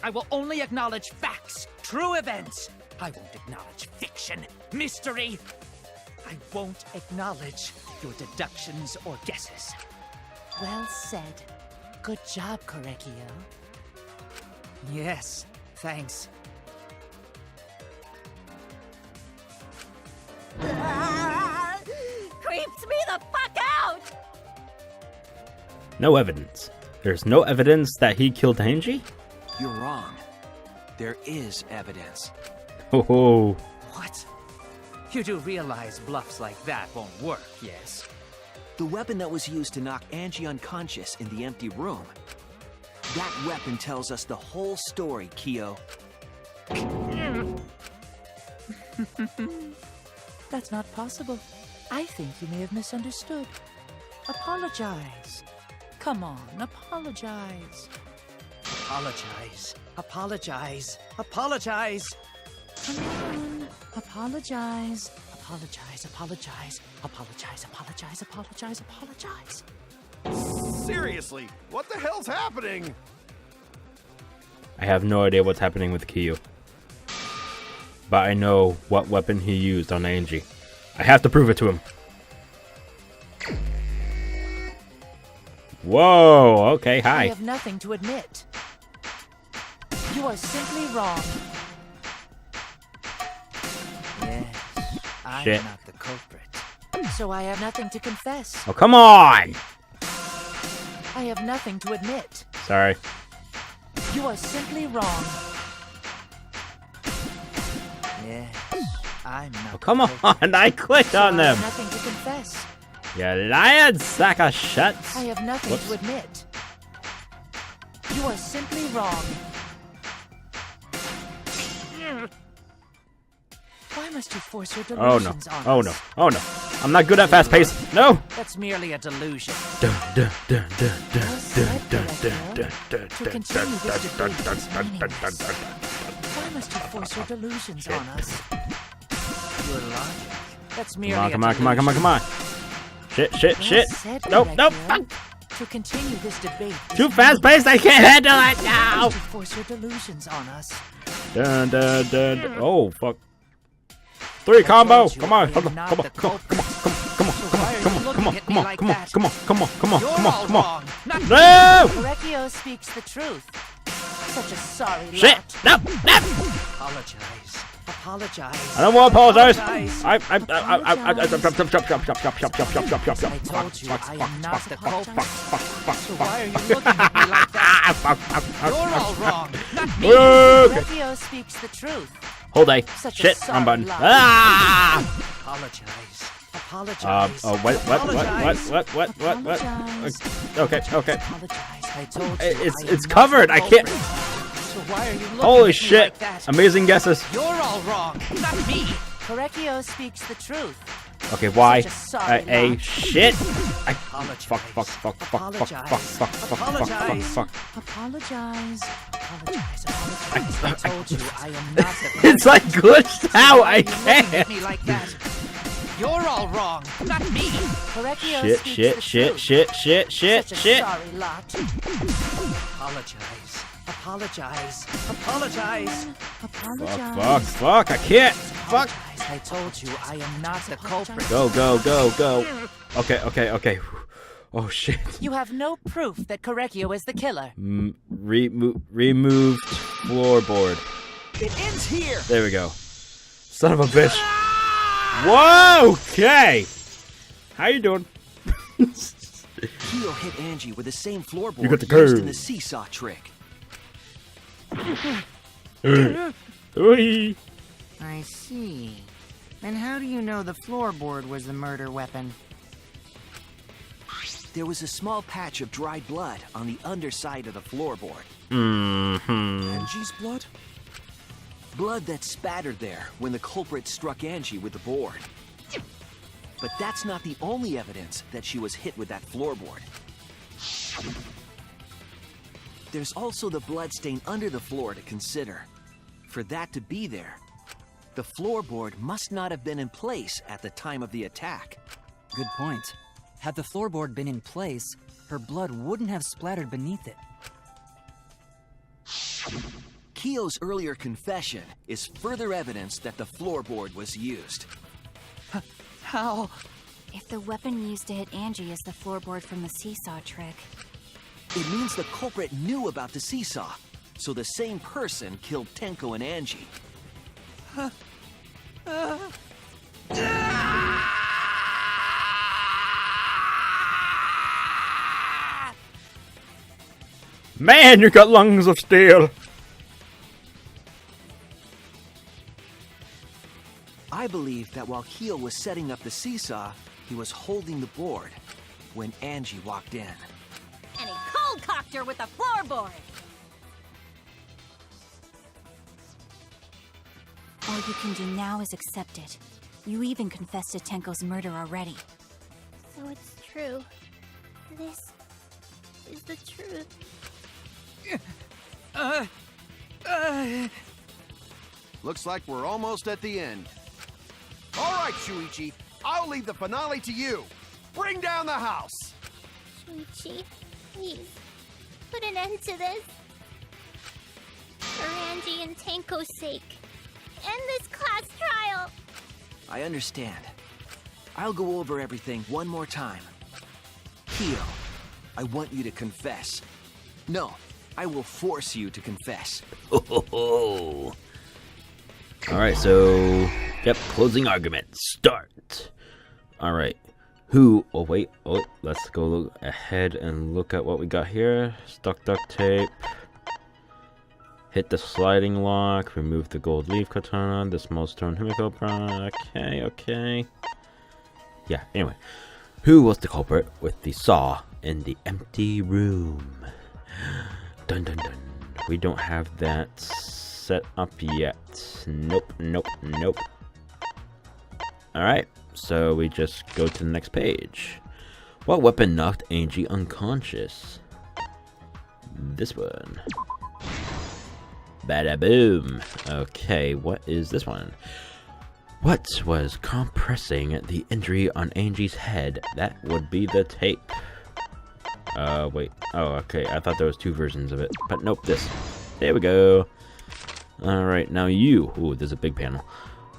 I will only acknowledge facts, true events. I won't acknowledge fiction, mystery. I won't acknowledge your deductions or guesses. Well said. Good job, Korekio. Yes, thanks. Creeps me the fuck out! No evidence. There's no evidence that he killed Angie? You're wrong. There is evidence. Oh. What? You do realize bluffs like that won't work, yes? The weapon that was used to knock Angie unconscious in the empty room. That weapon tells us the whole story, Kyo. That's not possible. I think you may have misunderstood. Apologize. Come on, apologize. Apologize. Apologize. Apologize. Come on. Apologize. Apologize. Apologize. Apologize. Apologize. Apologize. Apologize. Seriously, what the hell's happening? I have no idea what's happening with Kyo. But I know what weapon he used on Angie. I have to prove it to him. Whoa, okay, hi. I have nothing to admit. You are simply wrong. Yes, I'm Shit. not the culprit. So I have nothing to confess. Oh, come on! I have nothing to admit. Sorry. You are simply wrong. Yes, I'm not. Oh, come on! I clicked on I them! have nothing to confess. You lying sack of shit! I have nothing Whoops. to admit. You are simply wrong. Why must you force your Oh no. delusions on Oh us? no. Oh no. I'm not good at fast pace. No! That's merely a delusion. Dun, dun, dun, dun, dun, Well said, dun, Director. dun, dun, To dun, continue dun, this dun, debate dun, is dun, dun, meaningless. dun, dun. Why must you force your delusions on us? Your logic. That's Come merely on, a come on, come on, come on, come on. Shit, shit, Well shit. said, Nope, nope, Director. fuck. To continue this debate is Too fast paced, I can't handle it Why now! must you force your delusions on us? Dun, dun, dun, dun. Oh, fuck. 3 combo! Come on, come on, come on, come on, come on, come on, come on, come on, come on, come on, come on, come on, come on, come on, come on, You're come on, all come on. wrong. Not No! Korekio speaks the truth. Such a sorry Shit! lot. No! No! Apologize. Apologize. I don't want to apologize. Apologize. I told you I am not the culprit. So why are you looking at me like that? You're all wrong. Not me. Okay. Korekio speaks the truth. Hold A. Such a Shit, sorry wrong button. lot. Ah! Apologize. Apologize. Oh, what? Apologize. Okay, okay. Apologize. I told you It's I am not covered. the I can't. culprit. So why are you looking Holy at me shit! like that? Amazing guesses. You're all wrong. Not me. Korekio speaks the truth. Okay, why? Such a sorry A lot. shit. Apologize. Fuck. Apologize. Apologize. Apologize. Apologize. I told you I am not the It's like glitched out. I Why are you looking at can't. me like that? You're all wrong. Not me. Korekio Shit, speaks shit, the shit, truth. shit, shit, shit, Such a shit. sorry lot. Apologize. Apologize. Apologize. Apologize. Fuck. I can't. Fuck. I told you I am not the culprit. Go. Okay. Oh shit. You have no proof that Korekio is the killer. Removed floorboard. It ends here! There we go. Son of a bitch. Whoa, okay. How you doing? Keo hit Angie with the same You got floorboard the used in curve. the seesaw trick. Oi. I see. And how do you know the floorboard was the murder weapon? There was a small patch of dried blood on the underside of the floorboard. Angie's blood? Blood that spattered there when the culprit struck Angie with the board. But that's not the only evidence that she was hit with that floorboard. There's also the bloodstain under the floor to consider. For that to be there, the floorboard must not have been in place at the time of the attack. Good point. Had the floorboard been in place, her blood wouldn't have splattered beneath it. Keo's earlier confession is further evidence that the floorboard was used. How? If the weapon used to hit Angie is the floorboard from the seesaw trick, It means the culprit knew about the seesaw, so the same person killed Tenko and Angie. Man, you got lungs of steel. I believe that while Keo was setting up the seesaw, he was holding the board when Angie walked in. And he cold-cocked her with a floorboard. all you can do now is accept it. You even confessed to Tenko's murder already. So it's true. This is the truth. Looks like we're almost at the end. All right, Shuichi, I'll leave the finale to you. Bring down the house. Shuichi, please, put an end to this. For Angie and Tenko's sake. End this class trial. I understand. I'll go over everything one more time. Keo, I want you to confess. No, I will force you to confess. All right, so yep, closing argument start. All right, who? Oh wait, let's go look ahead and look at what we got here. Stuck duct tape. Hit the sliding lock. Remove the gold leaf katana. The small stone himiko prana. Okay. Yeah. Anyway, who was the culprit with the saw in the empty room? Dun dun dun. We don't have that set up yet. Nope. Alright, so we just go to the next page. What weapon knocked Angie unconscious? This one. Bada boom. Okay, what is this one? What was compressing the injury on Angie's head? That would be the tape. Wait. Oh, okay. I thought there was two versions of it. But nope, this. There we go. Alright, now you. Ooh, there's a big panel.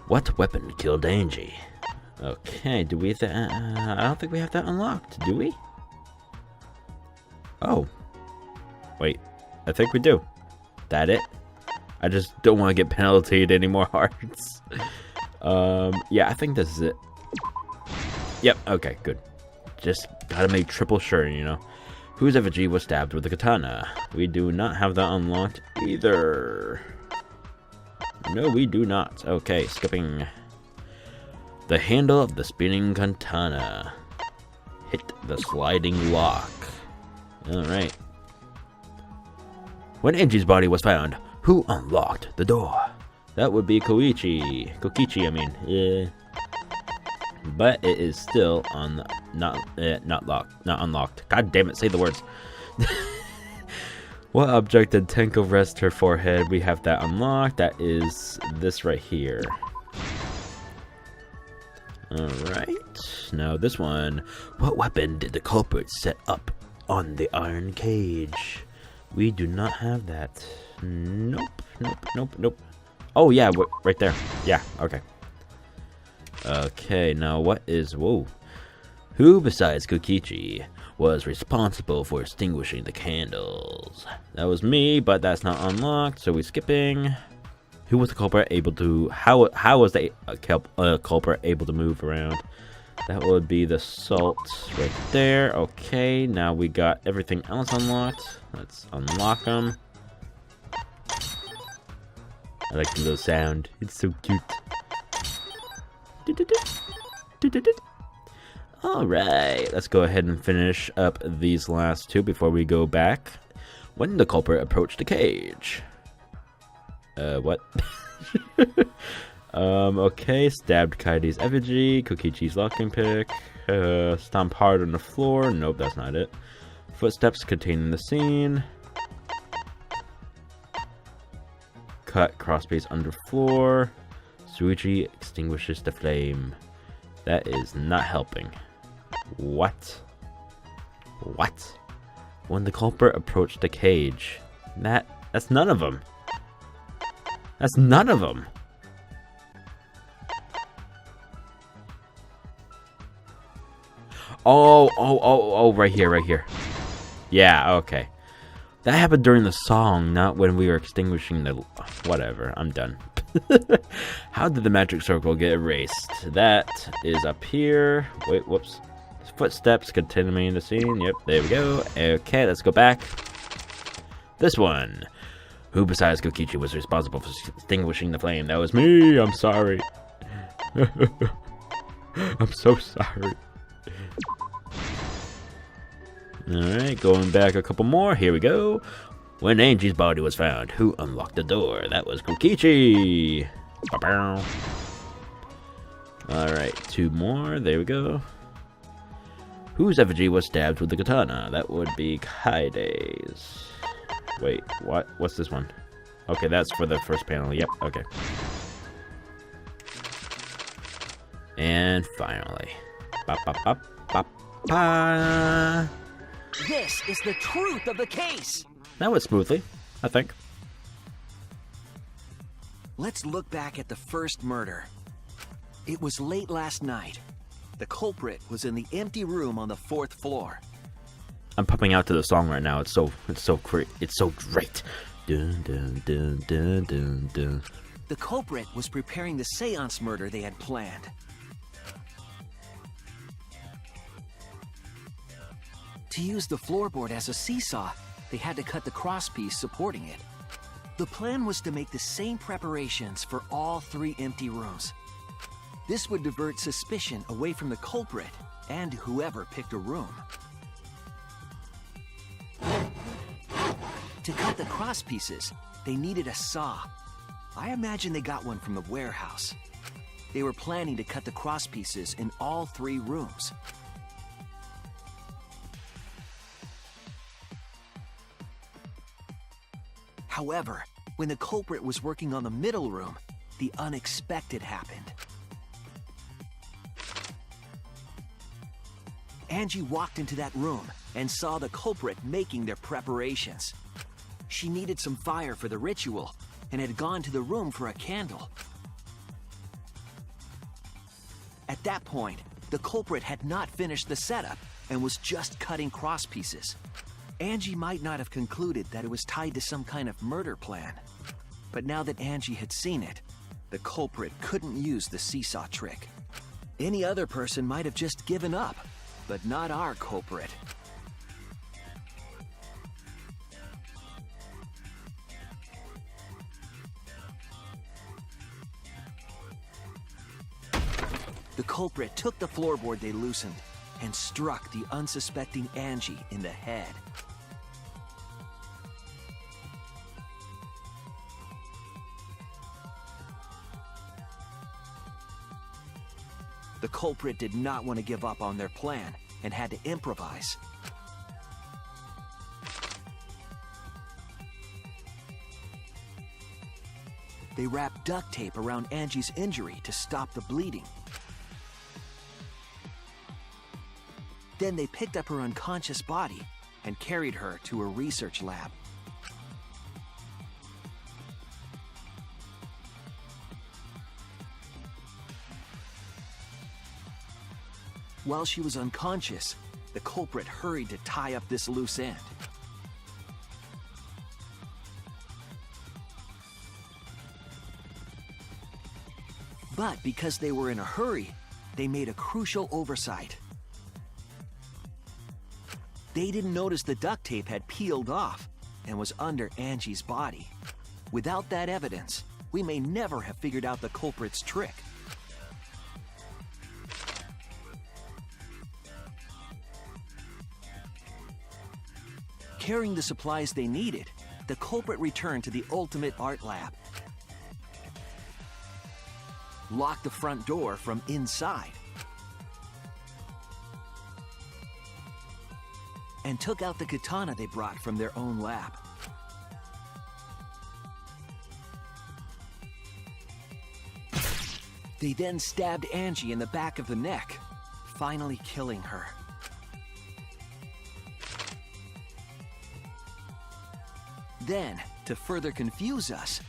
What weapon killed Angie? Okay, do we have that? I don't think we have that unlocked, do we? Oh. Wait, I think we do. That it? I just don't want to get penaltied any more hearts. Yeah, I think this is it. Yep, okay, good. Just gotta make triple sure, you know. Whose effigy was stabbed with a katana? We do not have that unlocked either. No, we do not. Okay, skipping. The handle of the spinning katana. Hit the sliding lock. Alright. When Angie's body was found, who unlocked the door? That would be Kokichi, I mean. Yeah. But it is still not unlocked. God damn it, say the words. What object did Tenko rest her forehead? We have that unlocked. That is this right here. Alright. Now this one. What weapon did the culprit set up on the iron cage? We do not have that. Nope. Oh yeah, right there. Yeah, okay. Okay, now what is... Whoa. Who besides Kokichi was responsible for extinguishing the candles? That was me, but that's not unlocked, so we're skipping. Who was the culprit able to? How was the culprit able to move around? That would be the salt right there. Okay, now we got everything else unlocked. Let's unlock them. I like the little sound. It's so cute. Alright, let's go ahead and finish up these last two before we go back. When the culprit approached the cage. What? Okay, stabbed Kaidi's effigy, Kokichi's locking pick, stomp hard on the floor, nope, that's not it. Footsteps containing the scene. Cut crosspiece under floor. Suichi extinguishes the flame. That is not helping. What? What? When the culprit approached the cage. That's none of them. That's none of them. Oh, right here. Yeah, okay. That happened during the song, not when we were extinguishing the... Whatever, I'm done. How did the magic circle get erased? That is up here. Wait, whoops. Footsteps continuing the scene. Yep, there we go. Okay, let's go back. This one. Who besides Kokichi was responsible for extinguishing the flame? That was me. I'm sorry. I'm so sorry. Alright, going back a couple more. Here we go. When Angie's body was found, who unlocked the door? That was Kokichi. Alright, two more. There we go. Whose effigy was stabbed with the katana? That would be Kaide's. Wait, what? What's this one? Okay, that's for the first panel. Yep, okay. And finally. Ba ba ba ba ba. This is the truth of the case! That went smoothly, I think. Let's look back at the first murder. It was late last night. The culprit was in the empty room on the 4th floor. I'm pumping out to the song right now. It's so great. It's so great. Dun, dun, dun, dun, dun, dun. The culprit was preparing the seance murder they had planned. To use the floorboard as a seesaw, they had to cut the crosspiece supporting it. The plan was to make the same preparations for all 3 empty rooms. This would divert suspicion away from the culprit and whoever picked a room. To cut the crosspieces, they needed a saw. I imagine they got one from the warehouse. They were planning to cut the crosspieces in all 3 rooms. However, when the culprit was working on the middle room, the unexpected happened. Angie walked into that room and saw the culprit making their preparations. She needed some fire for the ritual and had gone to the room for a candle. At that point, the culprit had not finished the setup and was just cutting crosspieces. Angie might not have concluded that it was tied to some kind of murder plan. But now that Angie had seen it, the culprit couldn't use the seesaw trick. Any other person might have just given up, but not our culprit. The culprit took the floorboard they loosened and struck the unsuspecting Angie in the head. The culprit did not want to give up on their plan and had to improvise. They wrapped duct tape around Angie's injury to stop the bleeding. Then they picked up her unconscious body and carried her to a research lab. While she was unconscious, the culprit hurried to tie up this loose end. But because they were in a hurry, they made a crucial oversight. They didn't notice the duct tape had peeled off and was under Angie's body. Without that evidence, we may never have figured out the culprit's trick. Carrying the supplies they needed, the culprit returned to the ultimate art lab. Locked the front door from inside. And took out the katana they brought from their own lab. They then stabbed Angie in the back of the neck, finally killing her. Then, to further confuse us,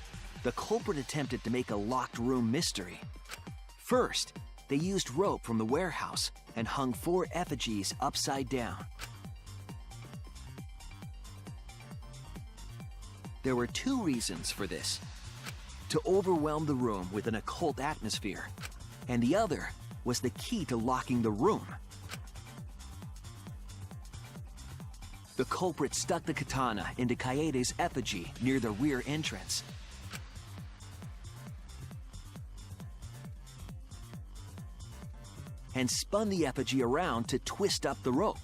the culprit attempted to make a locked room mystery. First, they used rope from the warehouse and hung 4 effigies upside down. There were 2 reasons for this: to overwhelm the room with an occult atmosphere, and the other was the key to locking the room. The culprit stuck the katana into Kaede's effigy near the rear entrance. And spun the effigy around to twist up the rope.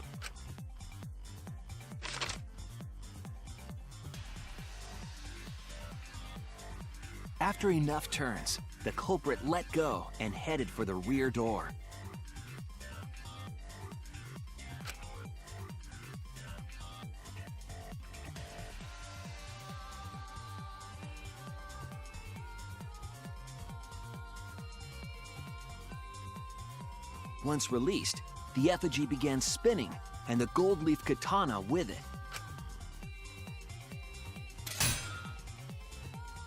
After enough turns, the culprit let go and headed for the rear door. Once released, the effigy began spinning, and the gold leaf katana with it.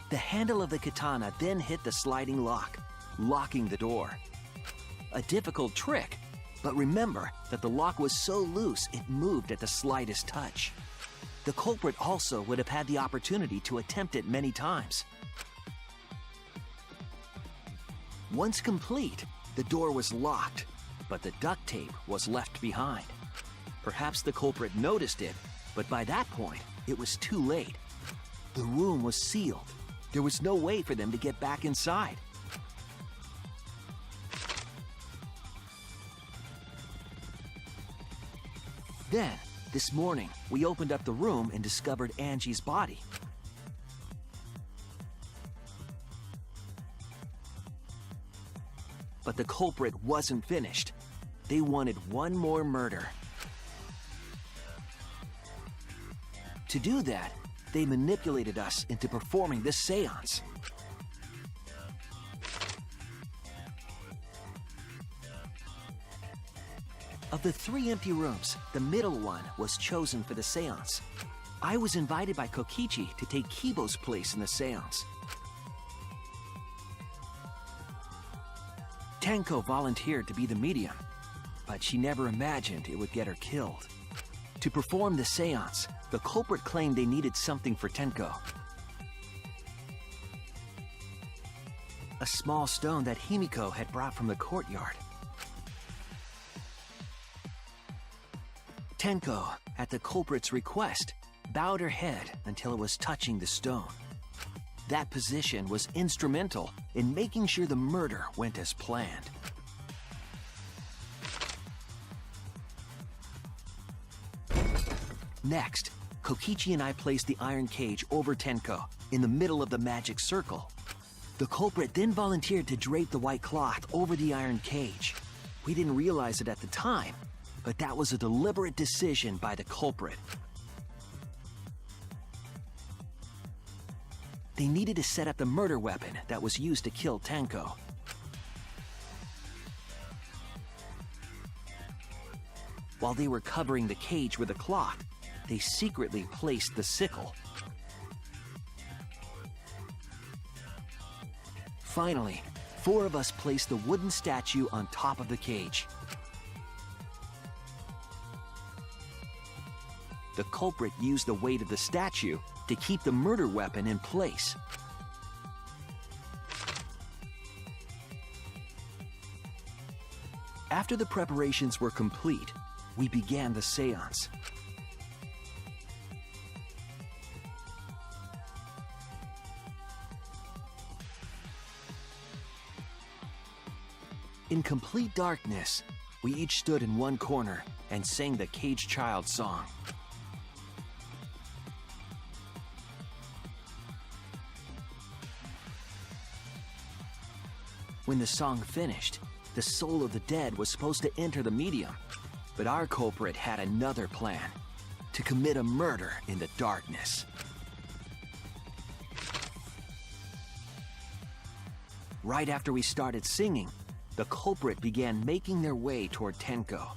The handle of the katana then hit the sliding lock, locking the door. A difficult trick, but remember that the lock was so loose it moved at the slightest touch. The culprit also would have had the opportunity to attempt it many times. Once complete, the door was locked, but the duct tape was left behind. Perhaps the culprit noticed it, but by that point, it was too late. The room was sealed. There was no way for them to get back inside. Then, this morning, we opened up the room and discovered Angie's body. But the culprit wasn't finished. They wanted one more murder. To do that, they manipulated us into performing this seance. Of the 3 empty rooms, the middle one was chosen for the seance. I was invited by Kokichi to take Kibo's place in the seance. Tenko volunteered to be the medium, but she never imagined it would get her killed. To perform the seance, the culprit claimed they needed something for Tenko. A small stone that Himiko had brought from the courtyard. Tenko, at the culprit's request, bowed her head until it was touching the stone. That position was instrumental in making sure the murder went as planned. Next, Kokichi and I placed the iron cage over Tenko in the middle of the magic circle. The culprit then volunteered to drape the white cloth over the iron cage. We didn't realize it at the time, but that was a deliberate decision by the culprit. They needed to set up the murder weapon that was used to kill Tenko. While they were covering the cage with a cloth, they secretly placed the sickle. Finally, 4 of us placed the wooden statue on top of the cage. The culprit used the weight of the statue to keep the murder weapon in place. After the preparations were complete, we began the seance. In complete darkness, we each stood in one corner and sang the Caged Child song. When the song finished, the soul of the dead was supposed to enter the medium, but our culprit had another plan: to commit a murder in the darkness. Right after we started singing, the culprit began making their way toward Tenko.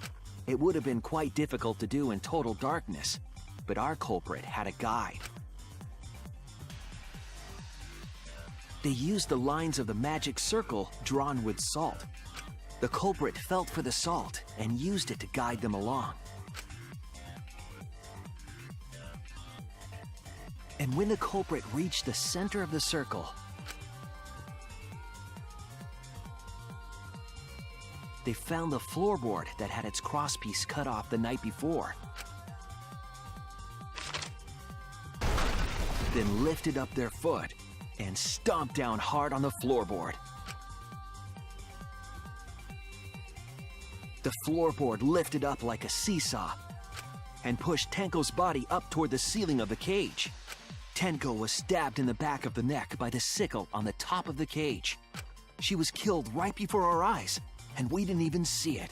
It would have been quite difficult to do in total darkness, but our culprit had a guide. They used the lines of the magic circle drawn with salt. The culprit felt for the salt and used it to guide them along. And when the culprit reached the center of the circle, they found the floorboard that had its crosspiece cut off the night before. Then lifted up their foot and stomped down hard on the floorboard. The floorboard lifted up like a seesaw and pushed Tenko's body up toward the ceiling of the cage. Tenko was stabbed in the back of the neck by the sickle on the top of the cage. She was killed right before our eyes, and we didn't even see it.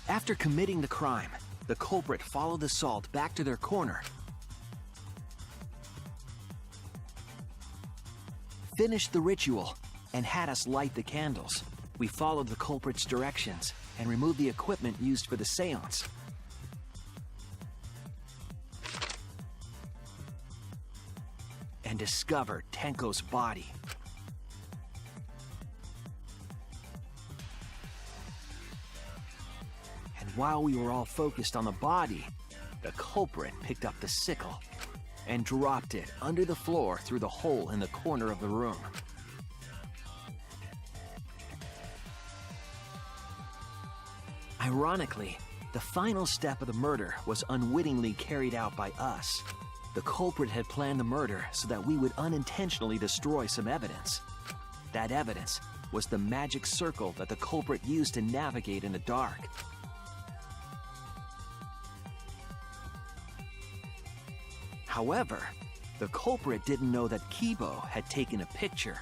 After committing the crime, the culprit followed the salt back to their corner, finished the ritual, and had us light the candles. We followed the culprit's directions and removed the equipment used for the seance. And discovered Tenko's body. And while we were all focused on the body, the culprit picked up the sickle and dropped it under the floor through the hole in the corner of the room. Ironically, the final step of the murder was unwittingly carried out by us. The culprit had planned the murder so that we would unintentionally destroy some evidence. That evidence was the magic circle that the culprit used to navigate in the dark. However, the culprit didn't know that Kibo had taken a picture.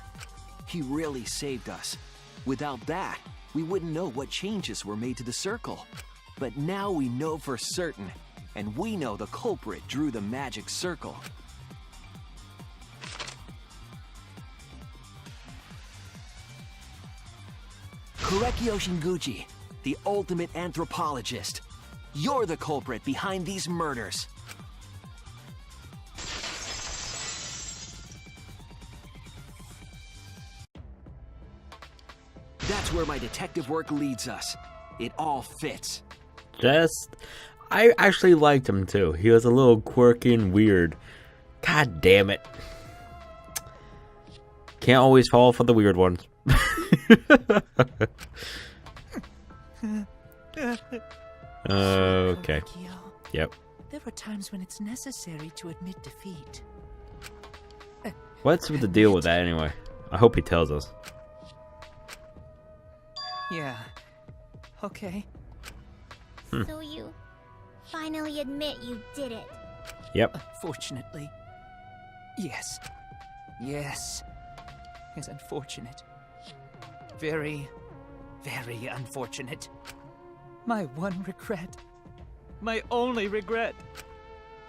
He really saved us. Without that, we wouldn't know what changes were made to the circle. But now we know for certain, and we know the culprit drew the magic circle. Kurekyo Shinguchi, the ultimate anthropologist. You're the culprit behind these murders. That's where my detective work leads us. It all fits. I actually liked him too. He was a little quirky and weird. God damn it. Can't always fall for the weird ones. Okay. Yep. There are times when it's necessary to admit defeat. What's with the deal with that anyway? I hope he tells us. Yeah. Okay. So you finally admit you did it. Yep. Unfortunately. Yes. Yes. It's unfortunate. Very, very unfortunate. My one regret, my only regret,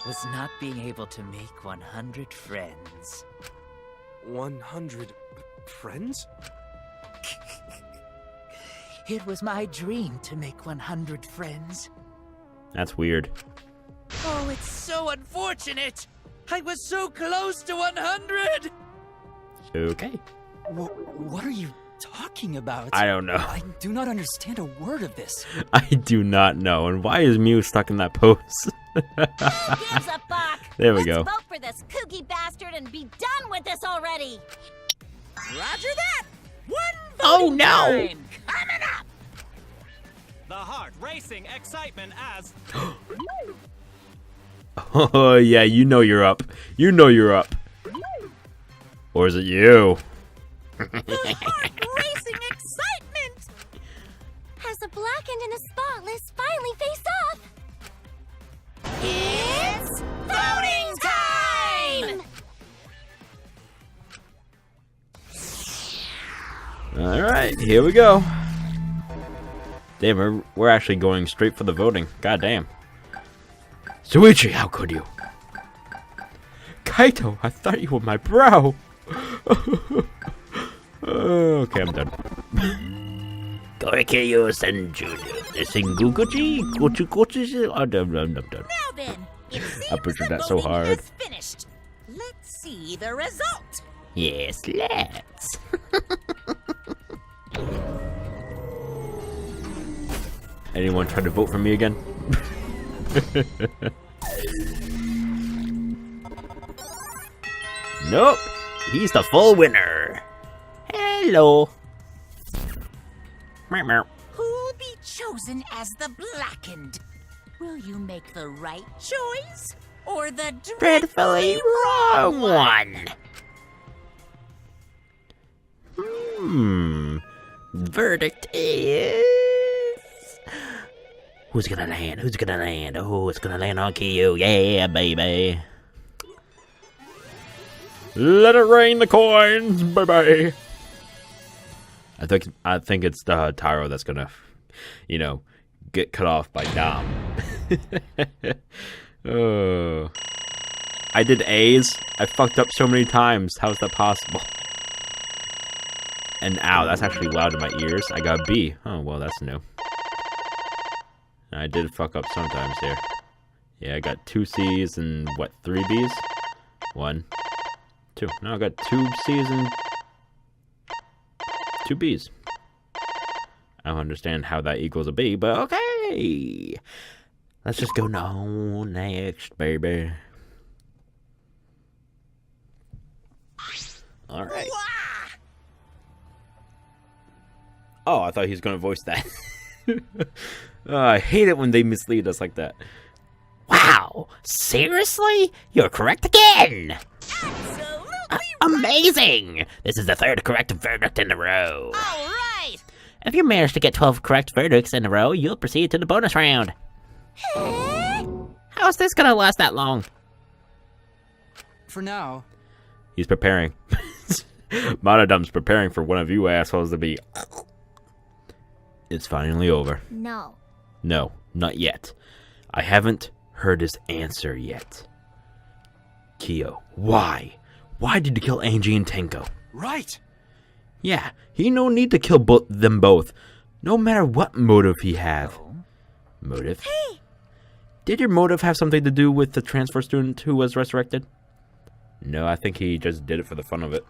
was not being able to make 100 friends. 100 friends? It was my dream to make 100 friends. That's weird. Oh, it's so unfortunate! I was so close to 100! Okay. What are you talking about? I don't know. I do not understand a word of this. I do not know. And why is Mew stuck in that pose? Who gives a fuck? There we go. Let's vote for this kooky bastard and be done with this already! Roger that! One Oh, voting no. time coming up! The heart racing excitement as Oh, yeah, you know you're up. You know you're up. Or is it you? The heart racing excitement! As a blackened and a spotless finally face off. It's voting time! Alright, here we go. Damn, we're actually going straight for the voting. God damn. Suichi, how could you? Kaito, I thought you were my bro. Okay, I'm done. Goikyu Senju. Senguguchi? Gochu. I'm done. Now then, it seems I butchered the that so voting hard. has finished. Let's see the result. Yes, let's. Anyone try to vote for me again? Nope. He's the full winner. Hello. Meow, meow. Who'll be chosen as the blackened? Will you make the right choice or the Dreadfully wrong one. Verdict is... Who's gonna land? Who's gonna land? Oh, it's gonna land on Kyu. Yeah, baby. Let it rain the coins, baby. I think it's the Taro that's gonna, you know, get cut off by Dom. Oh. I did A's. I fucked up so many times. How is that possible? And ow, that's actually loud in my ears. I got B. Oh, well, that's new. I did fuck up sometimes here. Yeah, I got 2 C's and what, 3 B's? 1, 2. No, I got 2 C's and 2 B's. I don't understand how that equals a B, but okay. Let's just go no next, baby. All right. Oh, I thought he was going to voice that. I hate it when they mislead us like that. Wow! Seriously? You're correct again! Amazing! This is the 3rd correct verdict in a row. All right! If you manage to get 12 correct verdicts in a row, you'll proceed to the bonus round. How's this gonna last that long? For now. He's preparing. Monodum's preparing for one of you assholes to be... It's finally over. No. No, not yet. I haven't heard his answer yet. Kyo, why? Why did you kill Angie and Tenko? right. Yeah, he no need to kill them both, no matter what motive he have. Motive? Hey! Did your motive have something to do with the transfer student who was resurrected? No, I think he just did it for the fun of it.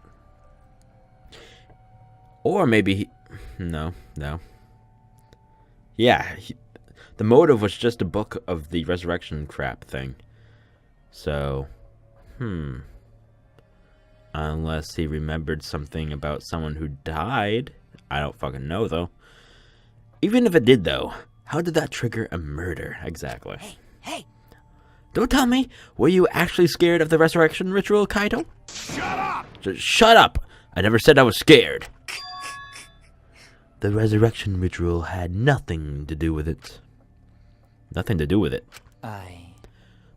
Or maybe he... No. Yeah, the motive was just a book of the resurrection crap thing. So, unless he remembered something about someone who died. I don't fucking know, though. Even if it did, though, how did that trigger a murder, exactly? Hey! Don't tell me, were you actually scared of the resurrection ritual, Kaito? Shut up! Just shut up! I never said I was scared. The resurrection ritual had nothing to do with it. Nothing to do with it.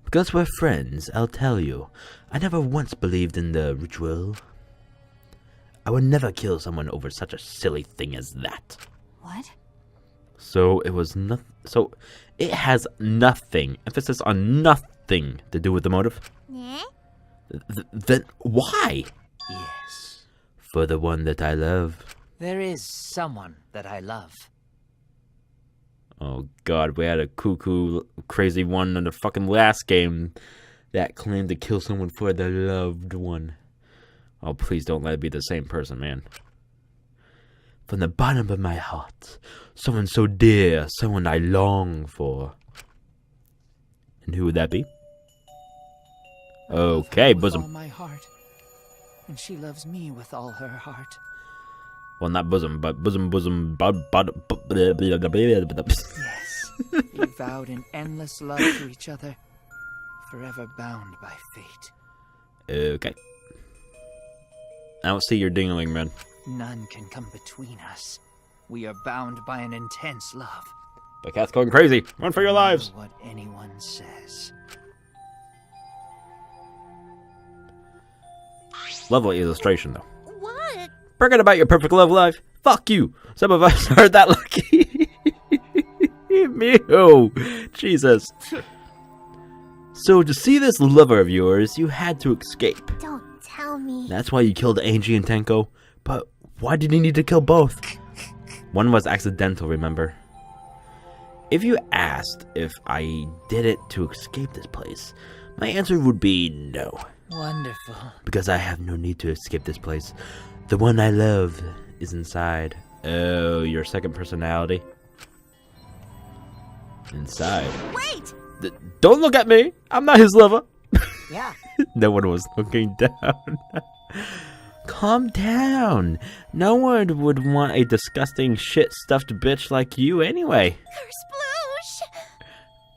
Because we're friends, I'll tell you. I never once believed in the ritual. I would never kill someone over such a silly thing as that. What? So it was nothing. So it has nothing, emphasis on nothing, to do with the motive. Yeah? Then why? Yes. For the one that I love. There is someone that I love. Oh god, we had a cuckoo crazy one in the fucking last game that claimed to kill someone for their loved one. Oh, please don't let it be the same person, man. From the bottom of my heart, someone so dear, someone I long for. And who would that be? Okay, With all bosom. my heart. And she loves me with all her heart. Well, not bosom, but bosom. Yes, we vowed an endless love to each other, forever bound by fate. Okay. I don't see your dingling, man. None can come between us. We are bound by an intense love. The cat's going crazy. Run for your lives. No matter what anyone says. Lovely illustration, though. What? Forget about your perfect love life. Fuck you. Some of us aren't that lucky. Mew. Jesus. So to see this lover of yours, you had to escape. Don't tell me. That's why you killed Angie and Tenko. But why did you need to kill both? One was accidental, remember? If you asked if I did it to escape this place, my answer would be no. Wonderful. Because I have no need to escape this place. The one I love is inside. Oh, your second personality? Inside. Wait! Don't look at me! I'm not his lover! Yeah. No one was looking down. Calm down. No one would want a disgusting shit-stuffed bitch like you anyway. Kersploosh!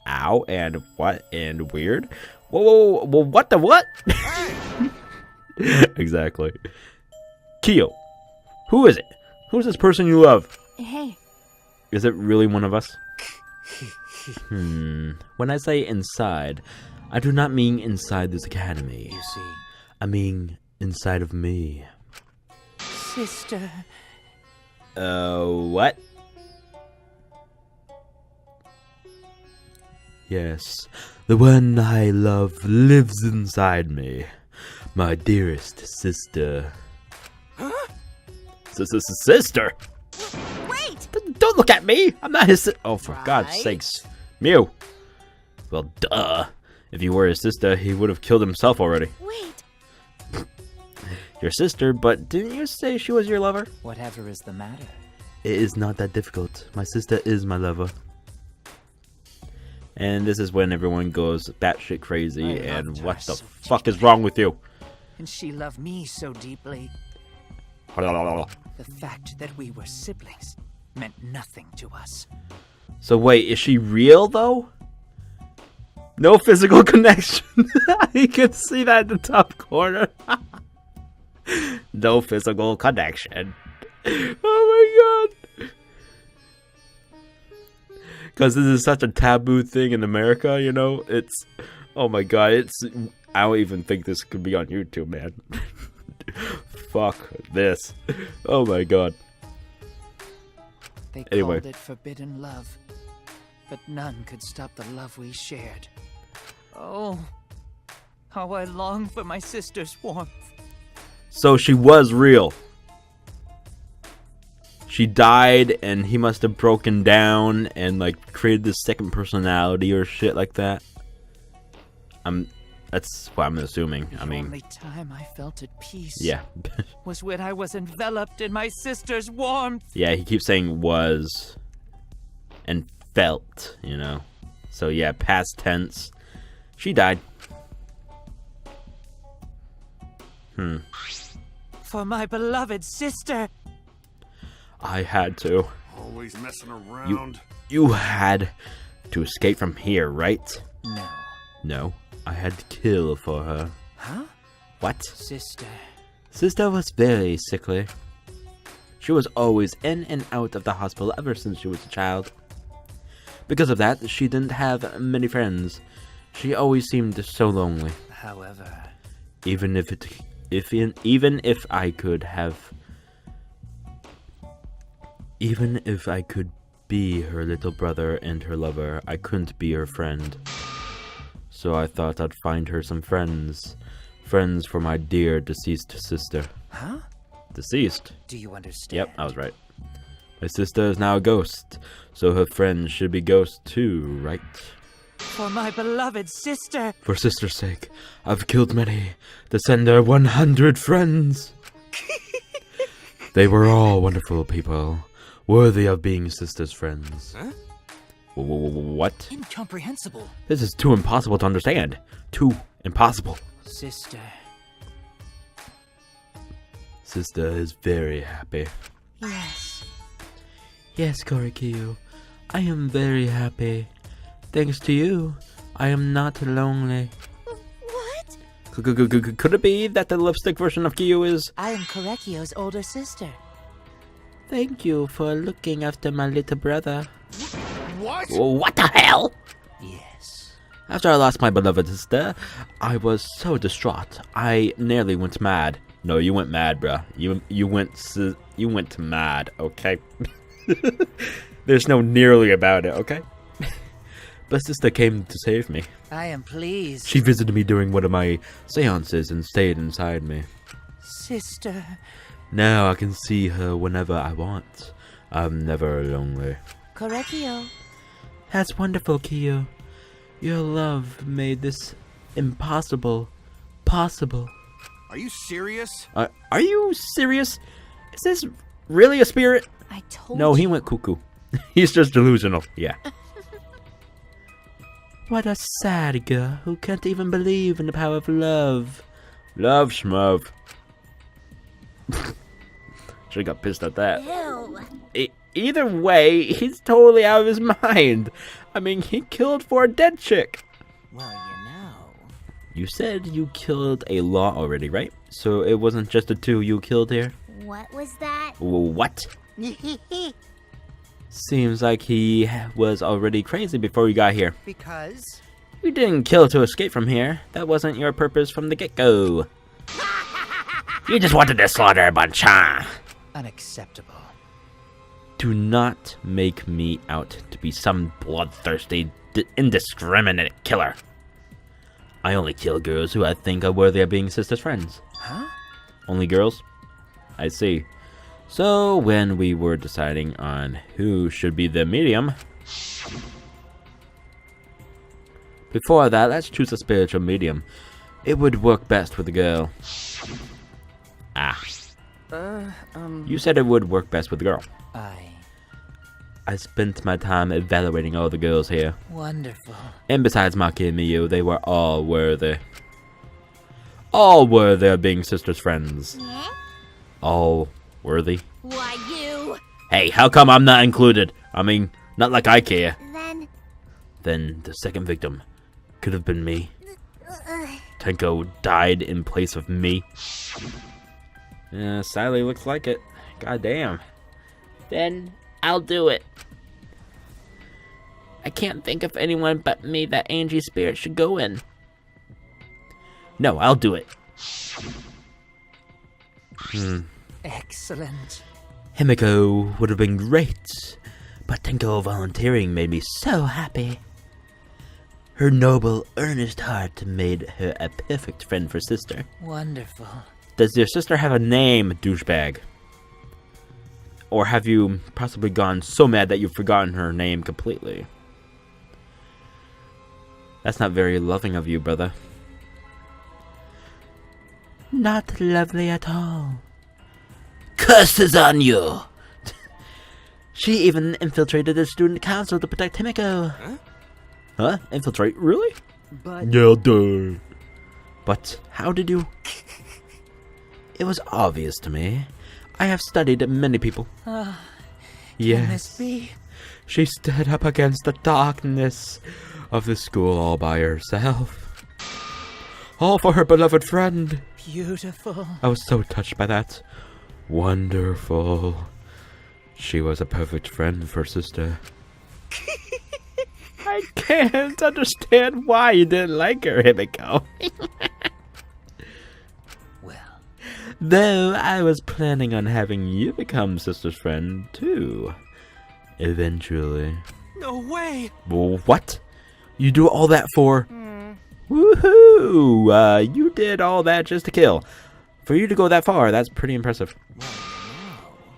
Ow, and what, and weird? Whoa, what the what? Exactly. Kyo, who is it? Who's this person you love? Hey. Is it really one of us? When I say inside, I do not mean inside this academy. You see, I mean inside of me. sister. What? Yes, the one I love lives inside me. My dearest sister. Huh? Sister? Wait! Don't look at me! I'm not his Oh, for God's sakes. Mew. Well, duh. If you were his sister, he would have killed himself already. Wait. Your sister, but didn't you say she was your lover? Whatever is the matter? It is not that difficult. My sister is my lover. And this is when everyone goes batshit crazy and what the fuck is wrong with you? And she loved me so deeply. The fact that we were siblings meant nothing to us. So wait, is she real though? No physical connection. You can see that in the top corner. No physical connection. Oh my god. Because this is such a taboo thing in America, you know? It's... Oh my god, it's... I don't even think this could be on YouTube, man. Fuck this. Oh my god. They Anyway. called it forbidden love, but none could stop the love we shared. Oh, how I long for my sister's warmth. So she was real. She died and he must have broken down and like created this second personality or shit like that. That's what I'm assuming. The only time I felt at peace yeah. was when I was enveloped in my sister's warmth. Yeah, he keeps saying was and felt, you know. So yeah, past tense. She died. For my beloved sister. I had to. Always messing around. You had to escape from here, right? No. No, I had to kill for her. Huh? What? Sister. Sister was very sickly. She was always in and out of the hospital ever since she was a child. Because of that, she didn't have many friends. She always seemed so lonely. However, Even if I could be her little brother and her lover, I couldn't be her friend. So I thought I'd find her some friends. Friends for my dear deceased sister. Huh? Deceased? Do you understand? Yep, I was right. My sister is now a ghost, so her friends should be ghosts too, right? For my beloved sister. For sister's sake, I've killed many to send her 100 friends. They were all wonderful people, worthy of being sister's friends. Huh? What? Incomprehensible. This is too impossible to understand. Too impossible. Sister. Sister is very happy. Yes. Yes, Korikiyo. I am very happy. Thanks to you, I am not lonely. What? Could it be that the lipstick version of Kiyo is... I am Korekio's older sister. Thank you for looking after my little brother. What? What the hell? Yes. After I lost my beloved sister, I was so distraught. I nearly went mad. No, you went mad, bruh. You went mad, okay? There's no nearly about it, okay? But sister came to save me. I am pleased. She visited me during one of my seances and stayed inside me. Sister. Now I can see her whenever I want. I'm never lonely. Korekio. That's wonderful, Kiyo. Your love made this impossible possible. Are you serious? Are you serious? Is this really a spirit? I told No, he you. went cuckoo. He's just delusional. Yeah. What a sad girl who can't even believe in the power of love. Love, schmov. Should've got pissed at that. Ew. Either way, he's totally out of his mind. I mean, he killed for a dead chick. Well, you know. You said you killed a lot already, right? So it wasn't just the two you killed here? What was that? What? Seems like he was already crazy before you got here. Because? You didn't kill to escape from here. That wasn't your purpose from the get-go. You just wanted to slaughter a bunch, huh? Unacceptable. Do not make me out to be some bloodthirsty, indiscriminate killer. I only kill girls who I think are worthy of being sister's friends. Huh? Only girls? I see. So, when we were deciding on who should be the medium... Before that, let's choose a spiritual medium. It would work best with a girl. Ah. You said it would work best with a girl. I spent my time evaluating all the girls here. Wonderful. And besides Maki and Miyu, they were all worthy. All worthy of being sister's friends. All worthy. Why, you? Hey, how come I'm not included? I mean, not like I care. Then The second victim could have been me. Tenko died in place of me. Yeah, sadly looks like it. God damn. Then I'll do it. I can't think of anyone but me that Angie's spirit should go in. No, I'll do it. Excellent. Himiko would have been great, but Tenko volunteering made me so happy. Her noble, earnest heart made her a perfect friend for sister. Wonderful. Does your sister have a name, douchebag? Or have you possibly gone so mad that you've forgotten her name completely? That's not very loving of you, brother. Not lovely at all. Curses on you! She even infiltrated the student council to protect Himiko. Huh? Infiltrate? Really? But... Yeah, duh. But how did you... It was obvious to me. I have studied many people. Can Yes. this be? She stood up against the darkness of the school all by herself. All for her beloved friend. Beautiful. I was so touched by that. Wonderful. She was a perfect friend for sister. I can't understand why you didn't like her, Himiko. Well. Though I was planning on having you become sister's friend, too. Eventually. No way! What? You do all that for... Woohoo! You did all that just to kill. For you to go that far, that's pretty impressive.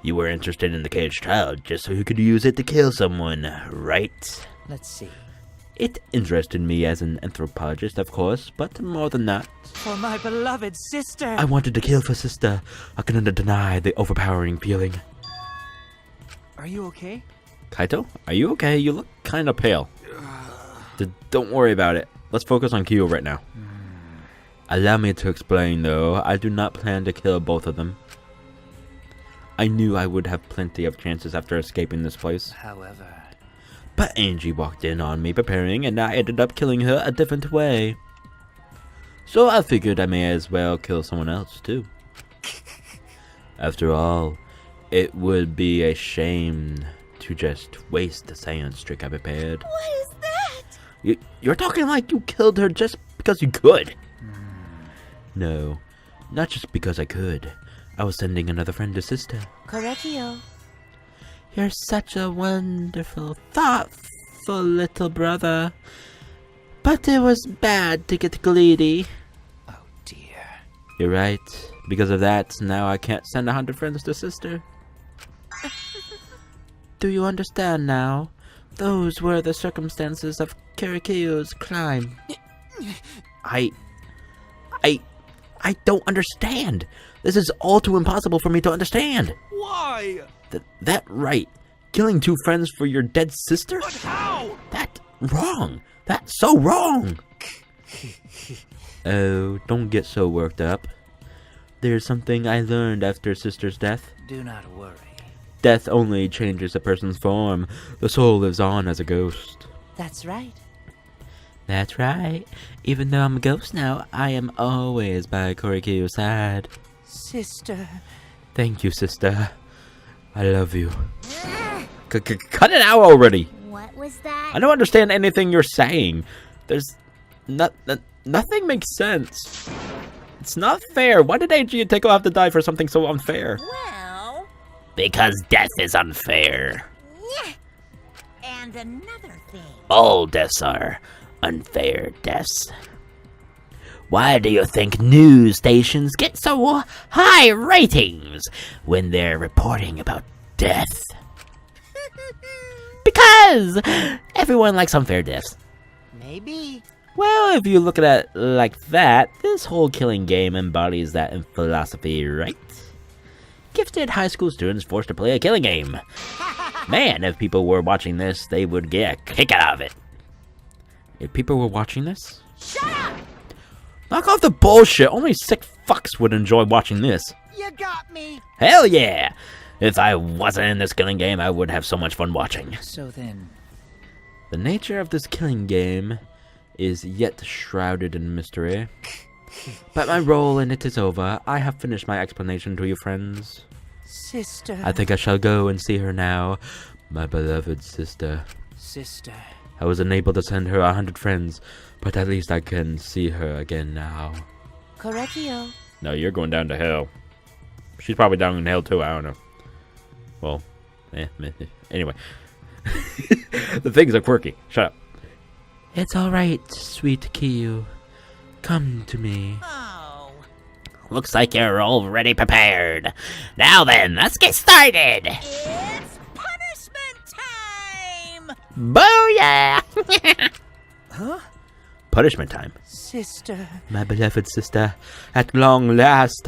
You were interested in the caged child just so you could use it to kill someone, right? Let's see. It interested me as an anthropologist, of course, but more than that. For my beloved sister! I wanted to kill for sister. I couldn't deny the overpowering feeling. Are you okay? Kaito, are you okay? You look kind of pale. Don't worry about it. Let's focus on Kyo right now. Allow me to explain, though. I do not plan to kill both of them. I knew I would have plenty of chances after escaping this place. However... But Angie walked in on me preparing, and I ended up killing her a different way. So I figured I may as well kill someone else, too. After all, it would be a shame to just waste the science trick I prepared. What is that? You're talking like you killed her just because you could. No, not just because I could. I was sending another friend to sister. Correggio. You're such a wonderful, thoughtful little brother. But it was bad to get greedy. Oh dear. You're right. Because of that, now I can't send 100 friends to sister. Do you understand now? Those were the circumstances of Kirikio's crime. I don't understand. This is all too impossible for me to understand. Why? That right. Killing 2 friends for your dead sister? But how? That's wrong. That's so wrong. Oh, don't get so worked up. There's something I learned after sister's death. Do not worry. Death only changes a person's form. The soul lives on as a ghost. That's right. That's right. Even though I'm a ghost now, I am always by Korikio's side. Sister. Thank you, sister. I love you. Cut it out already. What was that? I don't understand anything you're saying. There's nothing makes sense. It's not fair. Why did Eiji and Teiko have to die for something so unfair? Well... Because death is unfair. And another thing. All deaths are unfair deaths. Why do you think news stations get so high ratings when they're reporting about death? Because everyone likes unfair deaths. Maybe. Well, if you look at it like that, this whole killing game embodies that in philosophy, right? Gifted high school students forced to play a killing game. Man, if people were watching this, they would get a kick out of it. If people were watching this? Shut up! Knock off the bullshit. Only sick fucks would enjoy watching this. You got me. Hell yeah! If I wasn't in this killing game, I would have so much fun watching. So then... The nature of this killing game is yet shrouded in mystery. But my role in it is over. I have finished my explanation to you, friends. Sister. I think I shall go and see her now. My beloved sister. Sister. I was unable to send her 100 friends, but at least I can see her again now. Correggio. No, you're going down to hell. She's probably down in hell too, I don't know. Well, anyway. The things are quirky. Shut up. It's alright, sweet Kiyu. Come to me. Oh. Looks like you're already prepared. Now then, let's get started. It's punishment time! Booyah! Huh? Punishment time. Sister. My beloved sister. At long last,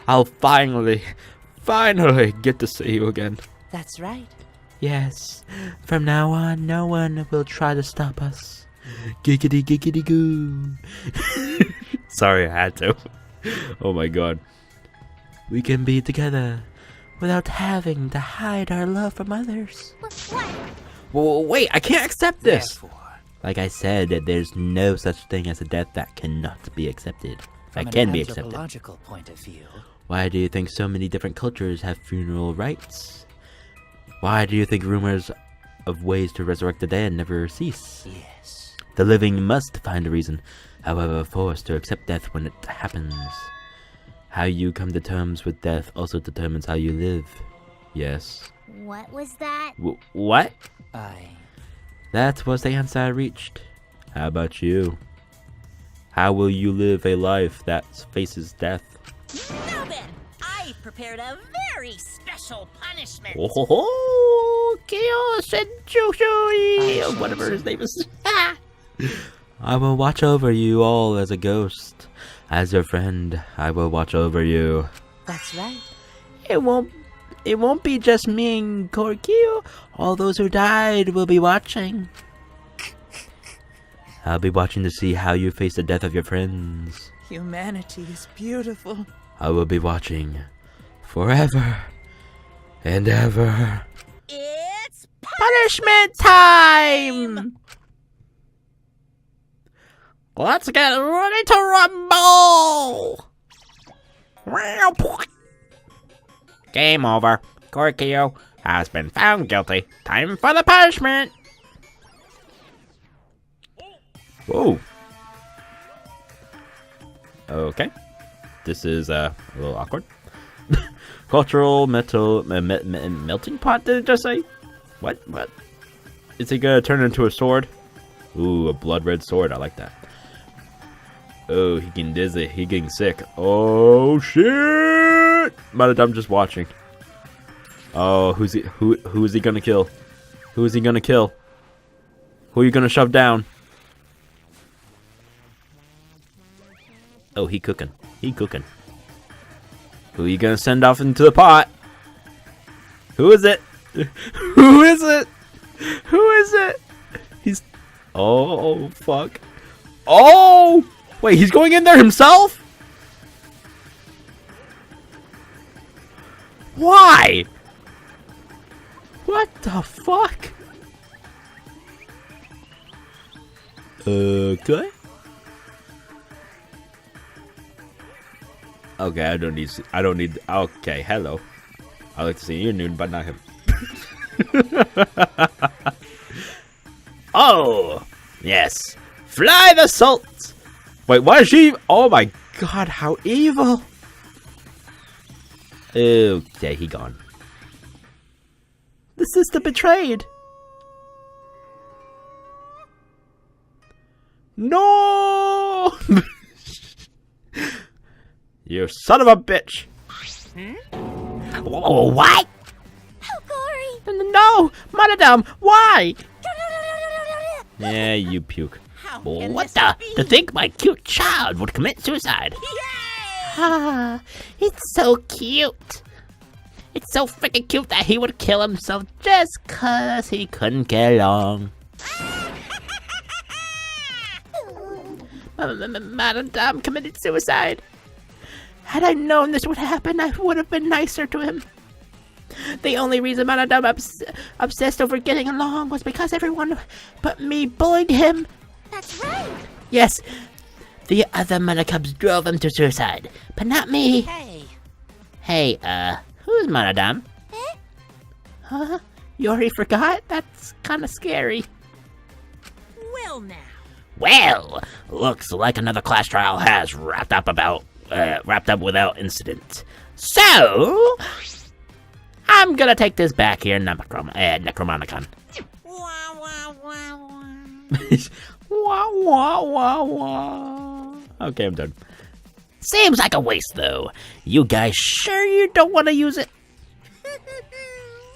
I'll finally get to see you again. That's right. Yes. From now on, no one will try to stop us. Giggity giggity goo. Sorry, I had to. Oh my god. We can be together without having to hide our love from others. What? Well, wait, I can't accept this. Therefore, Like I said, there's no such thing as a death that cannot be accepted. That can be accepted. From an anthropological point of view. Why do you think so many different cultures have funeral rites? Why do you think rumors of ways to resurrect the dead never cease? Yes. The living must find a reason, however forced to accept death when it happens. How you come to terms with death also determines how you live. Yes. What was that? What? I... That was the answer I reached. How about you? How will you live a life that faces death? Now then, I've prepared a very special punishment. Oh ho ho! Kyo Senjushui! Whatever his name is. I will watch over you all as a ghost. As your friend, I will watch over you. That's right. It won't be just me and Korikyo. All those who died will be watching. I'll be watching to see how you face the death of your friends. Humanity is beautiful. I will be watching forever and ever. It's Punishment time! Let's get ready to rumble! Game over. Gorkio has been found guilty. Time for the punishment! Whoa. Okay. This is a little awkward. Cultural melting pot, did it just say? What? Is it gonna turn into a sword? Ooh, a blood red sword. I like that. Oh, he getting dizzy. He getting sick. Oh shit! I'm just watching. Oh, who is he gonna kill? Who is he gonna kill? Who are you gonna shove down? Oh, he cooking. He cooking. Who are you gonna send off into the pot? Who is it? Who is it? Who is it? He's... Oh, fuck. Oh! Wait, he's going in there himself? Why? What the fuck? Okay. Okay, I don't need, okay, hello. I like to see you nude, but not him. Oh, yes. Fly the salt. Wait, why is she, oh my god, how evil. Okay, he gone. The sister betrayed. No! You son of a bitch! What? Oh, Gory! No! Madam, why? Yeah, you puke. What the? To think my cute child would commit suicide. Ah, it's so cute. It's so freaking cute that he would kill himself just 'cause he couldn't get along. Madam committed suicide. Had I known this would happen, I would have been nicer to him. The only reason Madame obsessed over getting along was because everyone but me bullied him. That's right. Yes, the other Monocubs drove him to suicide, but not me. Hey, who's Madame? Eh? Huh? You already forgot? That's kind of scary. Well now. Well, looks like another class trial has wrapped up without incident. So, I'm gonna take this back here, Necromonicon. Wah, wah, wah, wah. Wah, wah, wah, wah. Okay, I'm done. Seems like a waste, though. You guys sure you don't want to use it?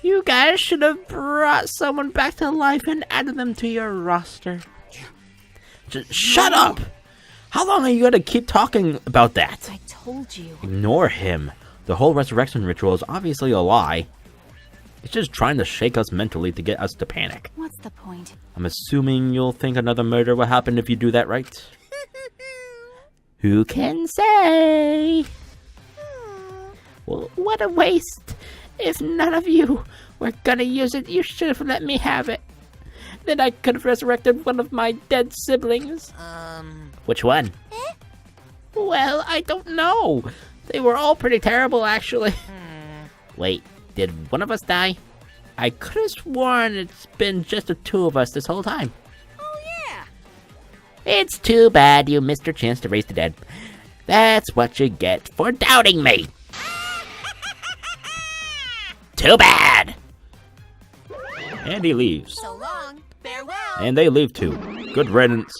You guys should have brought someone back to life and added them to your roster. Just shut up! How long are you gonna keep talking about that? I told you. Ignore him. The whole resurrection ritual is obviously a lie. It's just trying to shake us mentally to get us to panic. What's the point? I'm assuming you'll think another murder will happen if you do that, right? Who can say? Well, what a waste. If none of you were gonna use it, you should have let me have it. Then I could have resurrected one of my dead siblings. Which one? Well, I don't know. They were all pretty terrible, actually. Wait, did one of us die? I could have sworn it's been just the two of us this whole time. Oh, yeah. It's too bad you missed your chance to raise the dead. That's what you get for doubting me. Too bad. And he leaves. So long. Farewell. And they leave too. Good riddance.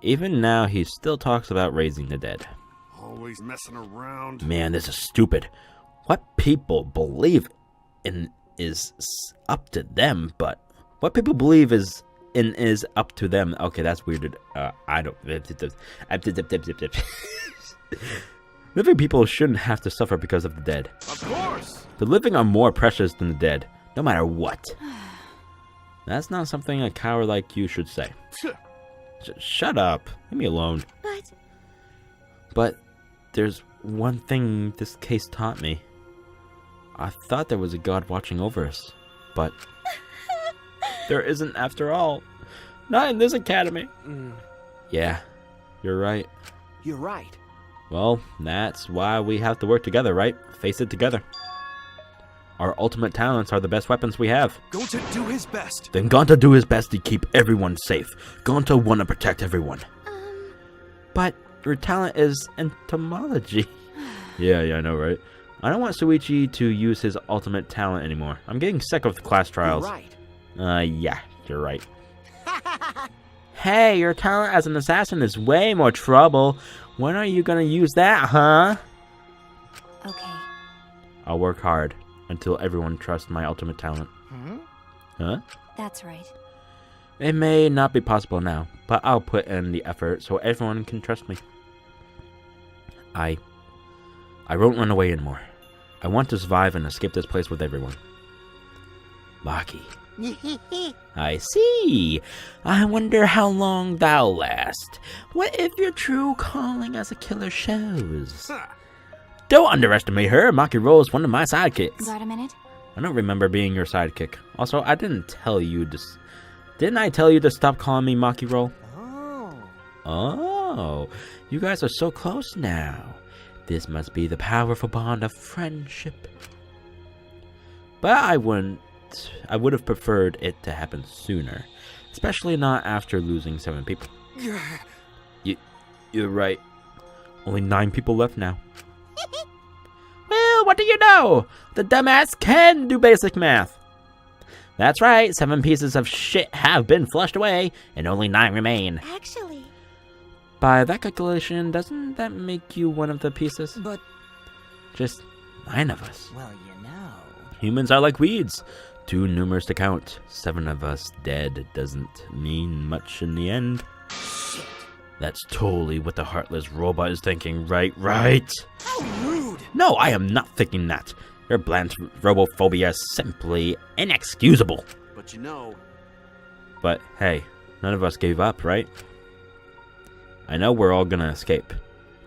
Even now, he still talks about raising the dead. Always messing around. Man, this is stupid. What people believe in is up to them, but what people believe is up to them. Okay, that's weird. I don't. Living people shouldn't have to suffer because of the dead. Of course. The living are more precious than the dead, no matter what. That's not something a coward like you should say. Shut up. Leave me alone. But But there's one thing this case taught me. I thought there was a god watching over us, but there isn't after all. Not in this academy. Yeah, you're right. You're right. Well, that's why we have to work together, right? Face it together. Our ultimate talents are the best weapons we have. Gonta do his best. Then Gonta do his best to keep everyone safe. Gonta wanna protect everyone. But your talent is entomology. Yeah, I know, right? I don't want Suichi to use his ultimate talent anymore. I'm getting sick of the class trials. You're right. Yeah, you're right. Hey, your talent as an assassin is way more trouble. When are you gonna use that, huh? Okay. I'll work hard until everyone trusts my ultimate talent. Huh? That's right. It may not be possible now, but I'll put in the effort so everyone can trust me. I won't run away anymore. I want to survive and escape this place with everyone. Maki. I see. I wonder how long that'll last. What if your true calling as a killer shows? Don't underestimate her. Maki Roll is one of my sidekicks. Got a minute? I don't remember being your sidekick. Also, I didn't tell you to... Didn't I tell you to stop calling me Maki Roll? Oh, you guys are so close now. This must be the powerful bond of friendship. But I would have preferred it to happen sooner. Especially not after losing 7 people. You're right. Only 9 people left now. Well, what do you know? The dumbass can do basic math. That's right, 7 pieces of shit have been flushed away, and only 9 remain. Actually... By that calculation, doesn't that make you one of the pieces? But... Just 9 of us. Well, you know... Humans are like weeds. Too numerous to count. 7 of us dead doesn't mean much in the end. Shit. That's totally what the heartless robot is thinking, right? How rude! No, I am not thinking that. Your bland robophobia is simply inexcusable. But you know... But hey, none of us gave up, right? I know we're all gonna escape.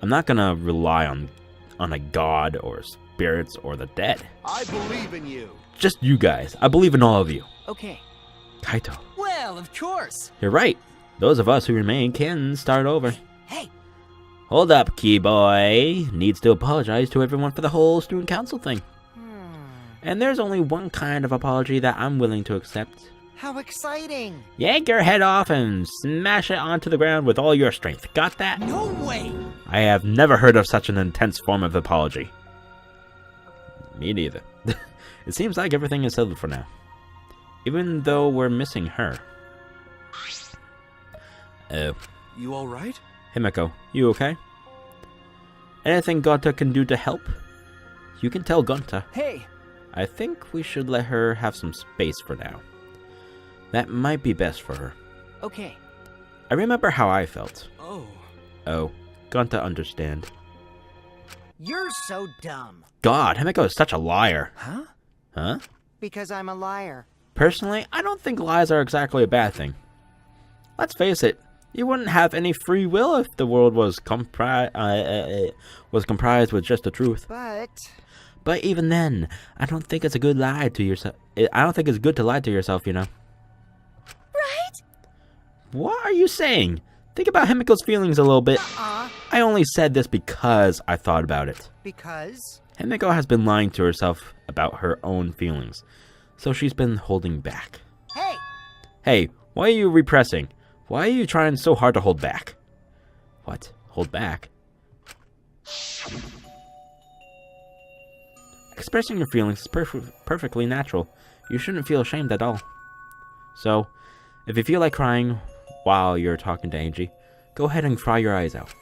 I'm not gonna rely on a god or spirits or the dead. I believe in you. Just you guys. I believe in all of you. Okay. Kaito. Well, of course. You're right. Those of us who remain can start over. Hey. Hold up, key boy. Needs to apologize to everyone for the whole student council thing. And there's only one kind of apology that I'm willing to accept. How exciting! Yank your head off and smash it onto the ground with all your strength. Got that? No way! I have never heard of such an intense form of apology. Me neither. It seems like everything is settled for now. Even though we're missing her. Oh. You alright? Himeko, you okay? Anything Gonta can do to help? You can tell Gonta. Hey! I think we should let her have some space for now. That might be best for her. Okay. I remember how I felt. Oh, Gonta understand. You're so dumb. God, Himeko is such a liar. Huh? Because I'm a liar. Personally, I don't think lies are exactly a bad thing. Let's face it, you wouldn't have any free will if the world was comprised with just the truth. But even then, I don't think it's a good lie to yourself. I don't think it's good to lie to yourself, you know. Right? What are you saying? Think about Himiko's feelings a little bit. I only said this because I thought about it. Because? Himiko has been lying to herself about her own feelings, so she's been holding back. Hey, why are you repressing? Why are you trying so hard to hold back? What? Hold back? Expressing your feelings is perfectly natural. You shouldn't feel ashamed at all. So, if you feel like crying while you're talking to Angie, go ahead and cry your eyes out.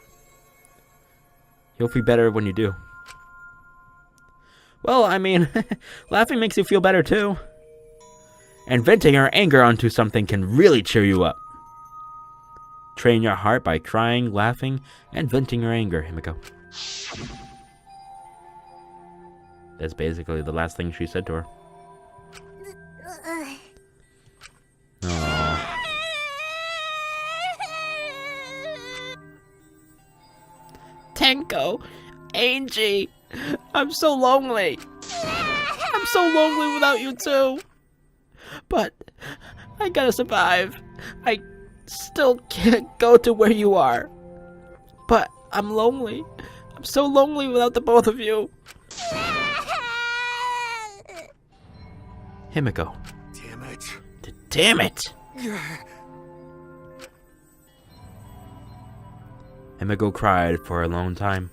You'll feel better when you do. Well, I mean, laughing makes you feel better too. And venting your anger onto something can really cheer you up. Train your heart by crying, laughing, and venting your anger, Himiko. That's basically the last thing she said to her. Aww. Tenko, Angie, I'm so lonely. I'm so lonely without you too. But I gotta survive. I still can't go to where you are. But I'm lonely. I'm so lonely without the both of you. Himiko. Damn it. Damn it! Himiko cried for a long time.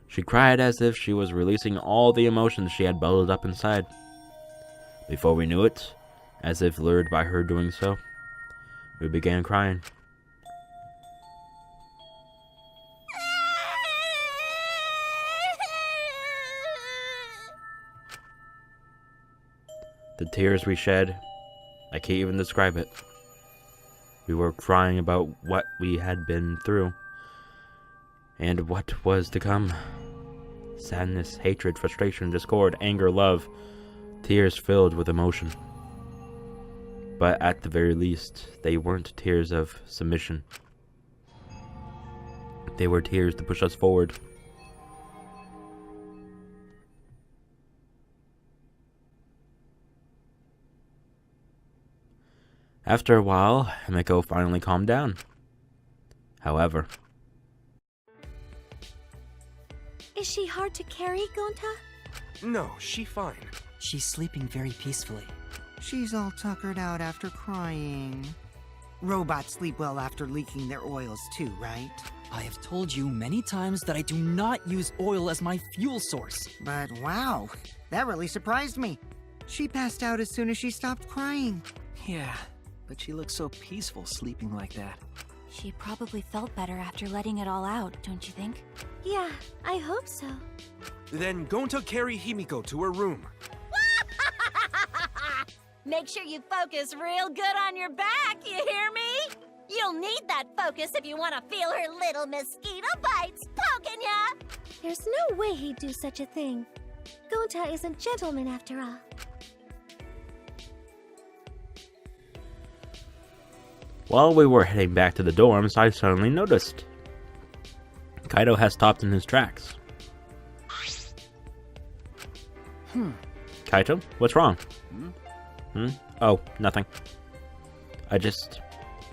She cried as if she was releasing all the emotions she had bottled up inside. Before we knew it, as if lured by her doing so, we began crying. The tears we shed, I can't even describe it. We were crying about what we had been through, and what was to come. Sadness, hatred, frustration, discord, anger, love, tears filled with emotion. But at the very least, they weren't tears of submission. They were tears to push us forward. After a while, Himiko finally calmed down. However... Is she hard to carry, Gonta? No, she fine. She's sleeping very peacefully. She's all tuckered out after crying. Robots sleep well after leaking their oils too, right? I have told you many times that I do not use oil as my fuel source. But wow, that really surprised me. She passed out as soon as she stopped crying. Yeah, but she looks so peaceful sleeping like that. She probably felt better after letting it all out, don't you think? Yeah, I hope so. Then Gonta carry Himiko to her room. Make sure you focus real good on your back, you hear me? You'll need that focus if you want to feel her little mosquito bites poking ya! There's no way he'd do such a thing. Gonta isn't gentleman after all. While we were heading back to the dorms, I suddenly noticed. Kaito has stopped in his tracks. Kaito, what's wrong? Oh, nothing. I just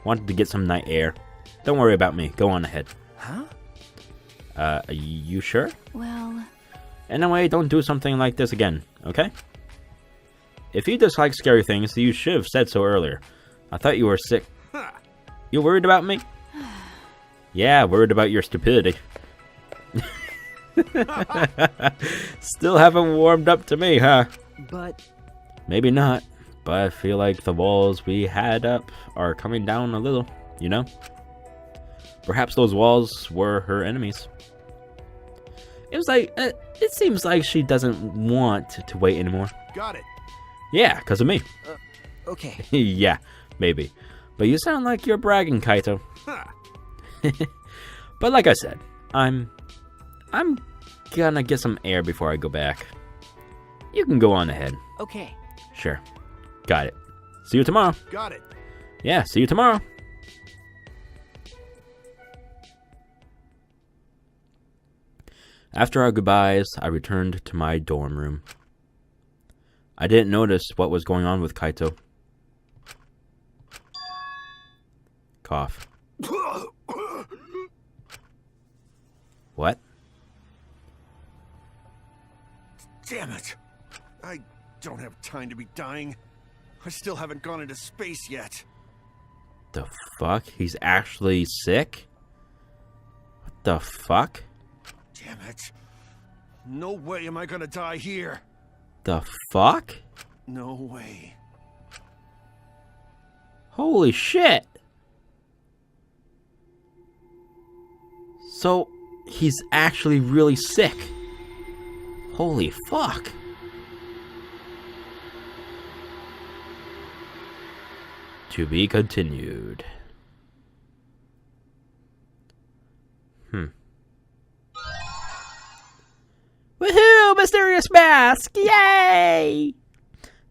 wanted to get some night air. Don't worry about me. Go on ahead. Huh? Are you sure? Well... Anyway, don't do something like this again, okay? If you dislike scary things, you should have said so earlier. I thought you were sick. You worried about me? Yeah, worried about your stupidity. Still haven't warmed up to me, huh? But... Maybe not, but I feel like the walls we had up are coming down a little, you know? Perhaps those walls were her enemies. It was like, it seems like she doesn't want to wait anymore. Got it. Yeah, because of me. Okay. Yeah, maybe. But you sound like you're bragging, Kaito. But like I said, I'm gonna get some air before I go back. You can go on ahead. Okay. Sure. Got it. See you tomorrow. Got it. Yeah, see you tomorrow. After our goodbyes, I returned to my dorm room. I didn't notice what was going on with Kaito. Cough. What? Damn it. I don't have time to be dying. I still haven't gone into space yet. The fuck? He's actually sick? What the fuck? Damn it. No way am I gonna die here. The fuck? No way. Holy shit! So, he's actually really sick. Holy fuck. To be continued. Woohoo! Mysterious mask! Yay!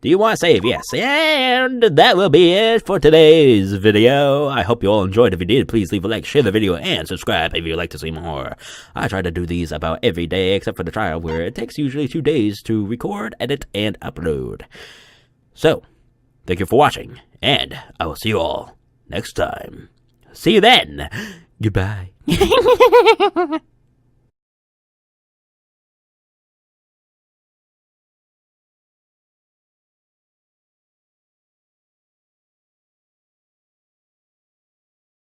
Do you want to save? Yes. And that will be it for today's video. I hope you all enjoyed. If you did, please leave a like, share the video, and subscribe if you'd like to see more. I try to do these about every day, except for the trial, where it takes usually 2 days to record, edit, and upload. So, thank you for watching, and I will see you all next time. See you then. Goodbye.